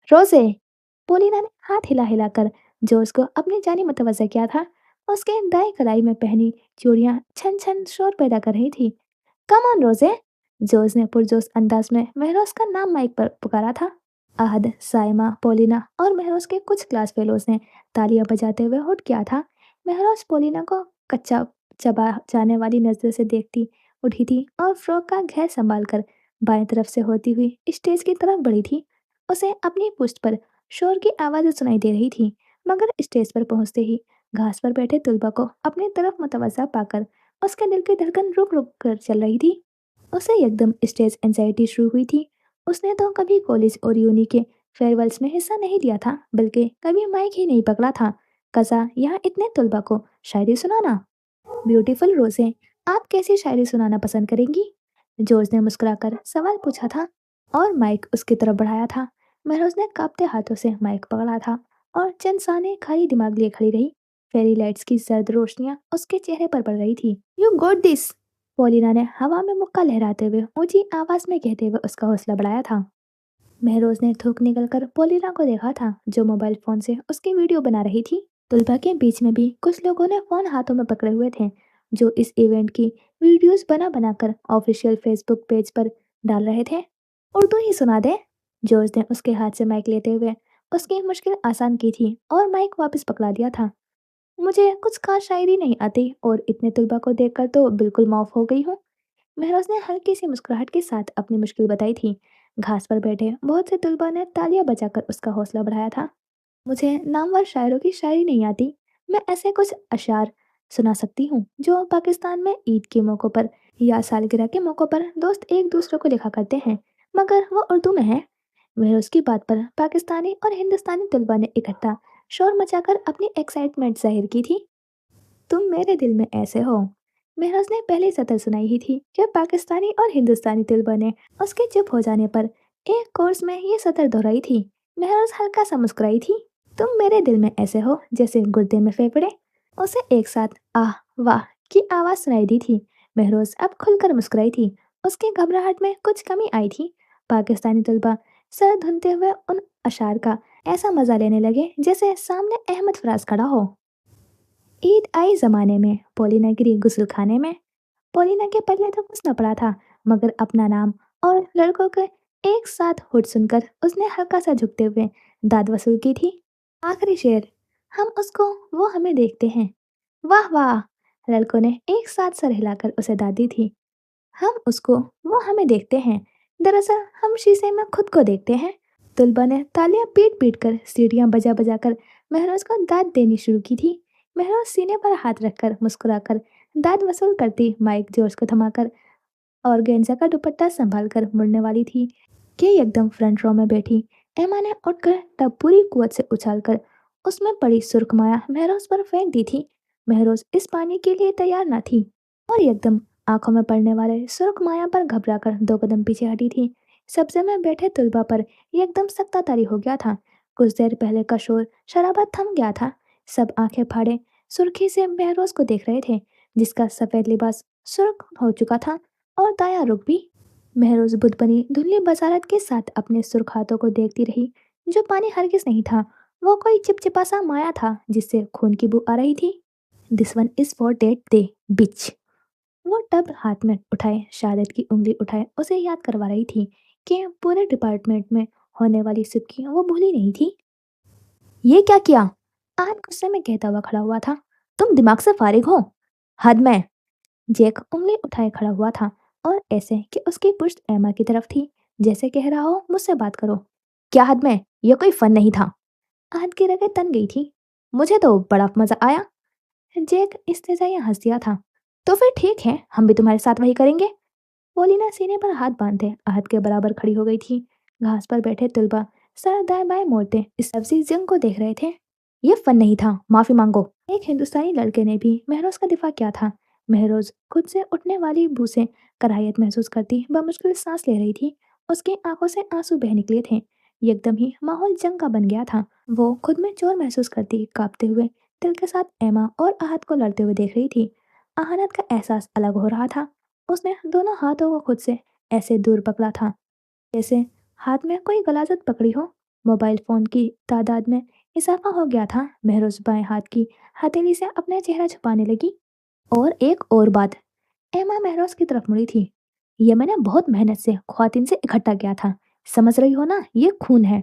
रोजे! पोलिना ने हाथ हिला हिला कर जॉर्ज को अपनी जानी मुतवज्जा किया था। उसके दाएं कलाई में पहनी चूड़ियां छन छन शोर पैदा कर रही थी। कम ऑन रोजे! जॉर्ज ने पुरजोश अंदाज में महरोज का नाम माइक पर पुकारा था। आहद, साइमा, पोलिना और महरोज के कुछ क्लास फेलोज ने तालियां बजाते हुए हुट किया था। महरोज पोलिना को कच्चा चबा जाने वाली नजर से देखती उठी थी और फ्रॉक का घेर संभाल कर बाएं तरफ से होती हुई स्टेज की तरफ बढ़ी थी। उसे अपनी पुश्त पर शोर की आवाज़ें सुनाई दे रही थी, मगर स्टेज पर पहुंचते ही घास पर बैठे तुलबा को अपनी तरफ मुतवज्जा पाकर उसके दिल की धड़कन रुक रुक कर चल रही थी। उसे एकदम स्टेज एंजाइटी शुरू हुई थी। उसने तो कभी कॉलेज और यूनी के फेयरवेल्स में हिस्सा नहीं लिया था, बल्कि कभी माइक ही नहीं पकड़ा था। कजा यहाँ इतने तुलबा को शायरी सुनाना। ब्यूटीफुल रोज़े, आप कैसी शायरी सुनाना पसंद करेंगी? जॉर्ज ने मुस्कुराकर सवाल पूछा था और माइक उसकी तरफ बढ़ाया था। महरोज ने कांपते हाथों से माइक पकड़ा था और चंद सांसें खाली दिमाग लिए खड़ी रही। फेरी लाइट्स की सर्द रोशनियां उसके चेहरे पर पड़ रही थी। You got this! पोलिना ने हवा में मुक्का लहराते हुए ऊंची आवाज में कहते हुए उसका हौसला बढ़ाया था। महरोज ने थूक निकलकर पोलिना को देखा था, जो मोबाइल फोन से उसकी वीडियो बना रही थी। तुलबा के बीच में भी कुछ लोगों ने फोन हाथों में पकड़े हुए थे, जो इस इवेंट की वीडियोस बना बनाकर ऑफिशियल फेसबुक पेज पर डाल रहे थे। उर्दू ही सुना दे! जॉर्ज ने उसके हाथ से माइक लेते हुए उसकी मुश्किल आसान की थी और माइक वापस पकड़ा दिया था। मुझे कुछ खास शायरी नहीं आती और इतने तुलबा को देखकर तो बिल्कुल माफ हो गई हूँ। महरोज ने हल्की सी मुस्कुराहट के साथ अपनी मुश्किल बताई थी। घास पर बैठे बहुत से तुलबा ने तालियां बजाकर उसका हौसला बढ़ाया था। मुझे नामवर शायरों की शायरी नहीं आती। मैं ऐसे कुछ अशार सुना सकती हूँ जो पाकिस्तान में ईद के मौक़ों पर या सालगिरह के मौक़ों पर दोस्त एक दूसरे को लिखा करते हैं, मगर वो उर्दू में है। वह उसकी बात पर पाकिस्तानी और हिंदुस्तानी तलबा ने इकट्ठा शोर मचाकर अपनी एक्साइटमेंट जाहिर की थी। तुम मेरे दिल में ऐसे हो। महरोज ने पहली सतर सुनाई ही थी कि पाकिस्तानी और हिंदुस्तानी तलबा ने उसके चुप हो जाने पर एक कोर्स में ये सतर दोहराई थी। महरोज हल्का सा मुस्कुराई थी। तुम मेरे दिल में ऐसे हो जैसे गुर्दे में फेफड़े। उसे एक साथ आह वाह की आवाज सुनाई दी थी। महरोज अब खुलकर मुस्कुराई थी। उसकी घबराहट में कुछ कमी आई थी पाकिस्तानी तलबा सर धुनते हुए उन अशार का ऐसा मजा लेने लगे जैसे सामने अहमद फराज खड़ा हो। ईद आई जमाने में पोलिना गिरी गुस्ल खाने में। पोलिना के पल्ले तो कुछ न पड़ा था, मगर अपना नाम और लड़कों के एक साथ हुट सुनकर उसने हल्का सा झुकते हुए दाद वसूल की थी। आखिरी शेर, हम उसको वो हमें देखते हैं। वाह वाह, लड़कों ने एक साथ सर हिलाकर उसे दाद दी थी। हम उसको वो हमें देखते हैं, दरअसल हम शीशे में खुद को देखते हैं। तुलबा ने तालियां पीट पीट कर सीढ़ियां बजा बजा कर महरोज को दाद देनी शुरू की थी। महरोज सीने पर हाथ रखकर मुस्कुराकर दाद वसूल करती माइक जोश को थमाकर और गेंजा का दुपट्टा संभाल कर मुड़ने वाली थी कि एकदम फ्रंट रो में बैठी एमा ने उठकर तब पूरी कुवत से उछालकर उसमें पड़ी सुर्ख माया महरोज पर फेंक दी थी। महरोज इस पानी के लिए तैयार ना थी और एकदम आंखों में पड़ने वाले सुर्ख माया पर घबराकर 2 कदम पीछे हटी थी। सब्जे में बैठे तुलबा पर एकदम सख्ता तारी हो गया था। कुछ देर पहले का शोर शराबा थम गया था। सब आंखें फाड़े सुर्खी से महरोज को देख रहे थे, जिसका सफेद लिबास सुर्ख हो चुका था और दाया रुख भी। महरोज बुद्ध बनी धुंधली बसारत के साथ अपने सुर्ख हाथों को देखती रही। जो पानी हरगिज नहीं था, वो कोई चिपचिपा सा माया था जिससे खून की बू आ रही थी। This one is for date day beach. वो टब हाथ में उठाए शहादत की उंगली उठाए उसे याद करवा रही थी कि पूरे डिपार्टमेंट में होने वाली सिबकी वो भूली नहीं थी। ये क्या किया? आहत गुस्से में कहता हुआ खड़ा हुआ था। तुम दिमाग से फारिग हो? हद में। जैक उंगली उठाए खड़ा हुआ था और ऐसे कि उसकी पुश्त एमा की तरफ थी, जैसे कह रहा हो मुझसे बात करो। क्या हद में? यह कोई फन नहीं था। आहत की रगें तन गई थी। मुझे तो बड़ा मजा आया। जैक इस्तेज़ाई हंस दिया था। तो फिर ठीक है, हम भी तुम्हारे साथ वही करेंगे। पोलिना सीने पर हाथ बांधे आहत के बराबर खड़ी हो गई थी। घास पर बैठे तुलबा सर दाएं बाएं मोड़ते इस सब्जी जंग को देख रहे थे। ये फन नहीं था, माफी मांगो। एक हिंदुस्तानी लड़के ने भी महरोज का दिफा किया था। महरोज खुद से उठने वाली बू से कराहियत महसूस करती बमुश्किल सांस ले रही थी। उसकी आंखों से आंसू बह निकले थे। एकदम ही माहौल जंग का बन गया था। वो खुद में चोर महसूस करती कांपते हुए दिल के साथ एमा और आहत को लड़ते हुए देख रही थी। आहत का एहसास अलग हो रहा था। उसने दोनों हाथों को खुद से ऐसे दूर पकड़ा था जैसे हाथ में कोई गलाजत पकड़ी हो। मोबाइल फोन की तादाद में इजाफा हो गया था। महरोज बाएं हाथ की हथेली से अपना चेहरा छुपाने लगी। और एक और बात, एमा महरोज की तरफ मुड़ी थी। ये मैंने बहुत मेहनत से ख्वातीन से इकट्ठा किया था, समझ रही हो ना, ये खून है।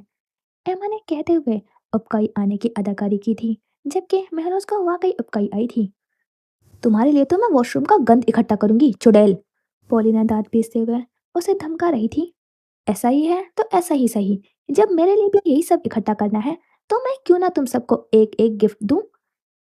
एमा ने कहते हुए उपकाई आने की अदाकारी की थी, जबकि महरोज को वाकई उपकाई आई थी। तुम्हारे लिए तो मैं वॉशरूम का गंद इकट्ठा करूंगी, चुड़ैल। पॉलिना दांत पीसते हुए उसे धमका रही थी। ऐसा ही है तो ऐसा ही सही। जब मेरे लिए भी यही सब इकट्ठा करना है, तो मैं क्यों ना तुम सबको एक एक गिफ्ट दूं।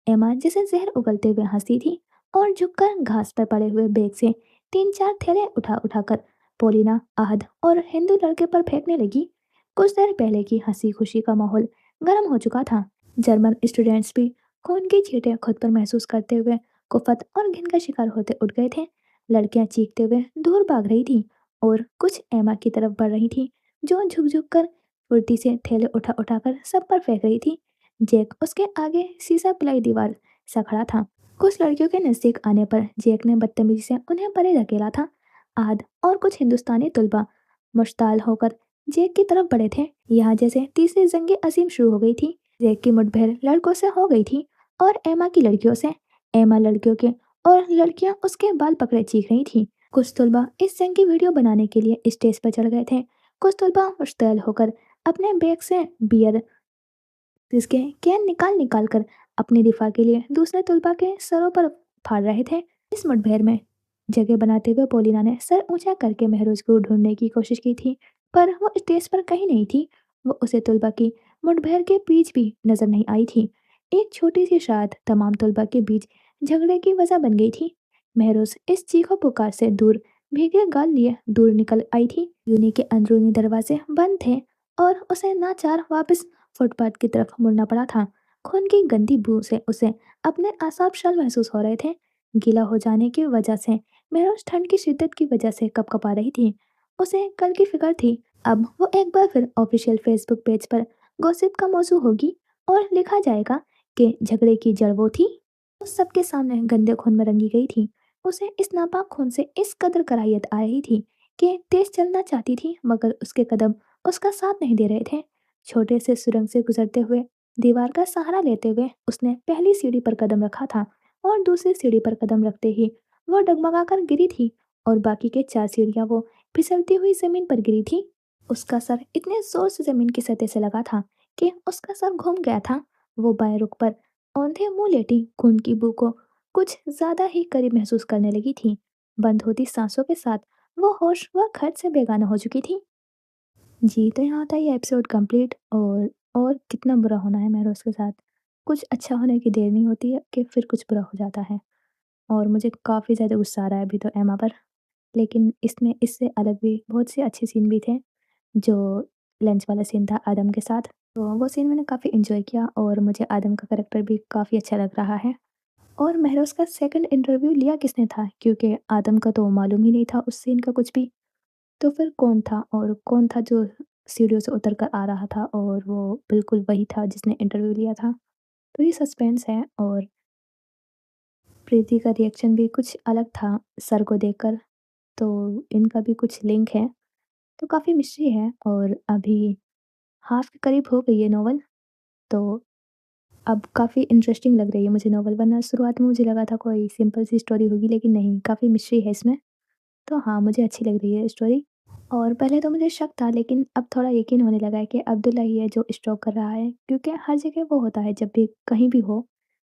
एमा जैसे जहर उगलते हुए हंसी थी और झुककर घास पर पड़े हुए बैग से 3-4 थैले उठा उठाकर पोलिना, आहद और हिंदू लड़के पर फेंकने लगी। कुछ देर पहले की हंसी खुशी का माहौल गर्म हो चुका था। जर्मन स्टूडेंट्स भी खून की छींटें खुद पर महसूस करते हुए कुफत और घिन का शिकार होते उठ गए थे। लड़कियां चीखते हुए दूर भाग रही थी और कुछ एमा की तरफ बढ़ रही थी, जो झुक झुक कर फुर्ती से थैले उठा उठाकर सब पर फेंक रही थी। जैक उसके आगे सीसा पिलाई दीवार सा खड़ा था। कुछ लड़कियों के नजदीक आने पर जैक ने बदतमीजी से उन्हें परे धकेला था। आद और कुछ हिंदुस्तानी तुलबा मुश्ताल होकर जैक की तरफ बढ़े थे। यहाँ जैसे तीसरी जंग अजीम शुरू हो गई थी। जैक की मुठभेड़ लड़कों से हो गई थी और एमा की लड़कियों से। एमा लड़कियों के और लड़कियां उसके बाल पकड़े चीख रही थी। कुछ तुलबा इस जंग की वीडियो बनाने के लिए स्टेज पर चढ़ गए थे। कुछ तुलबा मुश्तैल होकर अपने बैग से बियर जिसके कैन निकाल निकाल कर अपने दिफा के लिए दूसरे तुलबा के सरों पर फाड़ रहे थे। इस मुठभेड़ में जगह बनाते हुए पोलिना ने सर ऊंचा करके महरोज को ढूंढने की कोशिश की थी, पर वो स्टेज पर कहीं नहीं थी। वो उसे तुलबा की मुठभेड़ के बीच भी नजर नहीं आई थी। एक छोटी सी शायद तमाम तुलबा के बीच झगड़े की वजह बन गई थी। महरोज इस चीखो पुकार से दूर भीगे गाल लिए दूर निकल आई थी। यूनी के अंदरूनी दरवाजे बंद थे और उसे नाचार वापस फुटपाथ की तरफ मुड़ना पड़ा था। खून की गंदी बू से उसे अपने आसाब शल महसूस हो रहे थे। गीला हो जाने की वजह से महरोज ठंड की शिद्दत की वजह से कपकपा रही थी। उसे कल की फिक्र थी। अब वो एक बार फिर ऑफिशियल फेसबुक पेज पर गॉसिप का मौजू होगी और लिखा जाएगा कि झगड़े की जड़ वो थी। उस सबके सामने गंदे खून में रंगी गई थी। उसे इस नापाक खून से इस कदर कराहियत आ रही थी कि तेज चलना चाहती थी मगर उसके कदम उसका साथ नहीं दे रहे थे। छोटे से सुरंग से गुजरते हुए दीवार का सहारा लेते हुए उसने पहली सीढ़ी पर कदम रखा था और दूसरी सीढ़ी पर कदम रखते ही वो डगमगाकर गिरी थी और बाकी के 4 सीढ़ियां वो फिसलती हुई जमीन पर गिरी थी। उसका सर इतने जोर से जमीन की सतह से लगा था कि उसका सर घूम गया था। वो बाएं रुख पर औंधे मुंह लेटी खून की बू को कुछ ज्यादा ही करीब महसूस करने लगी थी। बंद होती सांसों के साथ वो होश व खर्च से बेगाना हो चुकी थी। जी, तो यहाँ होता है ये एपिसोड कंप्लीट। और कितना बुरा होना है महरोज़ के साथ। कुछ अच्छा होने की देर नहीं होती है कि फिर कुछ बुरा हो जाता है। और मुझे काफ़ी ज़्यादा गुस्सा आ रहा है अभी तो एमा पर। लेकिन इसमें इससे अलग भी बहुत से अच्छे सीन भी थे, जो लंच वाला सीन था आदम के साथ। तो वो सीन मैंने काफ़ी एन्जॉय किया और मुझे आदम का कैरेक्टर भी काफ़ी अच्छा लग रहा है। और महरोज़ का सेकंड इंटरव्यू लिया किसने था? क्योंकि आदम का तो मालूम ही नहीं था उस सीन का कुछ भी। तो फिर कौन था और कौन था जो सीढ़ियों से उतर कर आ रहा था और वो बिल्कुल वही था जिसने इंटरव्यू लिया था? तो ये सस्पेंस है। और प्रीति का रिएक्शन भी कुछ अलग था सर को देखकर, तो इनका भी कुछ लिंक है। तो काफ़ी मिस्ट्री है और अभी हाफ़ के करीब हो गई है नॉवल, तो अब काफ़ी इंटरेस्टिंग लग रही है मुझे नॉवल, वरना शुरुआत में मुझे लगा था कोई सिंपल सी स्टोरी होगी, लेकिन नहीं, काफ़ी मिस्ट्री है इसमें। तो हाँ, मुझे अच्छी लग रही है स्टोरी। और पहले तो मुझे शक था लेकिन अब थोड़ा यकीन होने लगा है कि अब्दुल्ला ही है जो स्टॉक कर रहा है, क्योंकि हर जगह वो होता है, जब भी कहीं भी हो,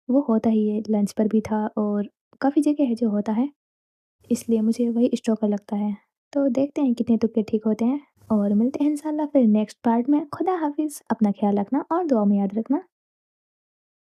वो होता ही है, लंच पर भी था और काफ़ी जगह है जो होता है, इसलिए मुझे वही स्टॉकर लगता है। तो देखते हैं कितने तुक्के ठीक होते हैं और मिलते हैं इंशाल्लाह फिर नेक्स्ट पार्ट में। खुदा हाफ़िज़, अपना ख़्याल रखना और दुआ में याद रखना।